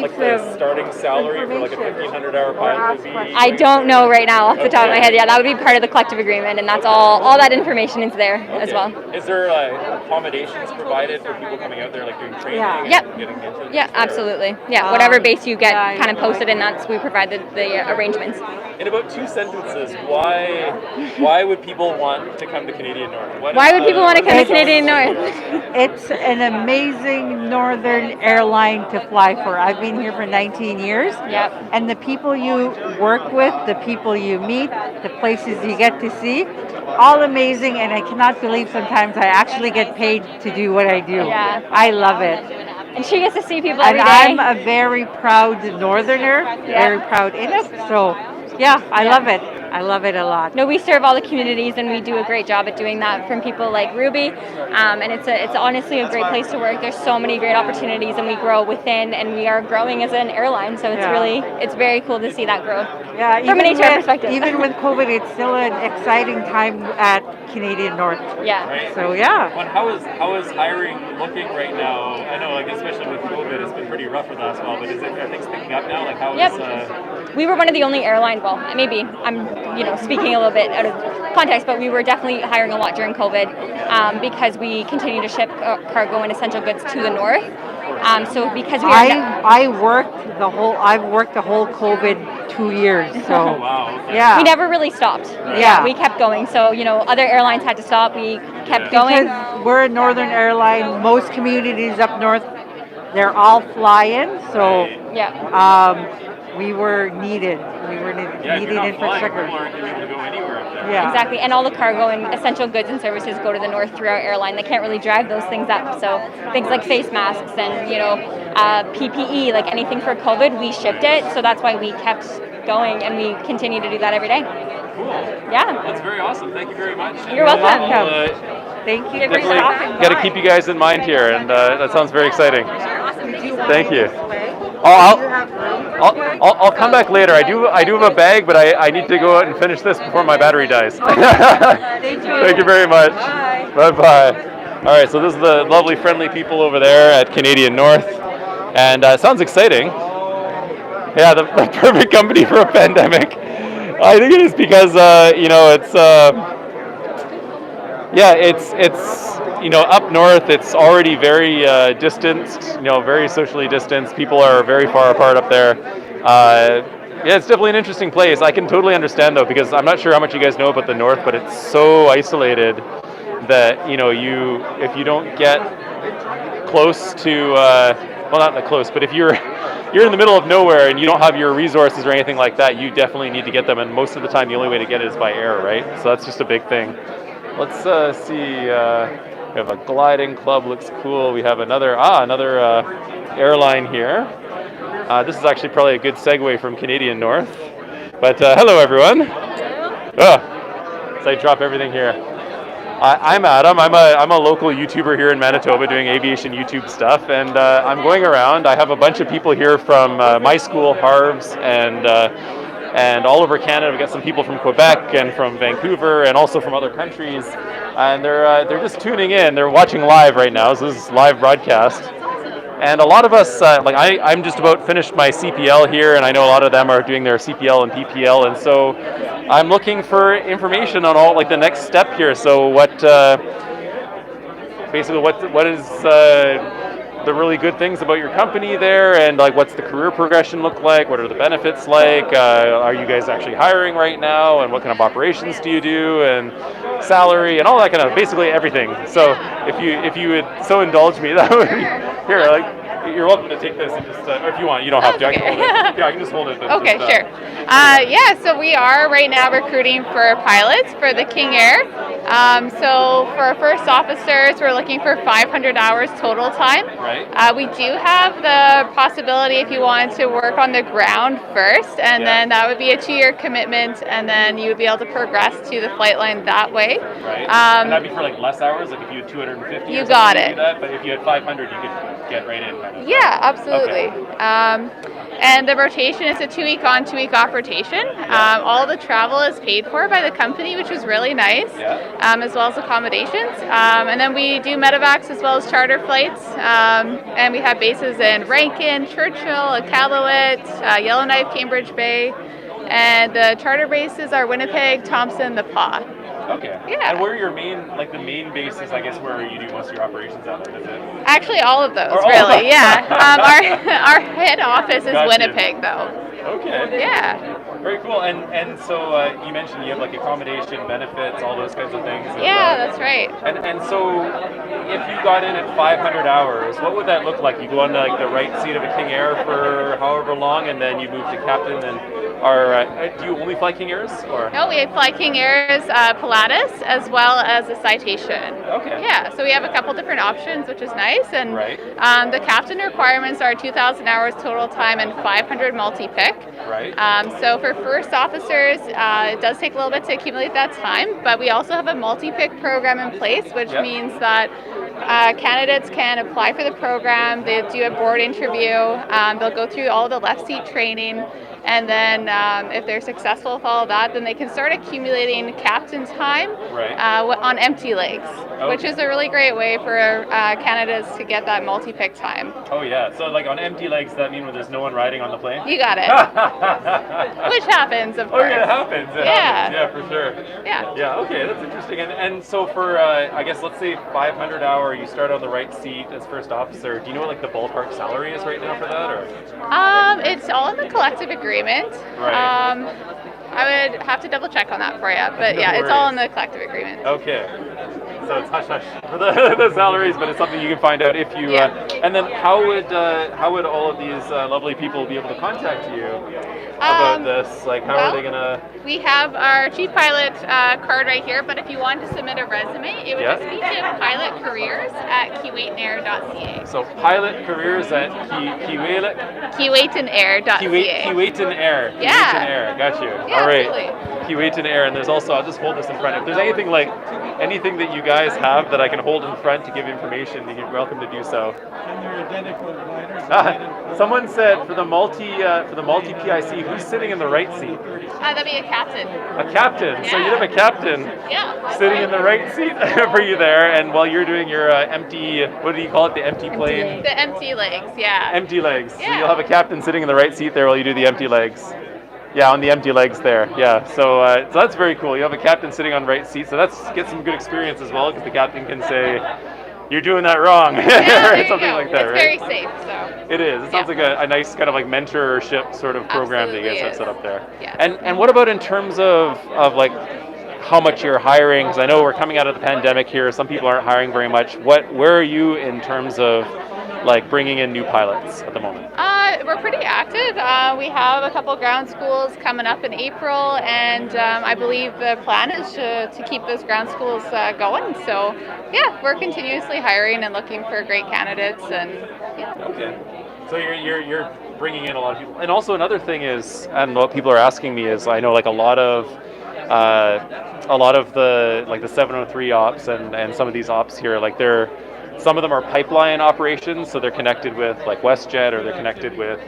what the starting salary for like a 1,500-hour pilot would be? I don't know right now off the top of my head. Yeah, that would be part of the collective agreement, and that's all that information is there as well. Is there accommodations provided for people coming out there, like doing training? Yep. And getting into Yeah, absolutely. Yeah, whatever base you get kind of posted, and we provide the arrangements. In about 2 sentences, why would people want to come to Canadian North? Why would people want to come to Canadian North? It's an amazing northern airline to fly for. I've been here for 19 years. Yep. And the people you work with, the people you meet, the places you get to see, all amazing. And I cannot believe sometimes I actually get paid to do what I do. Yeah. I love it. And she gets to see people and every day. I'm a very proud northerner, very proud Inuk. So yeah, I love it. I love it a lot. No, we serve all the communities, and we do a great job at doing that from people like Ruby. And it's honestly a great place to work. There's so many great opportunities, and we grow within, and we are growing as an airline. So it's very cool to see that grow. Yeah, from an HR perspective. Even with COVID, it's still an exciting time at Canadian North. Yeah. Right. So yeah. Well, how is hiring looking right now? I know, especially with COVID, it's been pretty rough for the last while. But are things picking up now? We were one of the only airlines. Well, maybe I'm speaking a little bit out of context, but we were definitely hiring a lot during COVID because we continue to ship cargo and essential goods to the north. So because I've worked the whole COVID 2 years. So yeah, we never really stopped. Yeah, we kept going. So other airlines had to stop. We kept going. Because we're a northern airline. Most communities up north, they're all fly-in. So we were needed. We were needed infrastructure. Yeah. Exactly, and all the cargo and essential goods and services go to the north through our airline. They can't really drive those things up. So things like face masks and PPE, like anything for COVID, we shipped it. So that's why we kept going, and we continue to do that every day. Cool. Yeah. That's very awesome. Thank you very much. You're welcome. Thank you. Got to keep you guys in mind here, and that sounds very exciting. Thank you. I'll come back later. I do have a bag, but I need to go out and finish this before my battery dies. Thank you very much. Bye-bye. All right, so this is the lovely, friendly people over there at Canadian North, and it sounds exciting. Yeah, the perfect company for a pandemic. I think it is because it's up north. It's already very distanced, very socially distanced. People are very far apart up there. It's definitely an interesting place. I can totally understand though, because I'm not sure how much you guys know about the north, but it's so isolated that if you don't get close to not that close, but if you're in the middle of nowhere and you don't have your resources or anything like that, you definitely need to get them, and most of the time the only way to get it is by air, right? So that's just a big thing. Let's see. We have a gliding club, looks cool. We have another airline here. This is actually probably a good segue from Canadian North. But hello, everyone. So I drop everything here. I'm Adam. I'm a local YouTuber here in Manitoba doing aviation YouTube stuff, and I'm going around. I have a bunch of people here from my school, Harv's, and all over Canada. We've got some people from Quebec and from Vancouver and also from other countries, and they're just tuning in. They're watching live right now, so this is live broadcast. And a lot of us, I'm just about finished my CPL here, and I know a lot of them are doing their CPL and PPL, and so I'm looking for information on all, like, the next step here. So what is the really good things about your company there, and like what's the career progression look like? What are the benefits like? Are you guys actually hiring right now, and what kind of operations do you do, and salary and all that kind of, basically everything. So if you would so indulge me, that would be here. Like, you're welcome to take this and just, or if you want, you don't have to. I can hold it. Yeah, I can just hold it. Okay, sure. So we are right now recruiting for pilots for the King Air. So for our first officers, we're looking for 500 hours total time. Right. We do have the possibility if you wanted to work on the ground first, and then that would be a 2-year commitment, and then you would be able to progress to the flight line that way. Right. And that'd be for like less hours, like if you had 250. You got it. Do that, but if you had 500, you could get right in. Kind of. Yeah, absolutely. Okay. And the rotation is a 2-week on, 2-week off rotation. All the travel is paid for by the company, which is really nice, as well as accommodations. And then we do medevacs as well as charter flights. And we have bases in Rankin, Churchill, Iqaluit, Yellowknife, Cambridge Bay. And the charter bases are Winnipeg, Thompson, the Paw. Okay. Yeah. And where are your main, like the main bases, I guess, where you do most of your operations out of, is it? Actually, all of those, Or all really, yeah. Our head office is Gotcha. Winnipeg, though. Okay. Yeah. Very cool. And so you mentioned you have like accommodation, benefits, all those kinds of things. Yeah, that's right. And so if you got in at 500 hours, what would that look like? You go on like the right seat of a King Air for however long, and then you move to captain. And do you only fly King Airs? Or? No, we fly King Airs, Pilatus, as well as a Citation. Okay. Yeah, so we have a couple different options, which is nice. And right. The captain requirements are 2,000 hours total time and 500 multi-pick. Right. So for first officers, it does take a little bit to accumulate that time, but we also have a multi-pick program in place, which means that candidates can apply for the program. They do a board interview. They'll go through all the left seat training. And then if they're successful with all of that, then they can start accumulating captain time on empty legs, which is a really great way for candidates to get that multi-pick time. Oh, yeah. So like on empty legs, does that mean when there's no one riding on the plane? You got it. Which happens, of course. Oh, yeah, it happens. It happens. Yeah, for sure. Yeah. Yeah, okay, that's interesting. And so for, I guess, let's say 500 hour, you start on the right seat as first officer. Do you know what like the ballpark salary is right now for that? Or? It's all in the collective agreement. Right. I would have to double check on that for you, but yeah, it's all in the collective agreement. Okay. So it's hush hush for the salaries, but it's something you can find out if you. And then how would all of these lovely people be able to contact you about this? Like, how are they gonna? We have our chief pilot card right here, but if you want to submit a resume, it would just be to pilotcareers@keewatinair.ca. So pilot careers at Keewatinair.ca. Keewatin Air. Yeah. Keewatin Air. Got you. Yeah, All right. absolutely. Keewatin Air, and there's also, I'll just hold this in front. If there's anything that you guys have that I can hold in front to give information, you're welcome to do so. And they're identical gliders. Someone said for the multi PIC, who's sitting in the right seat? That'd be a captain. A captain. So you'd have a captain sitting in the right seat for you there, and while you're doing your empty, what do you call it? The empty plane. The empty legs, yeah. Empty legs. Yeah. So you'll have a captain sitting in the right seat there while you do the empty legs. Yeah, on the empty legs there. Yeah, so that's very cool. You have a captain sitting on right seat, so get some good experience as well, because the captain can say, "You're doing that wrong," or something like that. It's right? very safe. So it is. It sounds like a nice kind of like mentorship sort of program that you guys have set up there. Yeah. And what about in terms of like how much you're hiring? Because I know we're coming out of the pandemic here. Some people aren't hiring very much. Where are you in terms of like bringing in new pilots at the moment? We're pretty active. We have a couple ground schools coming up in April, and I believe the plan is to keep those ground schools going. So yeah, we're continuously hiring and looking for great candidates, and yeah. Okay. So you're bringing in a lot of people. And also another thing is, and what people are asking me is, I know like a lot of a lot of the like the 703 ops and some of these ops here, like some of them are pipeline operations, so they're connected with like WestJet or they're connected with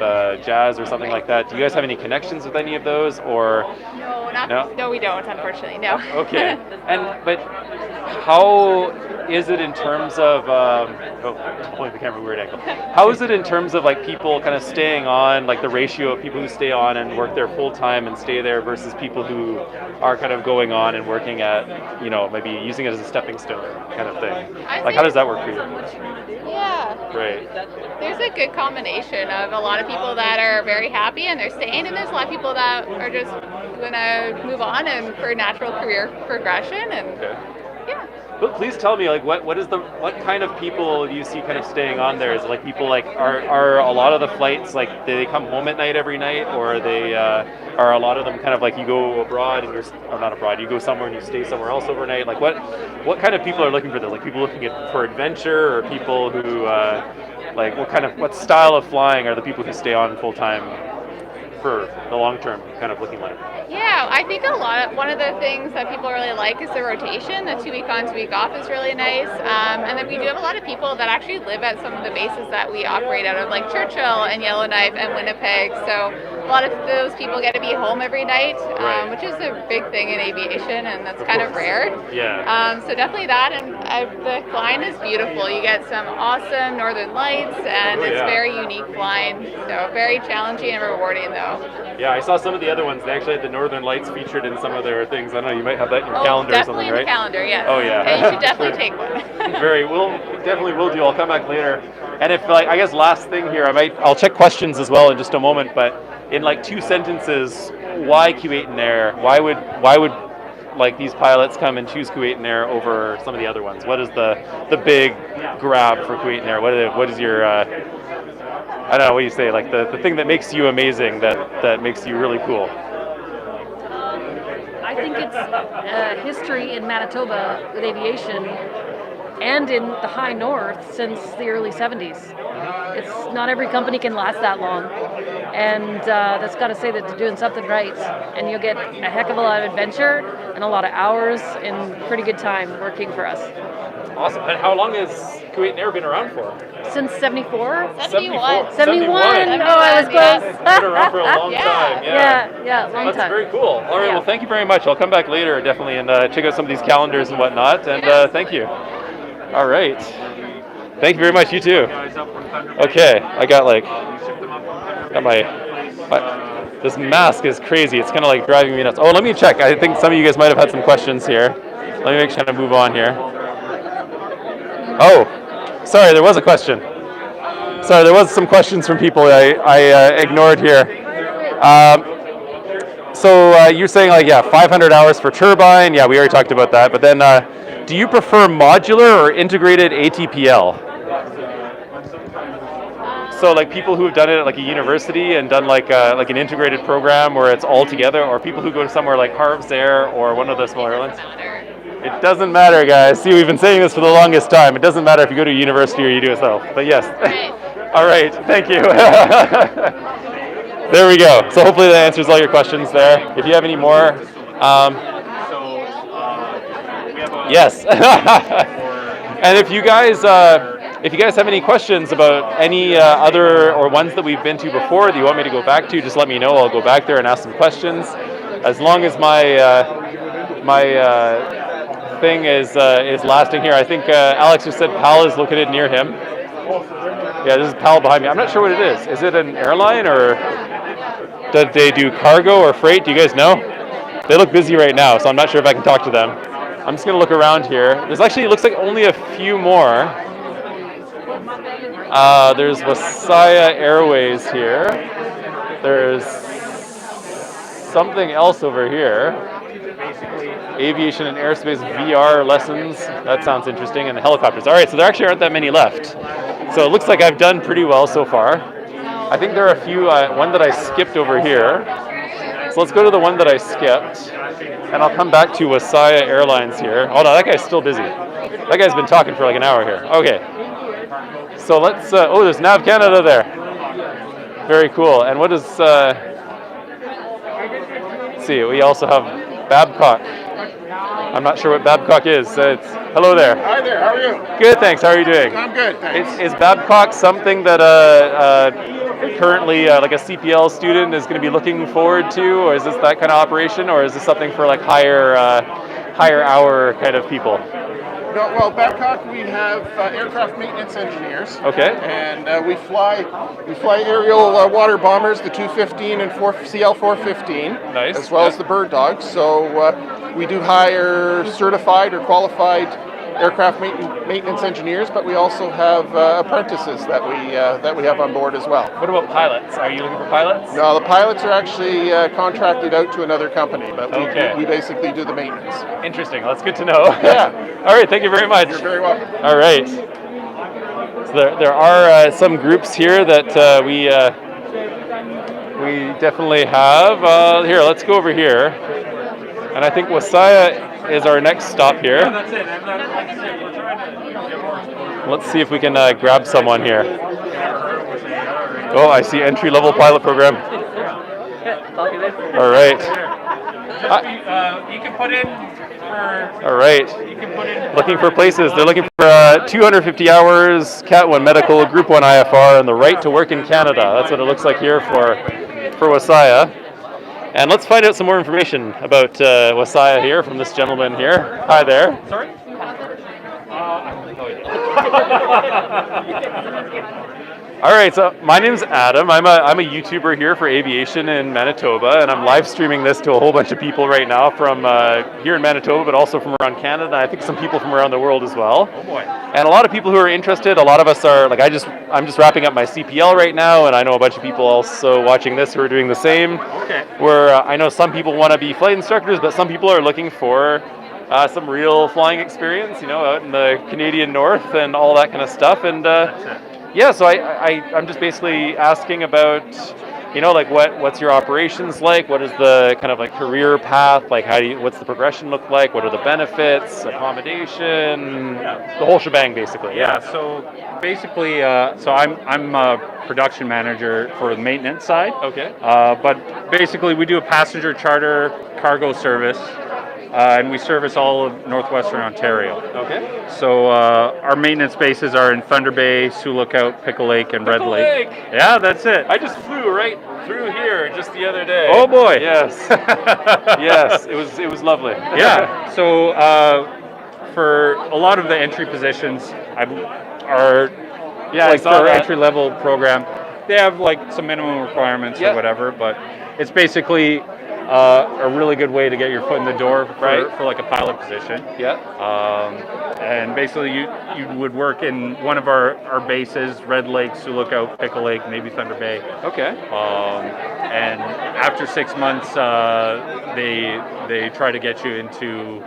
Jazz or something like that. Do you guys have any connections with any of those, or No, we don't, unfortunately. No. Okay, but how is it in terms of pulling the camera weird angle? How is it in terms of like people kind of staying on, like the ratio of people who stay on and work there full time and stay there versus people who are kind of going on and working at, maybe using it as a stepping stone kind of thing? Like, how does that work for you? Yeah. Right. There's a good combination of a lot of people that are very happy and they're staying, and there's a lot of people that are just going to move on and for natural career progression. And yeah. But please tell me, like, what kind of people do you see kind of staying on there? Is it like people like are a lot of the flights like they come home at night every night, or are a lot of them kind of like you go abroad and not abroad, you go somewhere and you stay somewhere else overnight? Like what kind of people are looking for this? Like people looking for adventure, or people who like what style of flying are the people who stay on full time for the long term kind of looking like? Yeah, I think one of the things that people really like is the rotation. The 2 week on, 2 week off is really nice. And then we do have a lot of people that actually live at some of the bases that we operate out of, like Churchill and Yellowknife and Winnipeg. So a lot of those people get to be home every night, which is a big thing in aviation, and that's kind of rare. Yeah. So definitely that, and the flying is beautiful. You get some awesome northern lights, and it's very unique flying. So very challenging and rewarding, though. Yeah, I saw some of the other ones. They actually had the Northern Lights featured in some of their things. I don't know, you might have that in your calendar or something, right? Definitely in the calendar, yes. Oh yeah. And you should definitely take one. Definitely will do. I'll come back later. And if I guess last thing here, I'll check questions as well in just a moment. But in like 2 sentences, why Keewatin Air? Why would like these pilots come and choose Keewatin Air over some of the other ones? What is the big grab for Keewatin Air? What is your I don't know, what do you say, like the thing that makes you amazing, that makes you really cool? I think it's history in Manitoba with aviation and in the high north since the early 70s. It's not every company can last that long, and that's got to say that they're doing something right, and you'll get a heck of a lot of adventure and a lot of hours in pretty good time working for us. Awesome. And how long has Keewatin Air been around for? Since 74? 71. 71. Oh, I was close. It's been around for a long time. Yeah, long That's time. very cool. All right, well, thank you very much. I'll come back later, definitely, and check out some of these calendars and whatnot. And thank you. All right. Thank you very much. You too. Okay, I got my this mask is crazy. It's kind of like driving me nuts. Oh, let me check. I think some of you guys might have had some questions here. Let me make sure to move on here. Oh, sorry, there was a question. Sorry, there was some questions from people I ignored here. So you're saying 500 hours for turbine. Yeah, we already talked about that. But then, do you prefer modular or integrated ATPL? So like people who have done it at like a university and done like an integrated program where it's all together, or people who go to somewhere like Harv Air or one of the smaller airlines? It doesn't matter, guys. See, we've been saying this for the longest time. It doesn't matter if you go to a university or you do it yourself. But yes. All right. Thank you. There we go. So hopefully that answers all your questions there. If you have any more. Yes. And if you guys have any questions about any other or ones that we've been to before that you want me to go back to, just let me know. I'll go back there and ask some questions. As long as my thing is lasting here. I think Alex just said PAL is located near him. Yeah, this is PAL behind me. I'm not sure what it is. Is it an airline, or do they do cargo or freight? Do you guys know? They look busy right now, so I'm not sure if I can talk to them. I'm just going to look around here. There's actually, it looks like only a few more. There's Wasaya Airways here. There's something else over here. Aviation and Airspace VR lessons. That sounds interesting. And the helicopters. All right, so there actually aren't that many left. So it looks like I've done pretty well so far. I think there are a few, one that I skipped over here. So let's go to the one that I skipped. And I'll come back to Wasaya Airlines here. Oh no, that guy's still busy. That guy's been talking for like an hour here. Okay. So let's, there's Nav CANADA there. Very cool. And what is, let's see, we also have Babcock. I'm not sure what Babcock is. Hello there. Hi there, how are you? Good, thanks. How are you doing? I'm good, thanks. Is Babcock something that currently like a CPL student is going to be looking forward to, or is this that kind of operation, or is this something for like higher hour kind of people? No, well, Babcock, we have aircraft maintenance engineers. Okay. And we fly aerial water bombers, the 215 and CL415, nice. as well as the bird dogs. So we do hire certified or qualified aircraft maintenance engineers, but we also have apprentices that we have on board as well. What about pilots? Are you looking for pilots? No, the pilots are actually contracted out to another company, but we basically do the maintenance. Interesting. That's good to know. Yeah. All right. Thank you very much. You're very welcome. All right. So there are some groups here that we definitely have. Here, let's go over here. And I think Wasaya is our next stop here. Let's see if we can grab someone here. Oh, I see entry-level pilot program. All right. You can put in for... All right. Looking for places. They're looking for 250 hours, Cat 1 medical, Group 1 IFR, and the right to work in Canada. That's what it looks like here for Wasaya. And let's find out some more information about Wasaya here from this gentleman here. Hi there. Sorry? All right, so my name's Adam. I'm a YouTuber here for aviation in Manitoba, and I'm live streaming this to a whole bunch of people right now from here in Manitoba, but also from around Canada. I think some people from around the world as well. Oh boy. And a lot of people who are interested. A lot of us are like I'm just wrapping up my CPL right now, and I know a bunch of people also watching this who are doing the same. Okay. Where I know some people want to be flight instructors, but some people are looking for some real flying experience, out in the Canadian North and all that kind of stuff. And yeah, so I'm just basically asking about, like what's your operations like? What is the kind of like career path? Like what's the progression look like? What are the benefits, accommodation, the whole shebang basically? Yeah, so basically, I'm a production manager for the maintenance side. Okay. But basically we do a passenger charter cargo service. And we service all of northwestern Ontario. Okay. So our maintenance bases are in Thunder Bay, Sioux Lookout, Pickle Lake, and Red Lake. Yeah, that's it. I just flew right through here just the other day. Oh boy. Yes. Yes, it was lovely. Yeah. So for a lot of the entry positions are like for our entry level program, they have like some minimum requirements or whatever, but it's basically a really good way to get your foot in the door for like a pilot position. Yeah. And basically you would work in one of our bases, Red Lake, Sioux Lookout, Pickle Lake, maybe Thunder Bay. Okay. And after 6 months, they try to get you into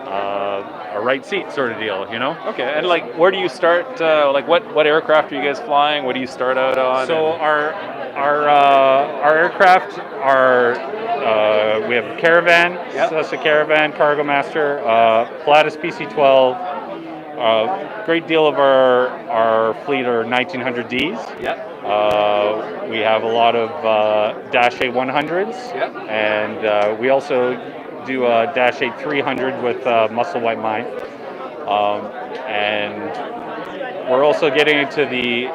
a right seat sort of deal, Okay. And like, where do you start? Like, what aircraft are you guys flying? What do you start out on? So our aircraft are we have a Caravan, Cessna Caravan, Cargo Master, Pilatus PC-12. Great deal of our fleet are 1900Ds. Yeah. We have a lot of Dash 8 100s. Yeah. And we also do a Dash 8 300 with Muscle White Mine. And we're also getting into the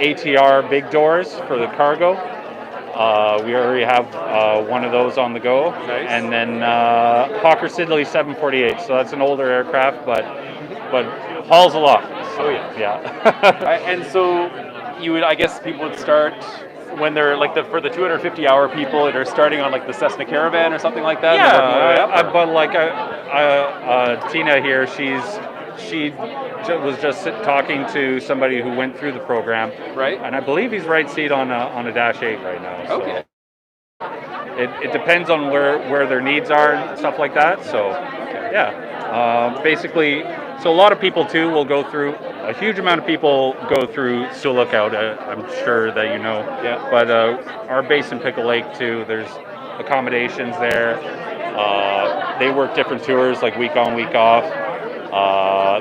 ATR big doors for the cargo. We already have one of those on the go. Nice. And then Hawker Siddeley 748. So that's an older aircraft, but hauls a lot. So, oh yeah. Yeah. And so I guess people would start when they're like for the 250-hour people that are starting on like the Cessna Caravan or something like that. Yeah. But like Tina here, she was just talking to somebody who went through the program, right? And I believe he's right seat on a Dash 8 right now. So okay. It depends on where their needs are and stuff like that. So yeah, basically, so a lot of people too will go through. A huge amount of people go through Sioux Lookout. I'm sure that you know. Yeah. But our base in Pickle Lake too. There's accommodations there. They work different tours, like week on, week off.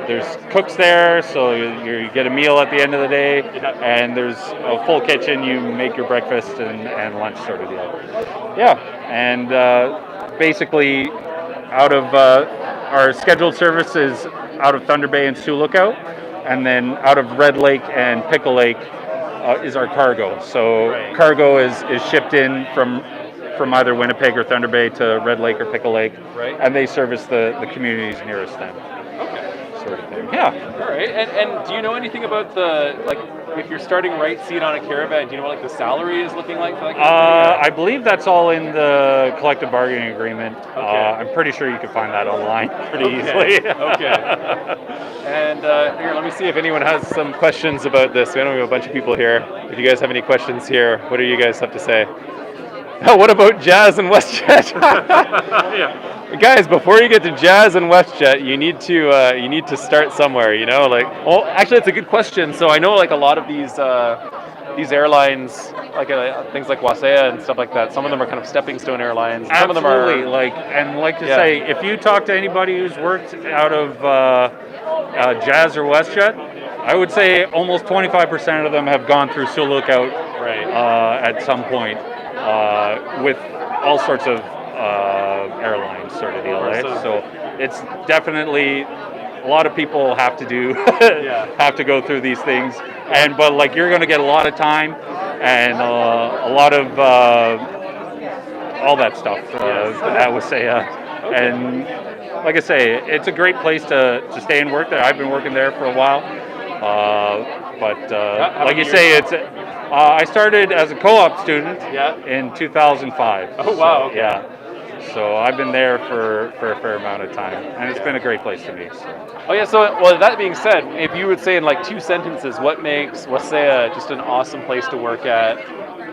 There's cooks there, so you get a meal at the end of the day, and there's a full kitchen. You make your breakfast and lunch sort of deal. Yeah, and basically out of our scheduled services out of Thunder Bay and Sioux Lookout, and then out of Red Lake and Pickle Lake is our cargo. So cargo is shipped in from either Winnipeg or Thunder Bay to Red Lake or Pickle Lake, and they service the communities nearest them. Sort of thing. Yeah. All right. And do you know anything about if you're starting right seat on a caravan, do you know what the salary is looking like for that company? I believe that's all in the collective bargaining agreement. I'm pretty sure you can find that online pretty easily. Okay. And here, let me see if anyone has some questions about this. We know we have a bunch of people here. If you guys have any questions here, what do you guys have to say? Oh, what about Jazz and WestJet? Guys, before you get to Jazz and WestJet, you need to start somewhere. Well, actually, it's a good question. So I know a lot of these airlines, things like Wasaya and stuff like that. Some of them are kind of stepping stone airlines. Some of them are say, if you talk to anybody who's worked out of Jazz or WestJet, I would say almost 25% of them have gone through Sioux Lookout at some point. With all sorts of airlines sort of deal, right? So it's definitely a lot of people have to go through these things, but you're going to get a lot of time and a lot of all that stuff. I would say, and like I say, it's a great place to stay and work there. I've been working there for a while, but like you say, it's. I started as a co-op student in 2005. Oh, wow. So, yeah. So I've been there for a fair amount of time, and it's been a great place to me. So. Oh, yeah. So, well, that being said, if you would say in 2 sentences, what makes Wasaya just an awesome place to work at,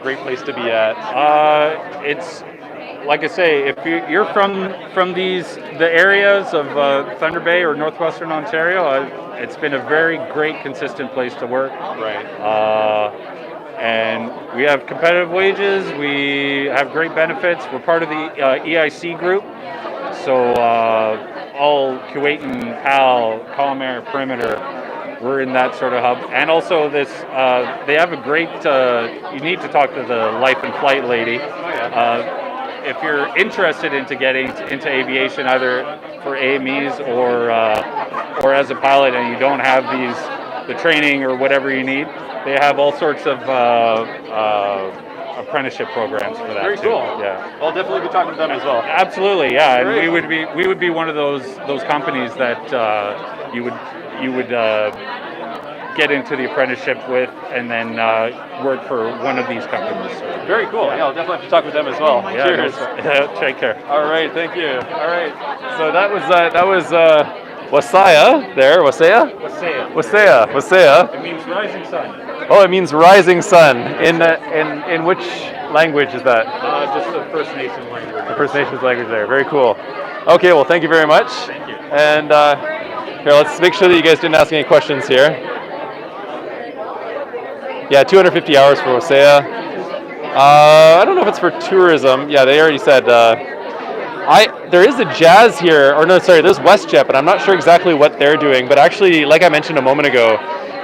great place to be at? It's, like I say, if you're from the areas of Thunder Bay or Northwestern Ontario, it's been a very great, consistent place to work. Right. And we have competitive wages, we have great benefits, we're part of the EIC group, so all Keewatin, PAL, Air, Perimeter, we're in that sort of hub. And also this, they have a great, you need to talk to the life and flight lady. If you're interested into getting into aviation, either for AMEs or as a pilot, and you don't have the training or whatever you need, they have all sorts of apprenticeship programs for that. Very too. cool. Yeah. I'll definitely be talking to them as well. Absolutely, yeah. And we would be one of those companies that you would get into the apprenticeship with, and then work for one of these companies. Very cool. Yeah, I'll definitely have to talk with them as well. Yeah, cheers. Take care. All right, thank you. All right. So that was Wasaya there. Wasaya. It means rising sun. Oh, it means rising sun. In which language is that? Just the First Nations language. The First Nations language there. Very cool. Okay, well, thank you very much. Thank you. And here, let's make sure that you guys didn't ask any questions here. Yeah, 250 hours for Wasaya. I don't know if it's for tourism. Yeah, they already said. There is a Jazz here, or no, sorry, there's WestJet, but I'm not sure exactly what they're doing. But actually, like I mentioned a moment ago,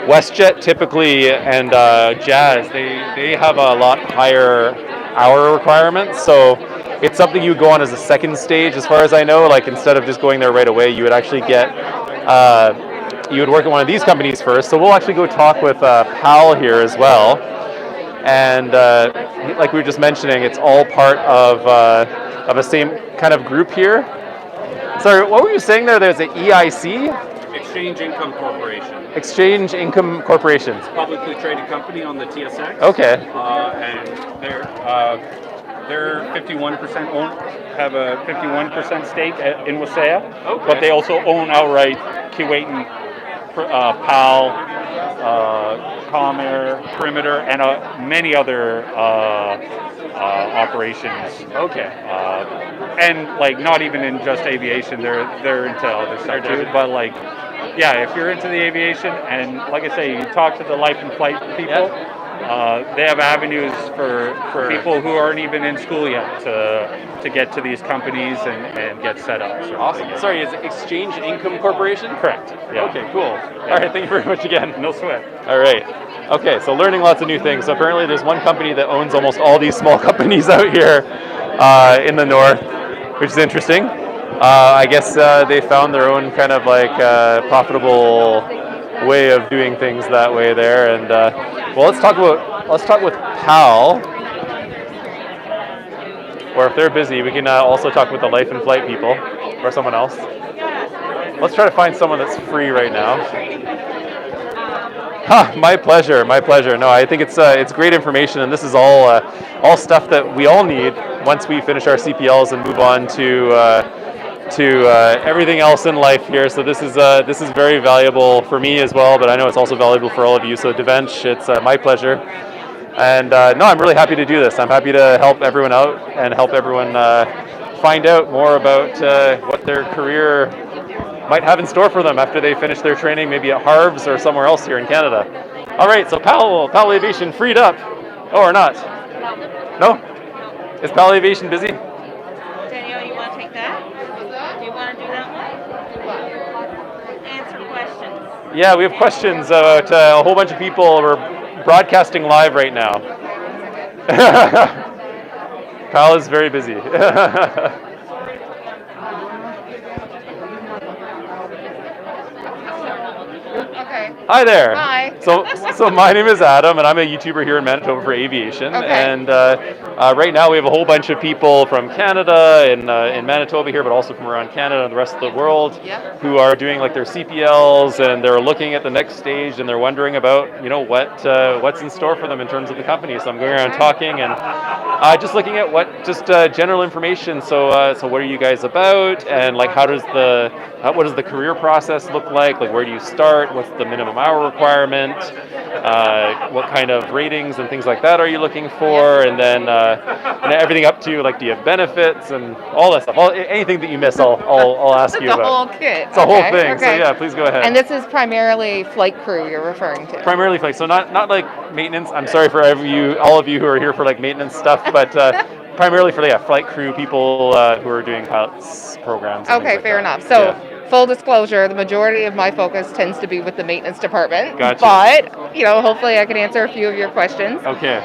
WestJet typically and Jazz, they have a lot higher hour requirements. So it's something you go on as a second stage, as far as I know. Instead of just going there right away, you would actually you would work at one of these companies first. So we'll actually go talk with PAL here as well. And like we were just mentioning, it's all part of a same kind of group here. Sorry, what were you saying there? There's an EIC? Exchange Income Corporation. Exchange Income Corporation. It's a publicly traded company on the TSX. Okay. And they're 51% own, have a 51% stake in Wasaya. Okay. But they also own outright Keewatin, PAL, Air, Perimeter, and many other operations. Okay. And not even in just aviation, they're into other stuff too. But yeah, if you're into the aviation, and like I say, you talk to the life and flight people. They have avenues for people who aren't even in school yet to get to these companies and get set up. So awesome. Sorry, is it Exchange Income Corporation? Correct. Yeah. Okay, cool. All right, thank you very much again. No sweat. All right. Okay, so learning lots of new things. So apparently there's one company that owns almost all these small companies out here in the north. which is interesting. I guess they found their own kind of like profitable way of doing things that way there. And well, let's talk with PAL. Or if they're busy, we can also talk with the Life and Flight people or someone else. Let's try to find someone that's free right now. My pleasure. No, I think it's great information, and this is all stuff that we all need once we finish our CPLs and move on to everything else in life here. So this is very valuable for me as well, but I know it's also valuable for all of you. So Devench, it's my pleasure. And no, I'm really happy to do this. I'm happy to help everyone out and help everyone find out more about what their career might have in store for them after they finish their training, maybe at Harv's or somewhere else here in Canada. All right, so PAL Aviation freed up. Oh, or not? No? Is PAL Aviation busy? Danielle, you want to take that? Do you want to do that one? Answer questions. Yeah, we have questions about a whole bunch of people. We're broadcasting live right now. PAL is very busy. Hi there. Hi. So my name is Adam, and I'm a YouTuber here in Manitoba for aviation. Okay. And right now we have a whole bunch of people from Canada and in Manitoba here, but also from around Canada and the rest of the world, who are doing like their CPLs, and they're looking at the next stage, and they're wondering about what's in store for them in terms of the company. So I'm going around talking and just looking at what general information. So what are you guys about, and like what does the career process look like? Like where do you start? What's the minimum hour requirement? What kind of ratings and things like that are you looking for? And then everything up to like, do you have benefits and all that stuff? Anything that you miss, I'll ask you about. The whole kit. It's a whole thing. So yeah, please go ahead. And this is primarily flight crew you're referring to. Primarily flight. So not like maintenance. I'm sorry for all of you who are here for like maintenance stuff, but primarily for flight crew people who are doing pilots programs. Okay, fair enough. So. Full disclosure, the majority of my focus tends to be with the maintenance department. Gotcha. But, hopefully I can answer a few of your questions. Okay.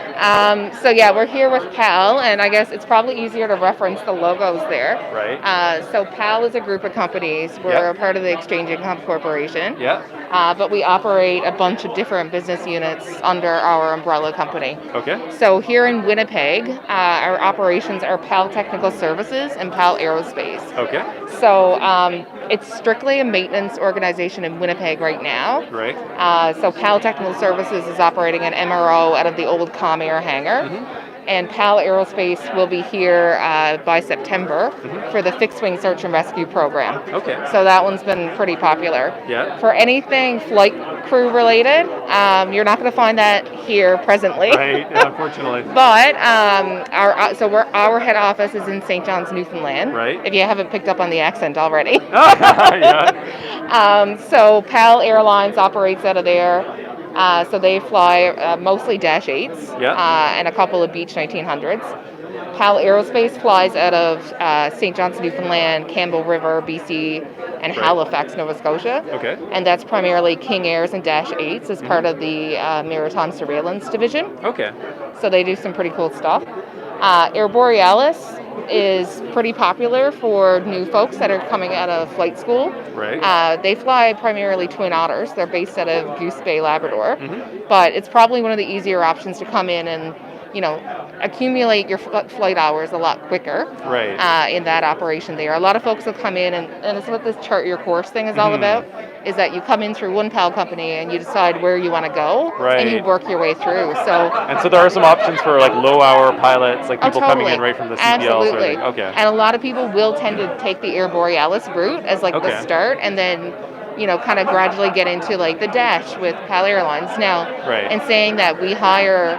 So yeah, we're here with PAL, and I guess it's probably easier to reference the logos there. Right. So PAL is a group of companies. We're a part of the Exchange Income Corporation. Yeah. But we operate a bunch of different business units under our umbrella company. Okay. So here in Winnipeg, our operations are PAL Technical Services and PAL Aerospace. Okay. So it's strictly a maintenance organization in Winnipeg right now. Right. So PAL Technical Services is operating an MRO out of the old CAMAIR hangar. And PAL Aerospace will be here by September for the fixed wing search and rescue program. Okay. So that one's been pretty popular. Yeah. For anything flight crew related, you're not going to find that here presently. Right, yeah, unfortunately. But our head office is in St. John's, Newfoundland. Right. If you haven't picked up on the accent already. Yeah. So PAL Airlines operates out of there. So they fly mostly Dash 8s and a couple of Beech 1900s. PAL Aerospace flies out of St. John's, Newfoundland, Campbell River, BC, and Halifax, Nova Scotia. Okay. And that's primarily King Airs and Dash 8s as part of the Maritime Surveillance Division. Okay. So they do some pretty cool stuff. Air Borealis is pretty popular for new folks that are coming out of flight school. Right. They fly primarily Twin Otters. They're based out of Goose Bay, Labrador. But it's probably one of the easier options to come in and, accumulate your flight hours a lot quicker. Right. In that operation there. A lot of folks will come in, and it's what this chart your course thing is all about, is that you come in through one PAL company and you decide where you want to go, and you work your way through. And so there are some options for like low hour pilots, like people coming in right from the CPLs. Absolutely. Okay. And a lot of people will tend to take the Air Borealis route as like the start, and then kind of gradually get into like the Dash with PAL Airlines. Now, in saying that, we hire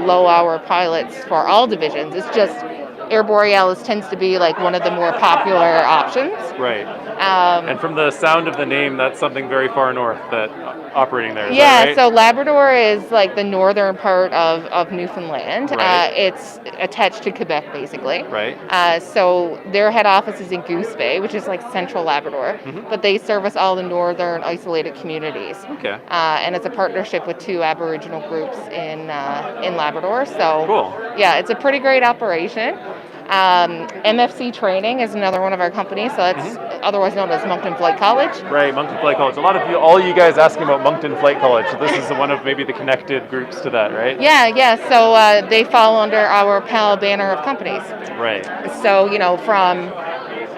low-hour pilots for all divisions. It's just Air Borealis tends to be like one of the more popular options. Right. And from the sound of the name, that's something very far north that operating there. Is yeah, that right? So Labrador is like the northern part of Newfoundland. Right. It's attached to Quebec, basically. Right. So their head office is in Goose Bay, which is like central Labrador, but they service all the northern isolated communities. Okay. And it's a partnership with 2 Aboriginal groups in Labrador. So cool. Yeah, it's a pretty great operation. MFC Training is another one of our companies, so that's otherwise known as Moncton Flight College. Right, Moncton Flight College. A lot of you, all you guys asking about Moncton Flight College. So this is one of maybe the connected groups to that, right? Yeah. So they fall under our PAL banner of companies. Right. So, from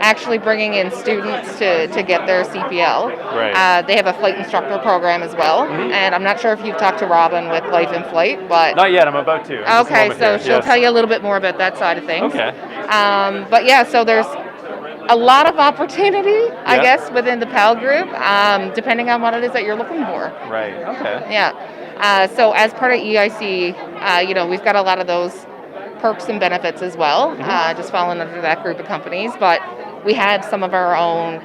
actually bringing in students to get their CPL. Right. They have a flight instructor program as well. And I'm not sure if you've talked to Robin with Life in Flight, but... Not yet, I'm about to. Okay, so she'll tell you a little bit more about that side of things. Okay. But yeah, so there's a lot of opportunity, I guess, within the PAL group, depending on what it is that you're looking for. Right, okay. Yeah. So as part of EIC, we've got a lot of those perks and benefits as well, just falling under that group of companies. But we had some of our own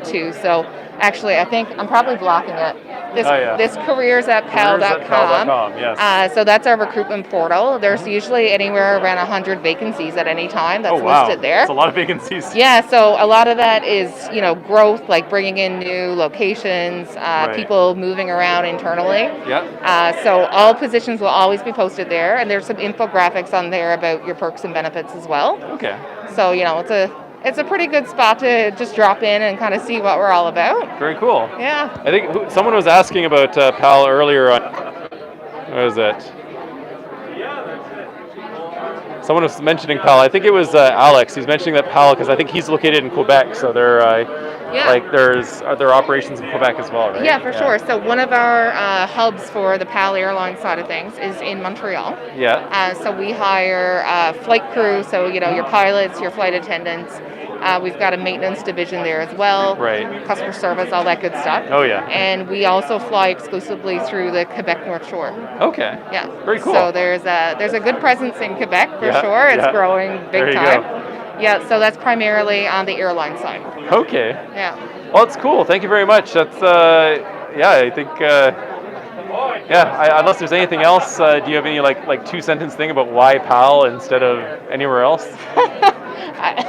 too. So actually, I think I'm probably blocking it. This careers at PAL.com. Yes. So that's our recruitment portal. There's usually anywhere around 100 vacancies at any time that's listed there. That's a lot of vacancies. Yeah, so a lot of that is, growth, like bringing in new locations, people moving around internally. Yeah. So all positions will always be posted there, and there's some infographics on there about your perks and benefits as well. Okay. So, it's a pretty good spot to just drop in and kind of see what we're all about. Very cool. Yeah. I think someone was asking about PAL earlier on. What was it? Someone was mentioning PAL. I think it was Alex. He's mentioning that PAL because I think he's located in Quebec, so they're their operations in Quebec as well, right? Yeah, for sure. So one of our hubs for the PAL airline side of things is in Montreal. Yeah. So we hire flight crew, so your pilots, your flight attendants. We've got a maintenance division there as well. Right. Customer service, all that good stuff. Oh yeah. And we also fly exclusively through the Quebec North Shore. Okay. Yeah. Very cool. So there's a good presence in Quebec for sure. It's growing big time. Yeah. So that's primarily on the airline side. Okay. Yeah. Well, it's cool. Thank you very much. That's I think. Unless there's anything else, do you have any like 2-sentence thing about why PAL instead of anywhere else?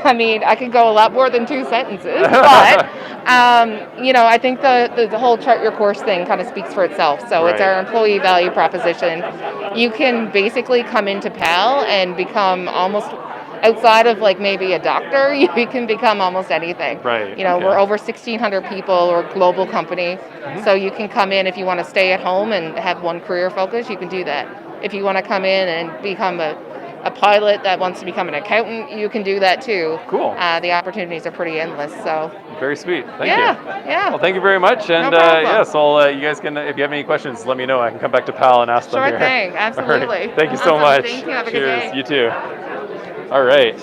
I mean, I could go a lot more than 2 sentences, but I think the whole chart your course thing kind of speaks for itself. So it's our employee value proposition. You can basically come into PAL and become almost, outside of like maybe a doctor, you can become almost anything. Right. We're over 1,600 people. We're a global company. So you can come in if you want to stay at home and have one career focus, you can do that. If you want to come in and become a pilot that wants to become an accountant, you can do that too. Cool. The opportunities are pretty endless. So. Very sweet. Thank you. Yeah. Well, thank you very much. And No problem. so you guys can, if you have any questions, let me know. I can come back to PAL and ask them here. Sure thing. Absolutely. All right. Thank you so much. Thank you. Have a Cheers. good day. You too. All right.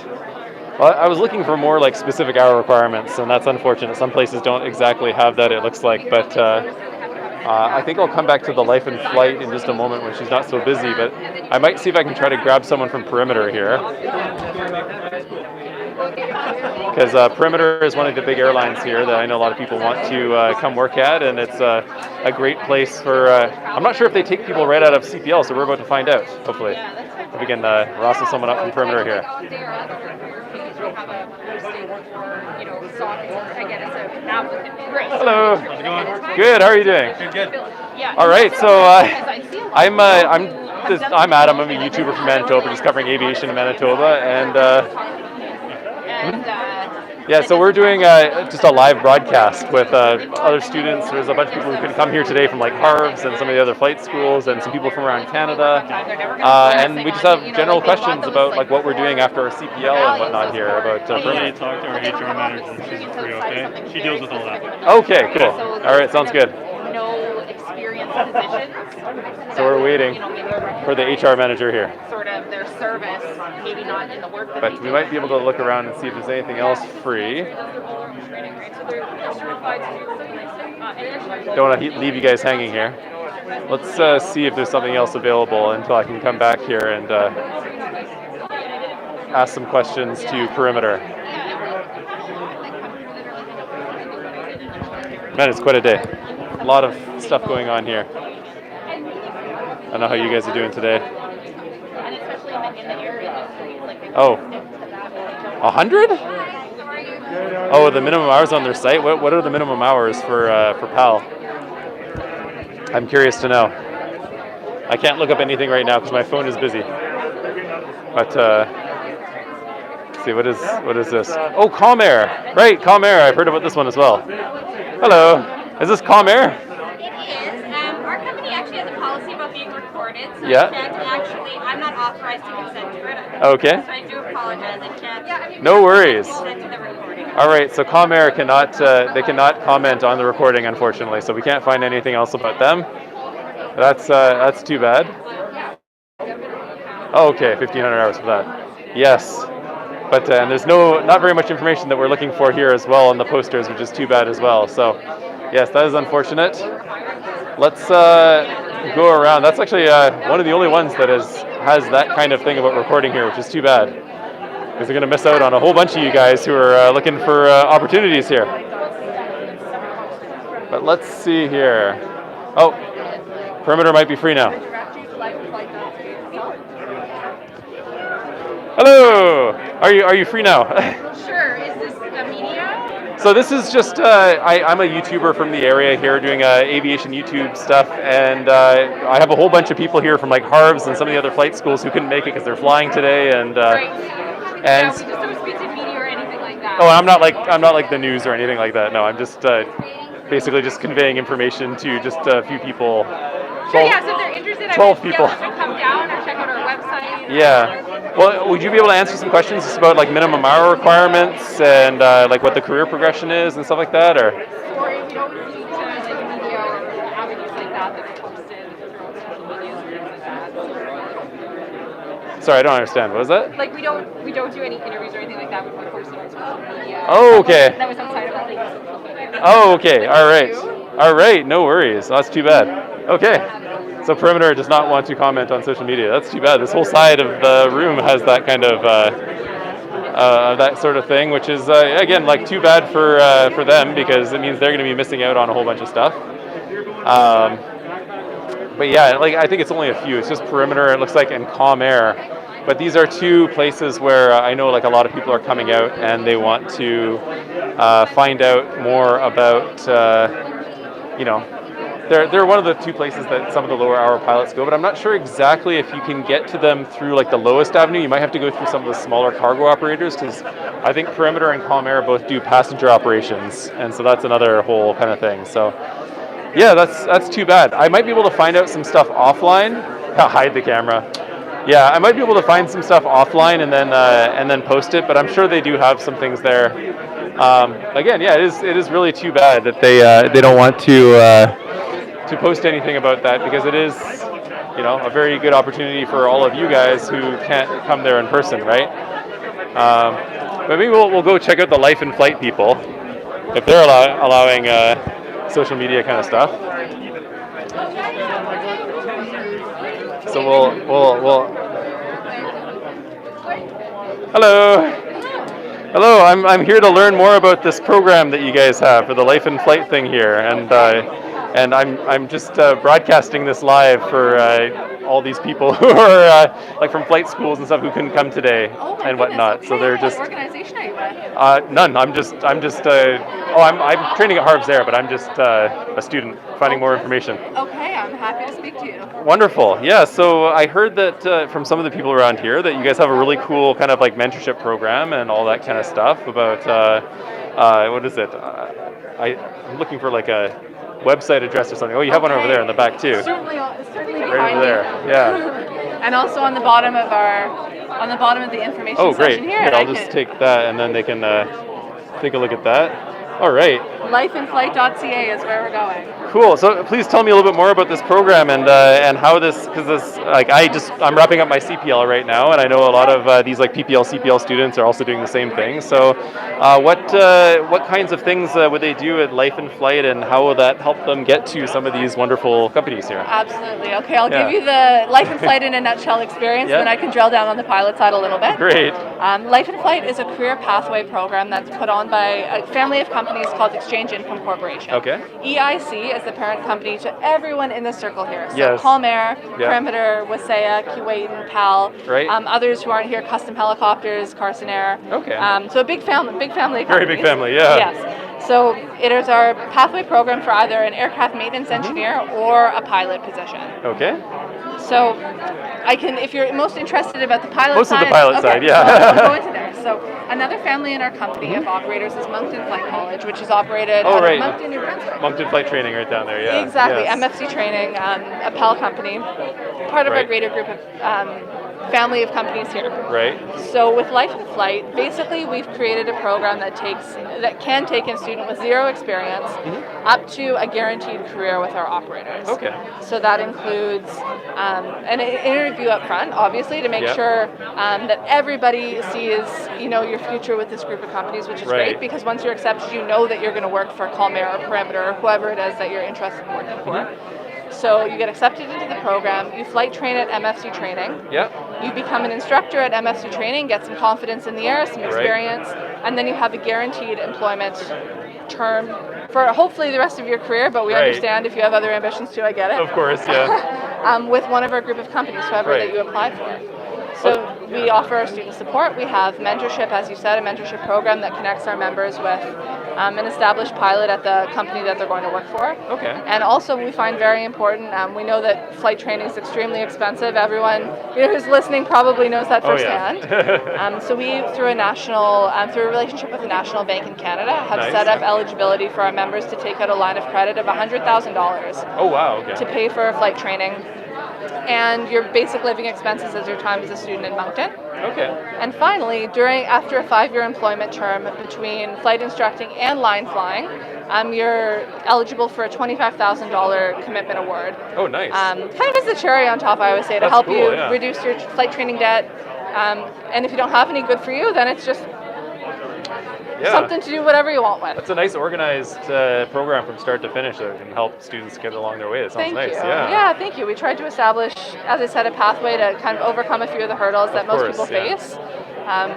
Well, I was looking for more like specific hour requirements, and that's unfortunate. Some places don't exactly have that, it looks like, but I think I'll come back to the Life in Flight in just a moment when she's not so busy, but I might see if I can try to grab someone from Perimeter here. Because Perimeter is one of the big airlines here that I know a lot of people want to come work at, and it's a great place for, I'm not sure if they take people right out of CPL, so we're about to find out, hopefully. If we can rustle someone up from Perimeter here. Hello. How's it going? Good. How are you doing? Good. All right. So I'm Adam. I'm a YouTuber from Manitoba, just covering aviation in Manitoba, and so we're doing just a live broadcast with other students. There's a bunch of people who couldn't come here today from like Harv's and some of the other flight schools, and some people from around Canada. And we just have general questions about like what we're doing after our CPL and whatnot here about. I talked to our HR manager. She's pretty okay. She deals with all that. Okay, cool. All right, sounds good. No experienced positions. So we're waiting for the HR manager here. Sort of their service, maybe not in the work. But we might be able to look around and see if there's anything else free. Don't want to leave you guys hanging here. Let's see if there's something else available until I can come back here and ask some questions to Perimeter. Man, it's quite a day. A lot of stuff going on here. I don't know how you guys are doing today. Oh, 100? Oh, the minimum hours on their site? What are the minimum hours for PAL? I'm curious to know. I can't look up anything right now because my phone is busy. But Let's see, what is this? Oh, Calm Air. Right, Calm Air. I've heard about this one as well. Hello. Is this Calm Air? Our company actually has a policy about being recorded, so Yeah. I can't actually, I'm not authorized to consent to it. Okay. So I do apologize, I can't. No worries. Consent to the recording. All right, so CAM Air cannot, they cannot comment on the recording, unfortunately, so we can't find anything else about them. That's too bad. Oh, okay, 1,500 hours for that. Yes, but and there's not very much information that we're looking for here as well on the posters, which is too bad as well. So, yes, that is unfortunate. Let's go around. That's actually one of the only ones that has that kind of thing about recording here, which is too bad, because they're going to miss out on a whole bunch of you guys who are looking for opportunities here. But let's see here. Oh, perimeter might be free now. Hello. Are you free now? Sure. Is this the media? So this is just I'm a YouTuber from the area here doing aviation YouTube stuff, and I have a whole bunch of people here from like Harv's and some of the other flight schools who couldn't make it because they're flying today, and Yeah, we just don't speak to media or anything like that. oh, I'm not like the news or anything like that. No, I'm just basically just conveying information to just a few people. Sure, yeah, so if they're interested, 12 people. I would come down or check out our website. Yeah. Well, would you be able to answer some questions just about like minimum hour requirements and like what the career progression is and stuff like that, or? Or if you don't speak to like media or avenues like that that are posted through social media or anything like that. Sorry, I don't understand. What was that? Like we don't do any interviews or anything like that. We post it on social media. Oh, okay. That was outside of our social media. Oh, okay. All right. All right. No worries. That's too bad. Okay. So Perimeter does not want to comment on social media. That's too bad. This whole side of the room has that kind of that sort of thing, which is again like too bad for them, because it means they're going to be missing out on a whole bunch of stuff. But yeah, like I think it's only a few. It's just Perimeter, it looks like, and Calm Air. But these are two places where I know like a lot of people are coming out and they want to find out more about you know. They're one of the two places that some of the lower hour pilots go, but I'm not sure exactly if you can get to them through like the lowest avenue. You might have to go through some of the smaller cargo operators, because I think Perimeter and Calm Air both do passenger operations, and so that's another whole kind of thing. So yeah, that's too bad. I might be able to find out some stuff offline. Hide the camera. Yeah, I might be able to find some stuff offline and then post it, but I'm sure they do have some things there. Again, yeah, it is really too bad that they don't want to post anything about that, because it is, you know, a very good opportunity for all of you guys who can't come there in person, right? But maybe we'll go check out the Life in Flight people, if they're allowing social media kind of stuff. So we'll Hello, I'm here to learn more about this program that you guys have for the Life in Flight thing here, and I'm just broadcasting this live for all these people who are like from flight schools and stuff who couldn't come today and whatnot. So they're just. What organization are you with? None. I'm training at Harbour Air, but I'm just a student finding more information. Okay, I'm happy to speak to you. Wonderful. Yeah. So I heard that from some of the people around here that you guys have a really cool kind of like mentorship program and all that kind of stuff about what is it? I'm looking for like a website address or something. Oh, you have one over there in the back too. Certainly Right behind over there. you. Yeah. And also on the bottom of the information Oh, great. section here. Here, I'll just take that, and then they can take a look at that. All right. Lifeinflight.ca is where we're going. Cool. So please tell me a little bit more about this program and how this, because this, like I'm wrapping up my CPL right now, and I know a lot of these like PPL, CPL students are also doing the same thing. So what kinds of things would they do at Life in Flight, and how will that help them get to some of these wonderful companies here? Absolutely. Okay, I'll give you the Life in Flight in a nutshell experience, and then I can drill down on the pilot side a little bit. Great. Life in Flight is a career pathway program that's put on by a family of companies called Exchange Income Corporation. Okay. EIC is the parent company to everyone in the circle here. So Yes. Calm Air, Perimeter, Wasaya, Keewatin, PAL, Right. Others who aren't here, Custom Helicopters, Carson Air. Okay. So a big family. Very big family, yeah. Yes. So it is our pathway program for either an aircraft maintenance engineer or a pilot position. Okay. So I can, if you're most interested about the pilot Most side. of the pilot side, yeah. We'll go into there. So another family in our company of operators is Moncton Flight College, which is operated out of Moncton, New Brunswick. Moncton Flight Training right down there, yeah. Exactly, Yes. MFC Training, a PAL company, part of our greater group of family of companies here. Right. So with Life in Flight, basically we've created a program that can take a student with zero experience up to a guaranteed career with our operators. Okay. So that includes an interview up front, obviously, to make sure that everybody sees, your future with this group of companies, which is great, because once you're accepted, you know that you're going to work for Calmair or Perimeter or whoever it is that you're interested in working for. So you get accepted into the program, you flight train at MFC Training. Yep. You become an instructor at MFC Training, get some confidence in the air, some experience, and then you have a guaranteed employment term for hopefully the rest of your career, but we understand if you have other ambitions too, I get it. Of course, yeah. With one of our group of companies, whoever that you apply for. So we offer our student support. We have mentorship, as you said, a mentorship program that connects our members with an established pilot at the company that they're going to work for. Okay. And also we find very important, we know that flight training is extremely expensive. Everyone who's listening probably knows that firsthand. So we, through a relationship with a national bank in Canada, have set up eligibility for our members to take out a line of credit of $100,000. Oh wow, okay. To pay for flight training. And your basic living expenses as your time as a student in Moncton. Okay. And finally, after a 5-year employment term between flight instructing and line flying, you're eligible for a $25,000 commitment award. Oh, nice. Kind of as the cherry on top, I would say, to help you reduce your flight training debt. And if you don't have any good for you, then it's just something to do whatever you want with. That's a nice organized program from start to finish that can help students get along their way. That sounds nice. Yeah, thank you. We tried to establish, as I said, a pathway to kind of overcome a few of the hurdles that most people face,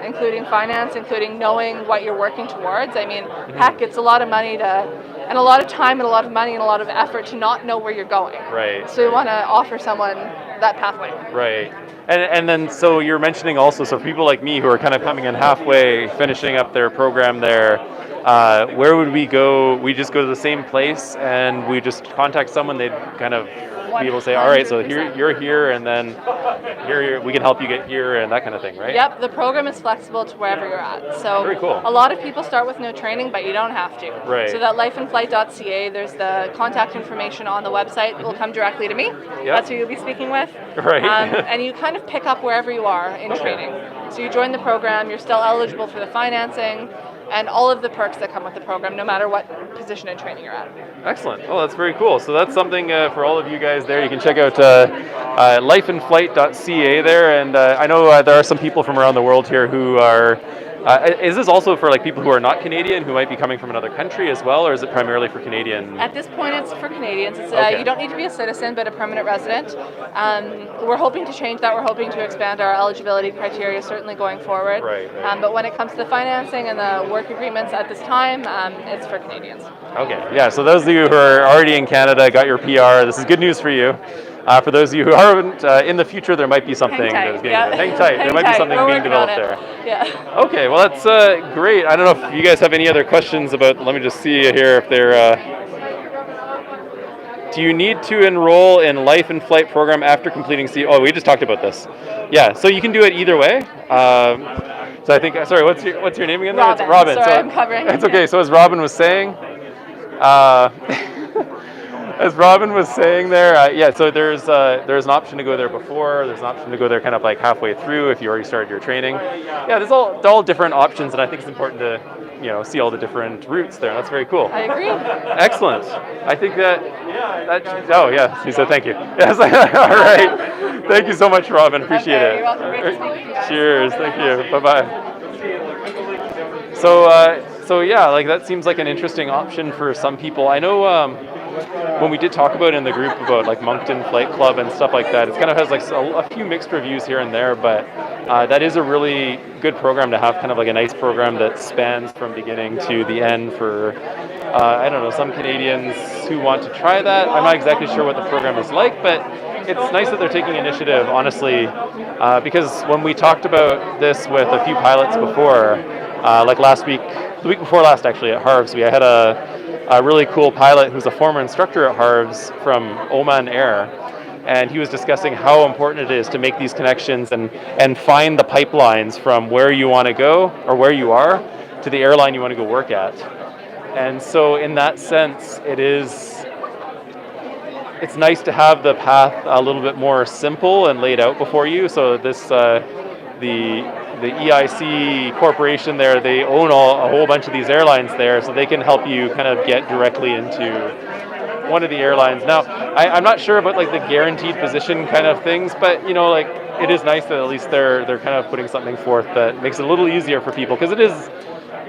including finance, including knowing what you're working towards. I mean, heck, it's a lot of money and a lot of time and a lot of money and a lot of effort to not know where you're going. Right. So we want to offer someone that pathway. Right. And then, so you're mentioning also, so people like me who are kind of coming in halfway, finishing up their program there, where would we go? We just go to the same place and we just contact someone, they'd kind of be able to say, all right, so here you're here, and then here we can help you get here, and that kind of thing, right? Yep, the program is flexible to wherever you're at. So very cool. A lot of people start with no training, but you don't have to. Right. So that lifeinflight.ca, there's the contact information on the website. It will come directly to me. Yep. That's who you'll be speaking with. Right. And you kind of pick up wherever you are in training. So you join the program, you're still eligible for the financing, and all of the perks that come with the program, no matter what position in training you're at. Excellent. Oh, that's very cool. So that's something for all of you guys there. You can check out lifeinflight.ca there. And I know there are some people from around the world here who are... is this also for like people who are not Canadian, who might be coming from another country as well, or is it primarily for Canadian? At this point, it's for Canadians. It's, you don't need to be a citizen, but a permanent resident. We're hoping to change that. We're hoping to expand our eligibility criteria, certainly going forward. Right. But when it comes to the financing and the work agreements at this time, it's for Canadians. Okay, yeah, so those of you who are already in Canada, got your PR, this is good news for you. For those of you who aren't, in the future there might be something hang tight. hang tight. There might be something being developed there. Yeah. Okay, well that's great. I don't know if you guys have any other questions about, let me just see here if they're, do you need to enroll in Life in Flight program after completing Oh, we just talked about this. Yeah, so you can do it either way. So I think, sorry, what's your name again? Robin. It's Robin. Sorry, so I'm covering. It's okay, so as Robin was saying, so there's an option to go there before, there's an option to go there kind of like halfway through if you already started your training. Yeah, there's all different options, and I think it's important to see all the different routes there. That's very cool. I agree. Excellent. I think that oh yeah, he said thank you. Yes, all right. Thank you so much, Robin. Appreciate it. You're welcome. Great to speak with you guys. Cheers. Thank you. Bye-bye. So yeah, like that seems like an interesting option for some people. I know when we did talk about in the group about like Moncton Flight Club and stuff like that, it kind of has like a few mixed reviews here and there, but that is a really good program to have, kind of like a nice program that spans from beginning to the end for, I don't know, some Canadians who want to try that. I'm not exactly sure what the program is like, but it's nice that they're taking initiative, honestly, because when we talked about this with a few pilots before, Like last week, the week before last actually at Harv's, we had a really cool pilot who's a former instructor at Harv's from Oman Air, and he was discussing how important it is to make these connections and find the pipelines from where you want to go or where you are to the airline you want to go work at. And so in that sense, it's nice to have the path a little bit more simple and laid out before you. So this the EIC corporation there, they own a whole bunch of these airlines there, so they can help you kind of get directly into one of the airlines. Now, I'm not sure about like the guaranteed position kind of things, but you know, like it is nice that at least they're kind of putting something forth that makes it a little easier for people, because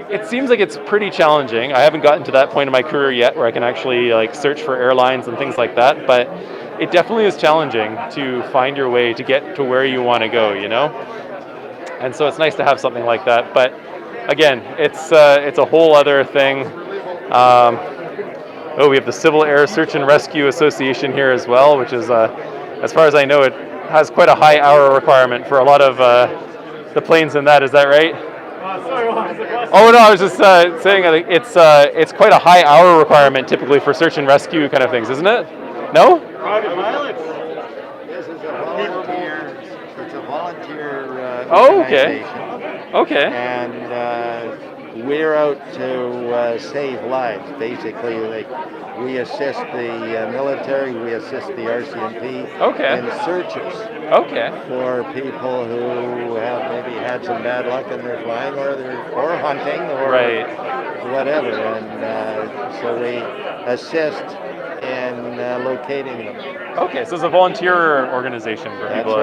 it seems like it's pretty challenging. I haven't gotten to that point in my career yet where I can actually like search for airlines and things like that, but it definitely is challenging to find your way to get to where you want to go, you know? And so it's nice to have something like that. But again, it's a whole other thing. We have the Civil Air Search and Rescue Association here as well, which is, as far as I know, it has quite a high hour requirement for a lot of the planes in that. Is that right? Oh no, I was just saying it's quite a high hour requirement typically for search and rescue kind of things, isn't it? No? This is a volunteer. It's a volunteer okay. organization. Okay. And we're out to save lives. Basically, like we assist the military, we assist the RCMP in searches. Okay. For people who have maybe had some bad luck in their flying or hunting or whatever, and so we assist in locating them. Okay, so it's a volunteer organization for people,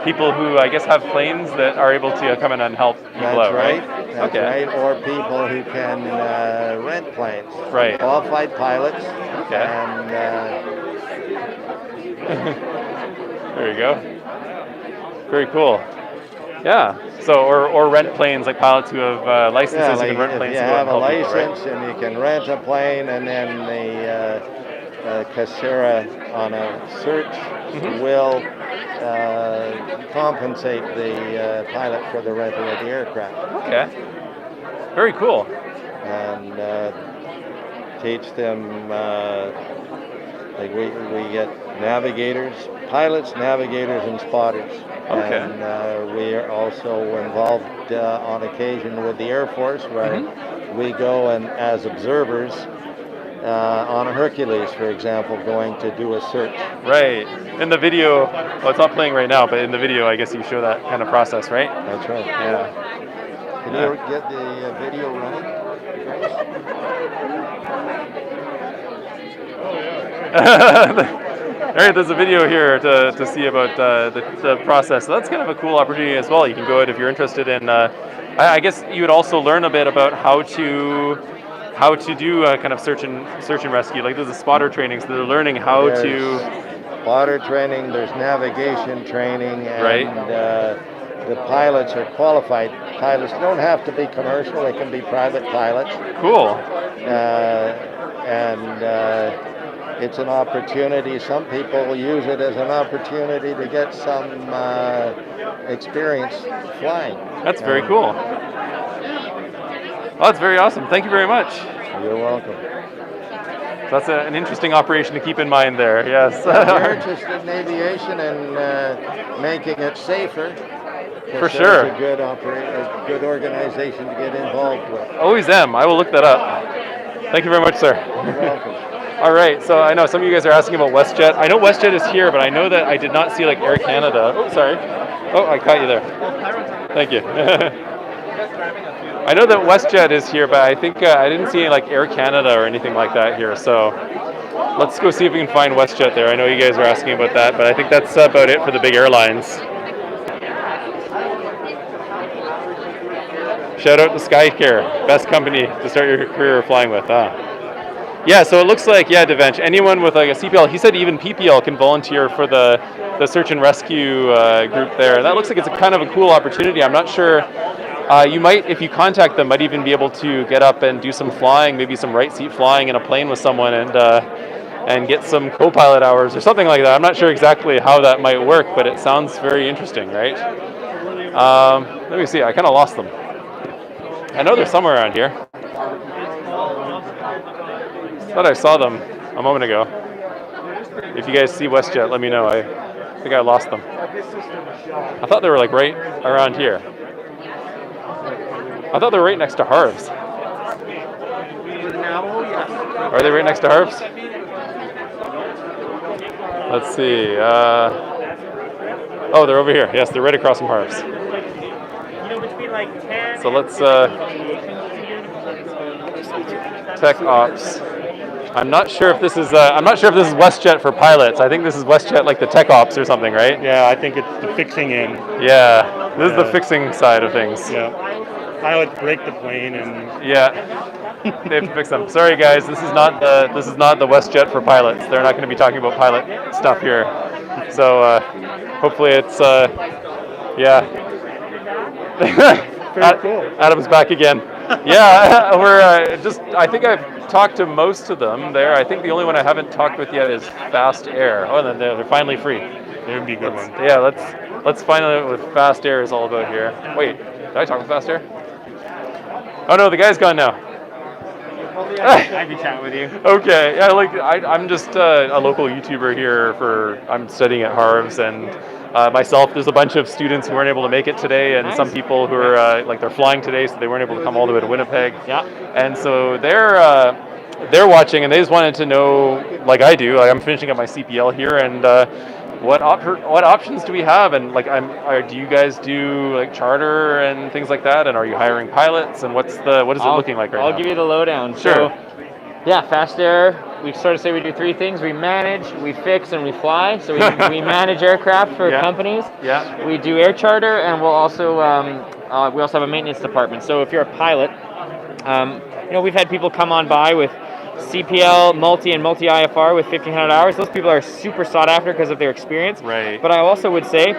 people who I guess have planes that are able to come in and help people out, right? That's right. Or people who can rent planes. Right. Qualified pilots. Okay. And there you go. Very cool. Yeah. So, or rent planes, like pilots who have licenses who can rent planes. If you have a license and you can rent a plane, and then the CASARA on a search will compensate the pilot for the rental of the aircraft. Okay. Very cool. And teach them, like we get navigators, pilots, navigators, and spotters. Okay. And we are also involved on occasion with the Air Force, where we go and as observers on a Hercules, for example, going to do a search. Right. In the video, well, it's not playing right now, but in the video, I guess you show that kind of process, right? That's right. Yeah. Can you get the video running? All right, there's a video here to see about the process. So that's kind of a cool opportunity as well. You can go out if you're interested in. I guess you would also learn a bit about how to do kind of search and rescue. Like there's a spotter training, so they're learning how to. Spotter training. There's navigation training, and the pilots are qualified pilots. They don't have to be commercial; they can be private pilots. Cool. It's an opportunity. Some people use it as an opportunity to get some experience flying. That's very cool. Well, that's very awesome. Thank you very much. You're welcome. So that's an interesting operation to keep in mind there, yes. If you're interested in aviation and making it safer, for sure. It's a good organization to get involved with. Always am. I will look that up. Thank you very much, sir. You're welcome. All right, so I know some of you guys are asking about WestJet. I know WestJet is here, but I know that I did not see like Air Canada. Oh, sorry. Oh, I caught you there. Thank you. I know that WestJet is here, but I think I didn't see any like Air Canada or anything like that here. So let's go see if we can find WestJet there. I know you guys are asking about that, but I think that's about it for the big airlines. Shout out to SkyCare, best company to start your career flying with. Yeah, so it looks like, Devench, anyone with like a CPL, he said even PPL can volunteer for the search and rescue group there. That looks like it's a kind of a cool opportunity. I'm not sure, you might, if you contact them, might even be able to get up and do some flying, maybe some right seat flying in a plane with someone and get some co-pilot hours or something like that. I'm not sure exactly how that might work, but it sounds very interesting, right? Let me see, I kind of lost them. I know they're somewhere around here. Thought I saw them a moment ago. If you guys see WestJet, let me know. I think I lost them. I thought they were like right around here. I thought they were right next to Harv's. Are they right next to Harv's? Let's see. Oh, they're over here. Yes, they're right across from Harv's. So let's tech ops. I'm not sure if this is WestJet for pilots. I think this is WestJet like the tech ops or something, right? Yeah, I think it's the fixing in. Yeah, this is the fixing side of things. Yeah, pilots break the plane and. Yeah, they have to fix them. Sorry guys, this is not the WestJet for pilots. They're not going to be talking about pilot stuff here. So hopefully it's yeah. Very cool. Adam's back again. Yeah, we're I think I've talked to most of them there. I think the only one I haven't talked with yet is Fast Air. Oh, then they're finally free. They would be a good one. Yeah, let's find out what Fast Air is all about here. Wait, did I talk with Fast Air? Oh no, the guy's gone now. I'd be chatting with you. Okay, yeah, I'm just a local YouTuber here I'm studying at Harv's, and myself, there's a bunch of students who weren't able to make it today, and some people who are they're flying today, so they weren't able to come all the way to Winnipeg. Yeah. And so they're watching, and they just wanted to know, like I do, I'm finishing up my CPL here, and what options do we have? And do you guys do like charter and things like that? And are you hiring pilots? And what is it looking like right now? I'll give you the lowdown. Sure. So, yeah, Fast Air. We sort of say we do three things: we manage, we fix, and we fly. So we manage aircraft for companies. Yeah. We do air charter, and we'll also have a maintenance department. So if you're a pilot, we've had people come on by with CPL, multi, and multi-IFR with 1,500 hours. Those people are super sought after because of their experience. Right. But I also would say,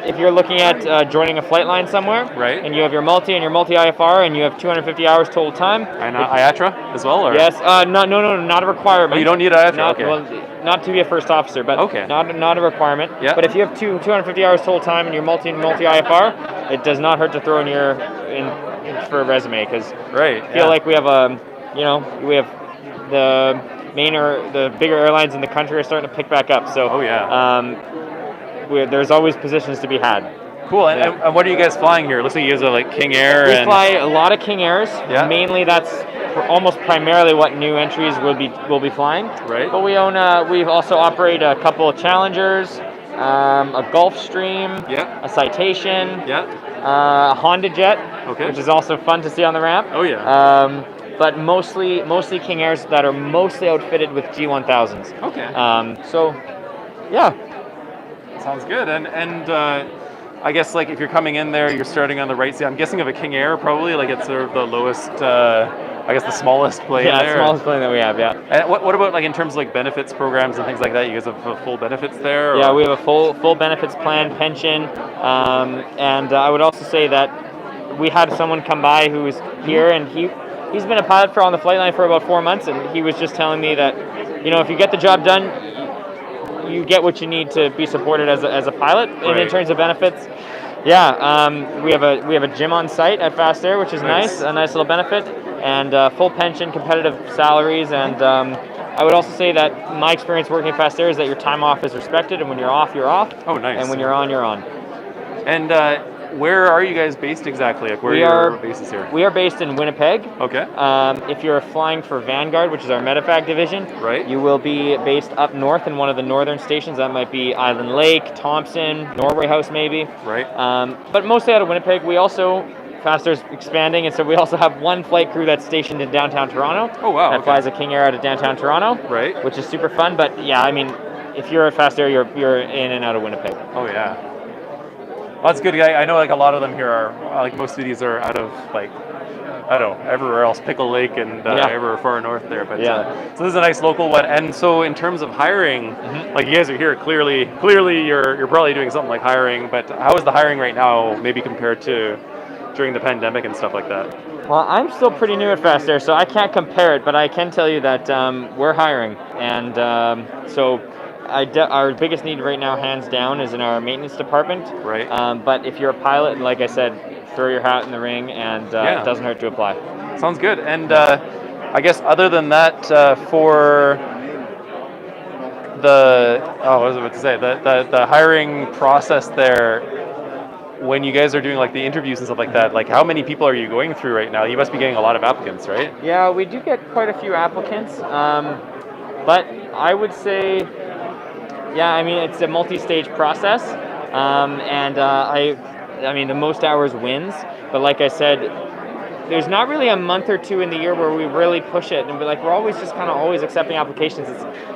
if you're looking at joining a flight line somewhere, right, and you have your multi and your multi-IFR, and you have 250 hours total time. And IATRA as well? Or? Yes. No, not a requirement. Oh, you don't need IATRA? Okay. Well, not to be a first officer, but not a requirement. Yeah. But if you have 250 hours total time and your multi and multi-IFR, it does not hurt to throw in for a resume, because I feel like we have we have the bigger airlines in the country are starting to pick back up. So there's always positions to be had. Cool. And what are you guys flying here? It looks like you guys are like King Air. We fly a lot of King Airs. Yeah. Mainly that's almost primarily what new entries will be flying. Right. But we also operate a couple of Challengers, a Gulfstream, a Citation, a Honda Jet, which is also fun to see on the ramp. Oh yeah. But mostly King Airs that are mostly outfitted with G1000s. Okay. Yeah. Sounds good. And I guess if you're coming in there, you're starting on the right side. I'm guessing of a King Air probably, it's sort of the lowest, I guess the smallest plane there. Yeah, smallest plane that we have, yeah. And what about in terms of benefits programs and things like that? You guys have full benefits there? Or? Yeah, we have a full benefits plan, pension, and I would also say that we had someone come by who was here, and he's been a pilot on the flight line for about 4 months, and he was just telling me that, if you get the job done, you get what you need to be supported as a pilot. And in terms of benefits, we have a gym on site at Fast Air, which is nice, a nice little benefit, and full pension, competitive salaries, and I would also say that my experience working at Fast Air is that your time off is respected, and when you're off, you're off. Oh, nice. And when you're on, you're on. And where are you guys based exactly? Where are your bases here? We are based in Winnipeg. Okay. If you're flying for Vanguard, which is our medevac division, you will be based up north in one of the northern stations. That might be Island Lake, Thompson, Norway House maybe. Right. But mostly out of Winnipeg. We also, Fast Air's expanding, and so we also have one flight crew that's stationed in downtown Toronto. Oh, wow. That flies a King Air out of downtown Toronto. Right. Which is super fun. But yeah, if you're at Fast Air, you're in and out of Winnipeg. Oh, yeah. Well, that's good. I know a lot of them here are, most of these are out of I don't know, everywhere else, Pickle Lake and everywhere far north there. But so this is a nice local one. And so in terms of hiring, you guys are here, clearly you're probably doing something like hiring, but how is the hiring right now maybe compared to during the pandemic and stuff like that? Well, I'm still pretty new at Fast Air, so I can't compare it, but I can tell you that we're hiring. And our biggest need right now, hands down, is in our maintenance department. Right. But if you're a pilot, and like I said, throw your hat in the ring, and it doesn't hurt to apply. Sounds good. And I guess other than that, for what was I about to say? The hiring process there, when you guys are doing like the interviews and stuff like that, like how many people are you going through right now? You must be getting a lot of applicants, right? Yeah, we do get quite a few applicants, but I would say, I mean, it's a multi-stage process, and I mean, the most hours wins, but like I said, there's not really a month or two in the year where we really push it, and we're always just kind of always accepting applications.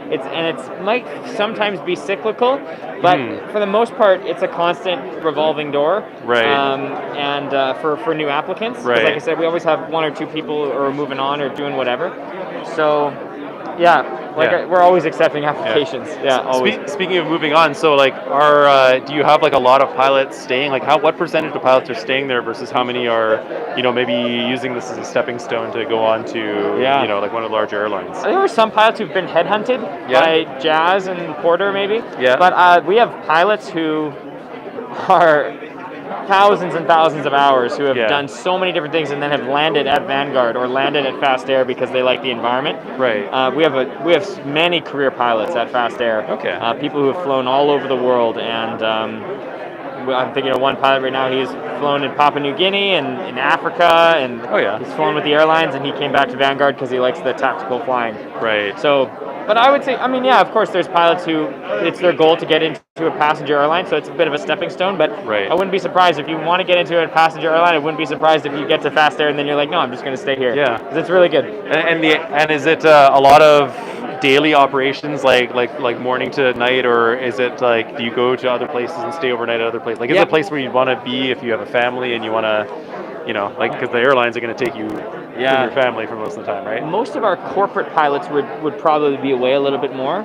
It might sometimes be cyclical, but for the most part, it's a constant revolving door. Right. And for new applicants, 'cause like I said, we always have one or two people who are moving on or doing whatever. So, we're always accepting applications. Yeah, always. Speaking of moving on, so like, do you have like a lot of pilots staying? Like, what percentage of pilots are staying there versus how many are, maybe using this as a stepping stone to go on to, like one of the larger airlines? I think there are some pilots who've been headhunted by Jazz and Porter, maybe. Yeah. But we have pilots who are thousands and thousands of hours who have done so many different things and then have landed at Vanguard or landed at Fast Air because they like the environment. Right. We have many career pilots at Fast Air. Okay. People who have flown all over the world, and I'm thinking of one pilot right now. He's flown in Papua New Guinea and in Africa, and he's flown with the airlines, and he came back to Vanguard because he likes the tactical flying. Right. So, but I would say, I mean, of course, there's pilots who it's their goal to get into a passenger airline, so it's a bit of a stepping stone. But I wouldn't be surprised if you want to get into a passenger airline. I wouldn't be surprised if you get to Fast Air and then you're like, no, I'm just going to stay here. Yeah, because it's really good. And is it a lot of daily operations, like morning to night, or is it like, do you go to other places and stay overnight at other places? Like, is it a place where you'd want to be if you have a family and you want to, because the airlines are going to take you from your family for most of the time, right? Most of our corporate pilots would probably be away a little bit more,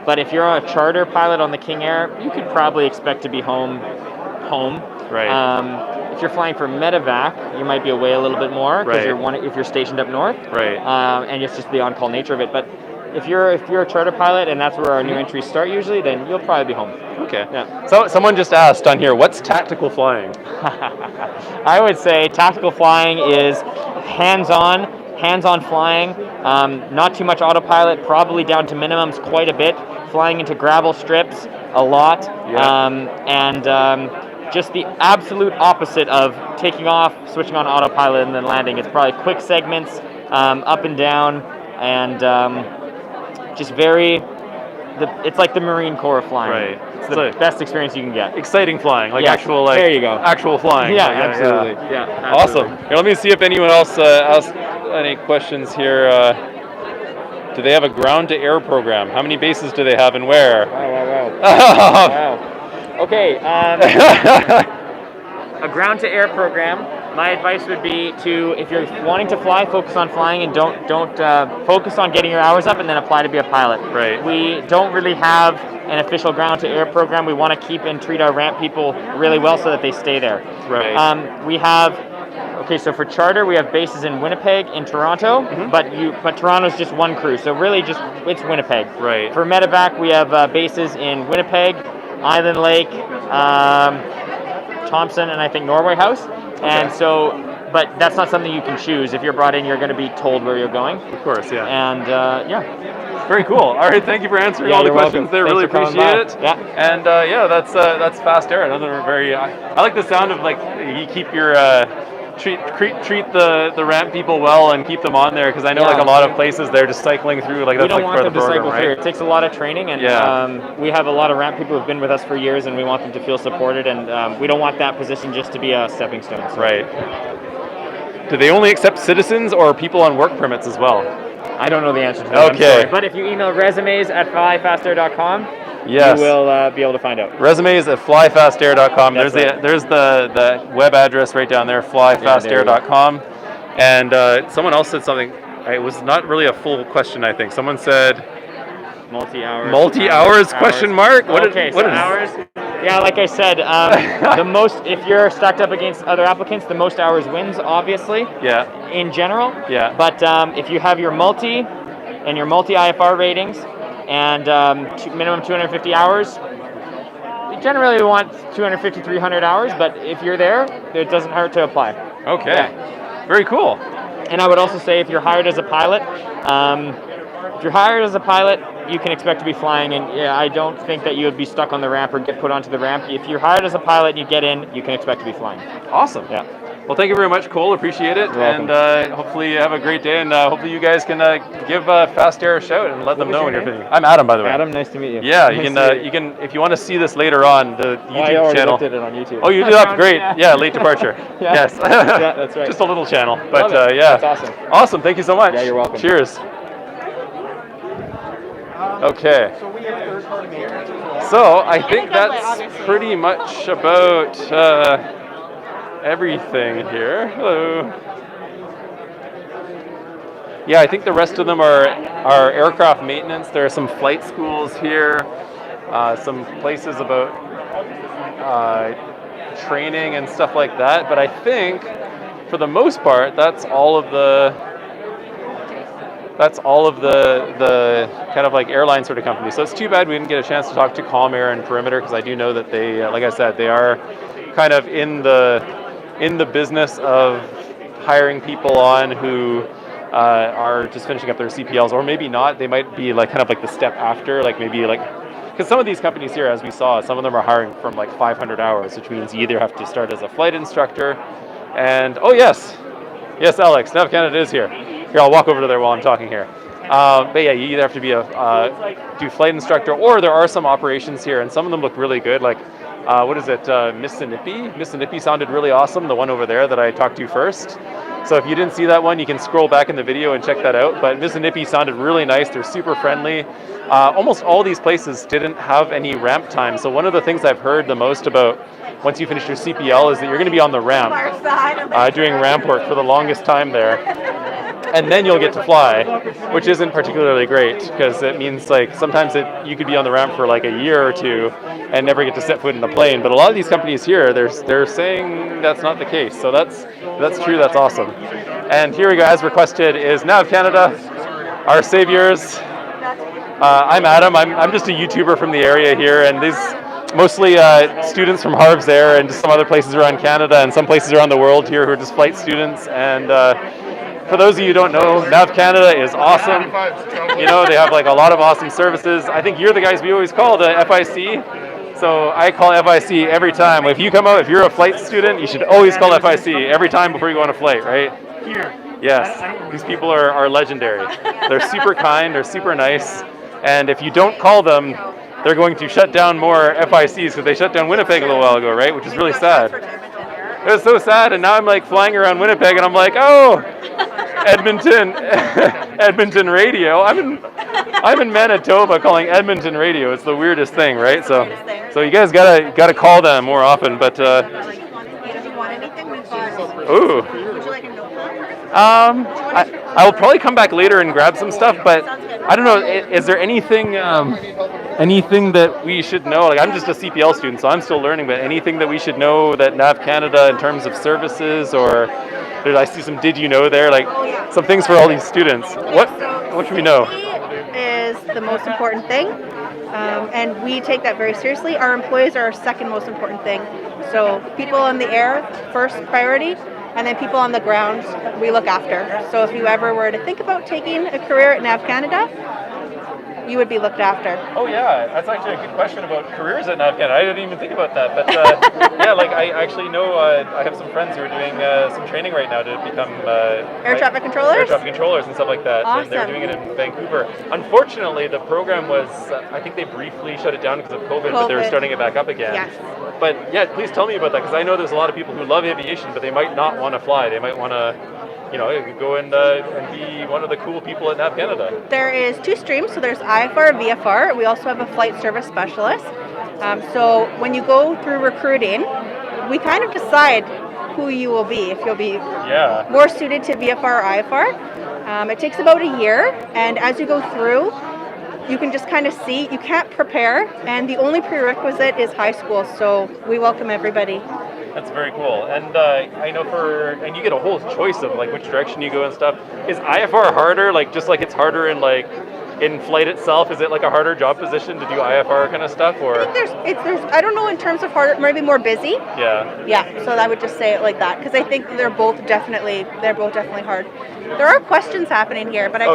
but if you're a charter pilot on the King Air, you could probably expect to be home. Right. If you're flying for medevac, you might be away a little bit more because if you're stationed up north. Right. And it's just the on-call nature of it. But if you're a charter pilot, and that's where our new entries start usually, then you'll probably be home. Okay. Yeah. So someone just asked on here, what's tactical flying? I would say tactical flying is hands-on flying, not too much autopilot, probably down to minimums quite a bit, flying into gravel strips a lot, just the absolute opposite of taking off, switching on autopilot, and then landing. It's probably quick segments, up and down, and just it's like the Marine Corps of flying. Right. It's the best experience you can get. Exciting flying, like actual, there you go. actual flying. Yeah, absolutely. Yeah, awesome. Here, let me see if anyone else asked any questions here. Do they have a ground-to-air program? How many bases do they have and where? Wow. Okay. A ground-to-air program. My advice would be to, if you're wanting to fly, focus on flying and don't focus on getting your hours up and then apply to be a pilot. Right. We don't really have an official ground-to-air program. We want to keep and treat our ramp people really well so that they stay there. Right. We have, so for charter, we have bases in Winnipeg, in Toronto, but Toronto's just one crew, so really it's Winnipeg. Right. For medevac, we have bases in Winnipeg, Island Lake, Thompson, and I think Norway House. And so, but that's not something you can choose. If you're brought in, you're going to be told where you're going. Of course, yeah. And very cool. All right, thank you for answering all the questions there. Really appreciate it. Yeah. And that's Fast Air. Another very. I like the sound of like you keep your treat the ramp people well and keep them on there, because I know like a lot of places they're just cycling through like that's like part of the program, right? It takes a lot of training, and we have a lot of ramp people who've been with us for years, and we want them to feel supported, and we don't want that position just to be a stepping stone. So. Right. Do they only accept citizens or people on work permits as well? I don't know the answer to that. Okay. But if you email resumes at flyfastair.com, yes, you will be able to find out. Resumes at flyfastair.com. There's the web address right down there, flyfastair.com. And someone else said something. It was not really a full question, I think. Someone said multi-hours question mark? What is hours? Yeah, like I said, the most, if you're stacked up against other applicants, the most hours wins, obviously. Yeah. In general. Yeah. But if you have your multi and your multi-IFR ratings and minimum 250 hours, generally we want 250, 300 hours, but if you're there, it doesn't hurt to apply. Okay. Yeah. Very cool. And I would also say if you're hired as a pilot, you can expect to be flying, and I don't think that you would be stuck on the ramp or get put onto the ramp. If you're hired as a pilot and you get in, you can expect to be flying. Awesome. Yeah. Well, thank you very much, Cole. Appreciate it. And hopefully you have a great day. And hopefully you guys can give Fast Air a shout and let them know when you're finishing. I'm Adam, by the way. Adam, nice to meet you. Yeah, Nice you can if you want to see this later on the YouTube I already channel. looked at it on YouTube. Oh, you do that? Great. Yeah, late departure. Yeah. Yes. Yeah, that's right. Just a little channel, but Love it. yeah. That's awesome. Awesome. Thank you so much. Yeah, you're welcome. Cheers. Okay. So I think that's pretty much about everything here. Hello. Yeah, I think the rest of them are aircraft maintenance. There are some flight schools here, some places about training and stuff like that. But I think, for the most part, that's all of the kind of like airline sort of companies. So it's too bad we didn't get a chance to talk to Calm Air and Perimeter, because I do know that they, like I said, they are kind of in the business of hiring people on who are just finishing up their CPLs, or maybe not. They might be like kind of like the step after, like maybe like, because some of these companies here, as we saw, some of them are hiring from like 500 hours, which means you either have to start as a flight instructor, and oh yes, Alex, Nav CANADA is here. Here, I'll walk over to there while I'm talking here. But yeah, you either have to be do flight instructor, or there are some operations here, and some of them look really good. Like, what is it? Missinippi? Missinippi sounded really awesome. The one over there that I talked to first. So if you didn't see that one, you can scroll back in the video and check that out. But Missinippi sounded really nice. They're super friendly. Almost all these places didn't have any ramp time. So one of the things I've heard the most about once you finish your CPL is that you're going to be on the ramp, doing ramp work for the longest time there. And then you'll get to fly, which isn't particularly great, because it means like sometimes you could be on the ramp for like a year or two and never get to set foot in the plane. But a lot of these companies here, they're saying that's not the case. So that's true. That's awesome. And here we go. As requested is Nav CANADA, our saviors. I'm Adam. I'm just a YouTuber from the area here, and these mostly students from Harv Air and just some other places around Canada and some places around the world here who are just flight students. And for those of you who don't know, Nav CANADA is awesome. You know, they have like a lot of awesome services. I think you're the guys we always call the FIC. So I call FIC every time. If you come out, if you're a flight student, you should always call FIC every time before you go on a flight, right? Here. Yes, these people are legendary. They're super kind, they're super nice. And if you don't call them, they're going to shut down more FICs, because they shut down Winnipeg a little while ago, right? Which is really sad. It was so sad, and now I'm like flying around Winnipeg, and I'm like, oh, Edmonton radio. I'm in Manitoba calling Edmonton radio. It's the weirdest thing, right? So you guys gotta call them more often. But ooh. I'll probably come back later and grab some stuff, but I don't know. Is there anything that we should know? Like, I'm just a CPL student, so I'm still learning. But anything that we should know that Nav CANADA in terms of services, or I see some did you know there, like some things for all these students. What should we know? Is the most important thing, and we take that very seriously. Our employees are our second most important thing. So people on the air, first priority, and then people on the ground we look after. So if you ever were to think about taking a career at Nav CANADA, you would be looked after. Oh yeah, that's actually a good question about careers at Nav CANADA. I didn't even think about that, but yeah, like I actually know I have some friends who are doing some training right now to become air traffic controllers? Air traffic controllers and stuff like that. Awesome. And they're doing it in Vancouver. Unfortunately, the program was, I think they briefly shut it down because of COVID, but they're starting it back up again. Yes. But yeah, please tell me about that, because I know there's a lot of people who love aviation, but they might not want to fly. They might want to, go and be one of the cool people at Nav CANADA. There is two streams, so there's IFR, VFR. We also have a flight service specialist. So when you go through recruiting, we kind of decide who you will be, if you'll be more suited to VFR or IFR. It takes about a year, and as you go through, you can just kind of see, you can't prepare, and the only prerequisite is high school, so we welcome everybody. That's very cool. And I know and you get a whole choice of like which direction you go and stuff. Is IFR harder, like just like it's harder in like in flight itself, is it like a harder job position to do IFR kind of stuff, or? I think there's I don't know in terms of harder, maybe more busy. Yeah. Yeah, so I would just say it like that because I think they're both definitely hard. There are questions happening here, but I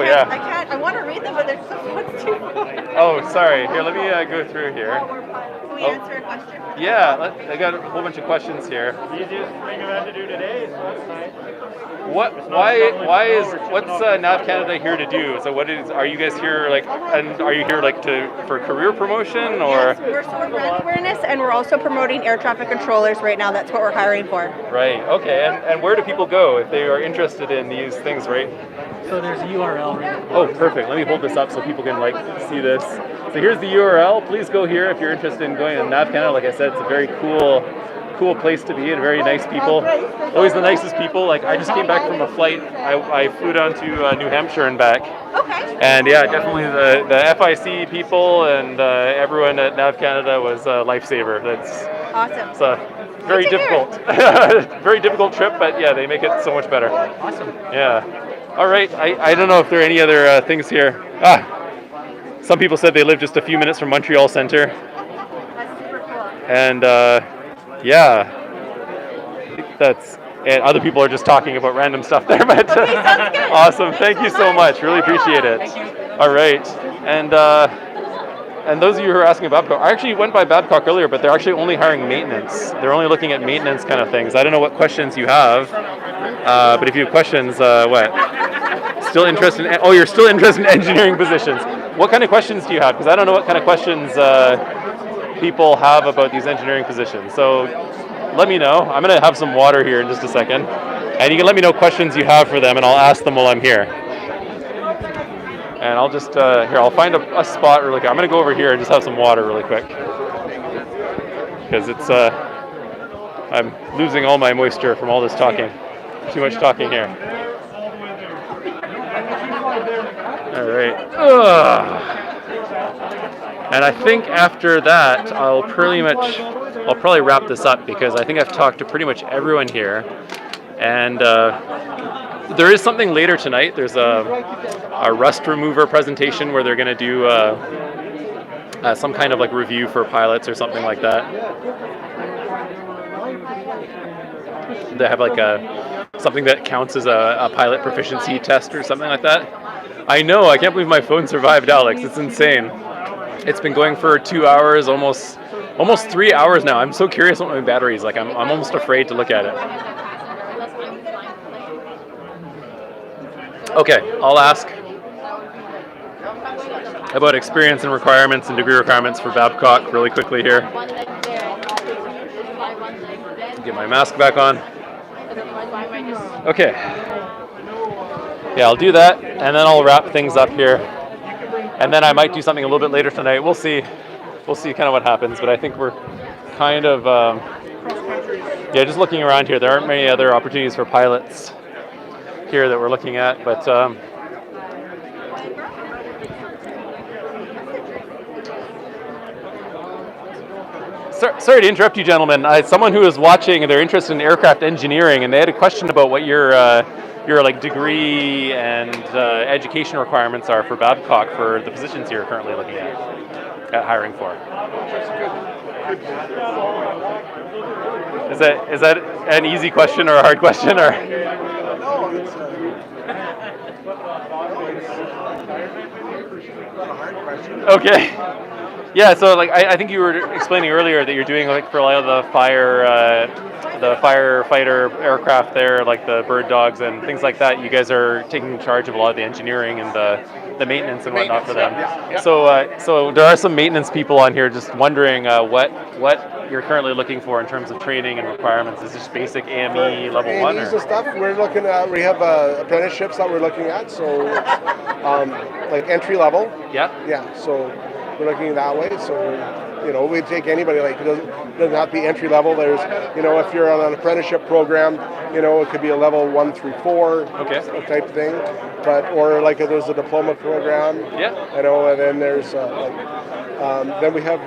want to read them, but there's so much too much. Oh, sorry. Here, let me go through here. Can we answer a question? Yeah, I got a whole bunch of questions here. Easiest thing I've had to do today is website. What's Nav CANADA here to do? So are you guys here are you here for career promotion or? Yes, we're brand awareness and we're also promoting air traffic controllers right now. That's what we're hiring for. Right. Okay. And where do people go if they are interested in these things, right? So there's a URL right there. Oh, perfect. Let me hold this up so people can see this. So here's the URL. Please go here if you're interested in going to Nav CANADA. Like I said, it's a very cool place to be and very nice people. Always the nicest people. Like I just came back from a flight. I flew down to New Hampshire and back. Okay. And yeah, definitely the FIC people and everyone at Nav CANADA was a lifesaver. That's awesome. It's a very difficult, very difficult trip, but yeah, they make it so much better. Awesome. Yeah. All right. I don't know if there are any other things here. Some people said they live just a few minutes from Montreal Centre. That's super cool. And yeah, and other people are just talking about random stuff there, but awesome. Thank you so much. Really appreciate it. All right. And those of you who are asking about Babcock, I actually went by Babcock earlier, but they're actually only hiring maintenance. They're only looking at maintenance kind of things. I don't know what questions you have, but if you have questions, what? Still interested in, you're still interested in engineering positions. What kind of questions do you have? Because I don't know what kind of questions people have about these engineering positions. So let me know. I'm going to have some water here in just a second. And you can let me know questions you have for them, and I'll ask them while I'm here. And I'll just, I'll find a spot really quick. I'm going to go over here and just have some water really quick. Because it's, I'm losing all my moisture from all this talking. Too much talking here. All right. And I think after that, I'll probably wrap this up because I think I've talked to pretty much everyone here. And there is something later tonight. There's a rust remover presentation where they're going to do some kind of review for pilots or something like that. They have something that counts as a pilot proficiency test or something like that. I know, I can't believe my phone survived, Alex. It's insane. It's been going for 2 hours, almost 3 hours now. I'm so curious what my battery is like. I'm almost afraid to look at it. Okay, I'll ask about experience and requirements and degree requirements for Babcock really quickly here. Get my mask back on. Okay. Yeah, I'll do that, and then I'll wrap things up here. And then I might do something a little bit later tonight. We'll see. We'll see kind of what happens. But I think we're kind of, just looking around here. There aren't many other opportunities for pilots here that we're looking at. But sorry to interrupt you, gentlemen. Someone who is watching, they're interested in aircraft engineering, and they had a question about what your degree and education requirements are for Babcock for the positions you're currently looking at hiring for. Is that an easy question or a hard question or? No, it's not a hard question. Okay. Yeah, so I think you were explaining earlier that you're doing for a lot of the firefighter aircraft there, like the bird dogs and things like that. You guys are taking charge of a lot of the engineering and the maintenance and whatnot for them. Yeah. So there are some maintenance people on here just wondering what you're currently looking for in terms of training and requirements. Is this basic AME level AMEs 1? and stuff. We're looking at. We have apprenticeships that we're looking at. So like entry level. Yeah. Yeah. So we're looking that way. So we'd take anybody. It doesn't have to be entry level. There's if you're on an apprenticeship program, it could be a level 1 through 4 type thing. But if there's a diploma program. Yeah. And then there's then we have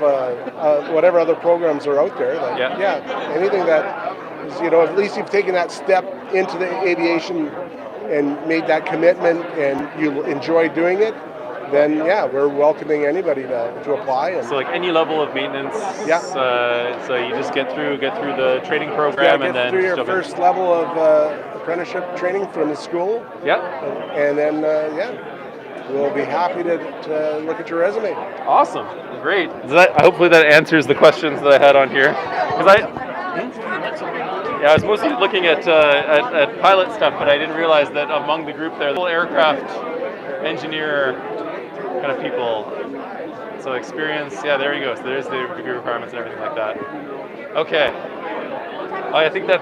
whatever other programs are out there. Anything that is, at least you've taken that step into the aviation and made that commitment and you enjoy doing it, then yeah, we're welcoming anybody to apply. And so like any level of maintenance. Yeah. So you just get through the training program, and then through your first level of apprenticeship training from the school. Yep. And then we'll be happy to look at your resume. Awesome, great. Hopefully that answers the questions that I had on here. I was mostly looking at pilot stuff, but I didn't realize that among the group there, the whole aircraft engineer kind of people. So experience, yeah, there you go. So there's the degree requirements and everything like that. Okay. I think that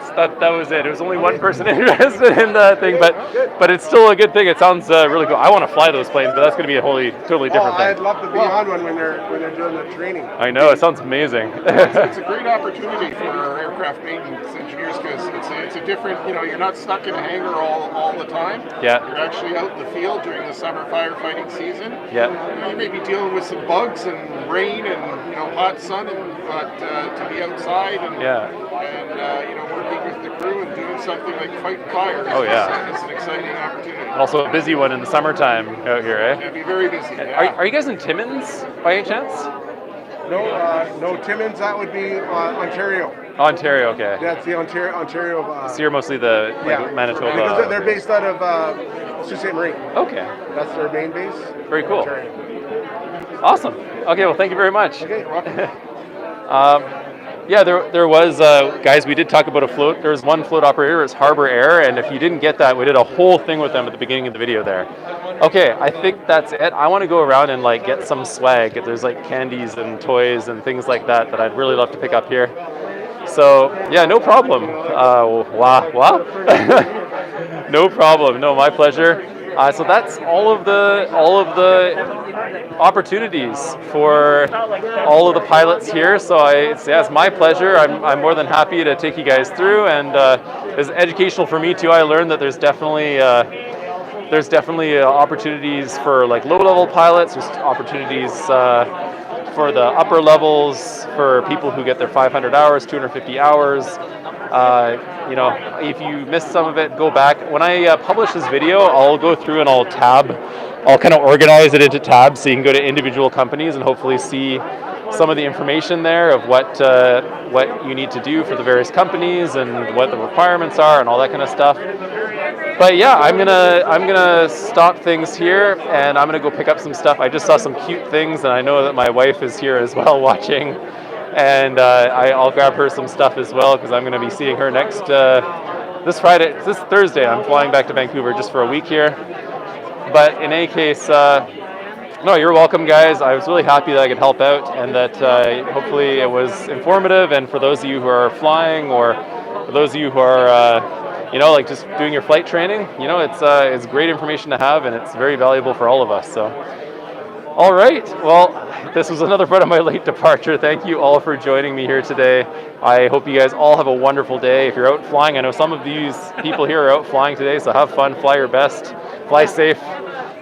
was it. It was only one person interested in the thing, but it's still a good thing. It sounds really cool. I want to fly those planes, but that's going to be a totally different thing. I'd love to be on one when they're doing the training. I know, it sounds amazing. It's a great opportunity for our aircraft maintenance engineers because it's a different, you're not stuck in a hangar all the time. Yeah. You're actually out in the field during the summer firefighting season. Yeah. You may be dealing with some bugs and rain and hot sun, but to be outside and working with the crew and doing something like fight fires. Oh yeah. It's an exciting opportunity. Also a busy one in the summertime out here, eh? It'll be very busy. Yeah. Are you guys in Timmins by any chance? No, Timmins. That would be Ontario. Ontario, okay. That's the Ontario. So you're mostly the Manitoba. Because they're based out of Sault Ste. Marie. Okay. That's their main base. Very cool. Ontario. Awesome. Okay, well, thank you very much. Okay, you're welcome. Yeah, there was, guys, we did talk about a float. There was one float operator, it was Harbour Air, and if you didn't get that, we did a whole thing with them at the beginning of the video there. Okay, I think that's it. I want to go around and get some swag. There's candies and toys and things like that I'd really love to pick up here. So, yeah, no problem. No problem. No, my pleasure. So that's all of the opportunities for all of the pilots here. So it's my pleasure. I'm more than happy to take you guys through, and it's educational for me too. I learned that there's definitely opportunities for low-level pilots. There's opportunities for the upper levels for people who get their 500 hours, 250 hours. If you missed some of it, go back. When I publish this video, I'll go through and I'll kind of organize it into tabs so you can go to individual companies and hopefully see some of the information there of what you need to do for the various companies and what the requirements are and all that kind of stuff. But yeah, I'm gonna stop things here and I'm gonna go pick up some stuff. I just saw some cute things and I know that my wife is here as well watching. And I'll grab her some stuff as well because I'm going to be seeing her next this Thursday. I'm flying back to Vancouver just for a week here. But in any case, no, you're welcome, guys. I was really happy that I could help out and that hopefully it was informative. And for those of you who are flying or for those of you who are, just doing your flight training, it's great information to have and it's very valuable for all of us. So. All right, well, this was another part of my late departure. Thank you all for joining me here today. I hope you guys all have a wonderful day. If you're out flying, I know some of these people here are out flying today, so have fun, fly your best, fly safe,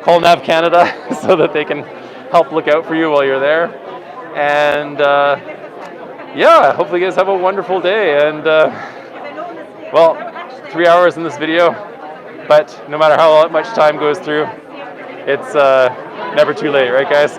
call Nav CANADA so that they can help look out for you while you're there. And hopefully you guys have a wonderful day. And 3 hours in this video, but no matter how much time goes through, it's never too late, right, guys?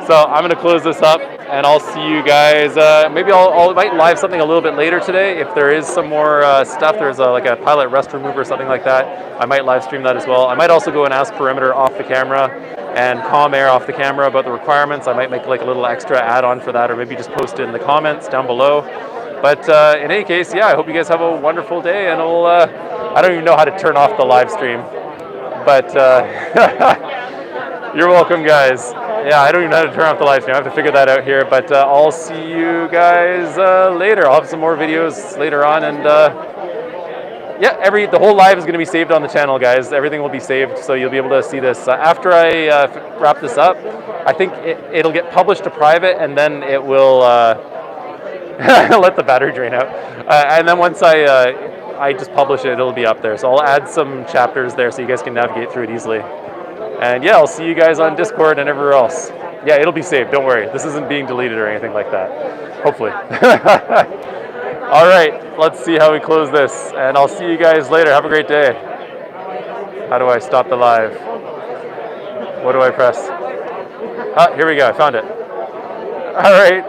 So I'm going to close this up, and I'll see you guys. Maybe I might live something a little bit later today if there is some more stuff. There's a pilot restroom move or something like that. I might live stream that as well. I might also go and ask Perimeter off the camera and Calm Air off the camera about the requirements. I might make a little extra add-on for that, or maybe just post it in the comments down below. But in any case, I hope you guys have a wonderful day, and I don't even know how to turn off the live stream, but you're welcome, guys. Yeah, I don't even know how to turn off the live stream. I have to figure that out here, but I'll see you guys later. I'll have some more videos later on, and the whole live is going to be saved on the channel, guys. Everything will be saved, so you'll be able to see this. After I wrap this up, I think it'll get published to private, and then it will let the battery drain out. And then once I just publish it, it'll be up there. So I'll add some chapters there so you guys can navigate through it easily. And I'll see you guys on Discord and everywhere else. Yeah, it'll be saved, don't worry. This isn't being deleted or anything like that. Hopefully. All right, let's see how we close this. And I'll see you guys later. Have a great day. How do I stop the live? What do I press? Here we go. I found it. All right.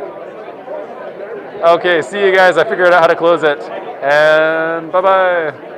Okay, see you guys. I figured out how to close it. And bye-bye.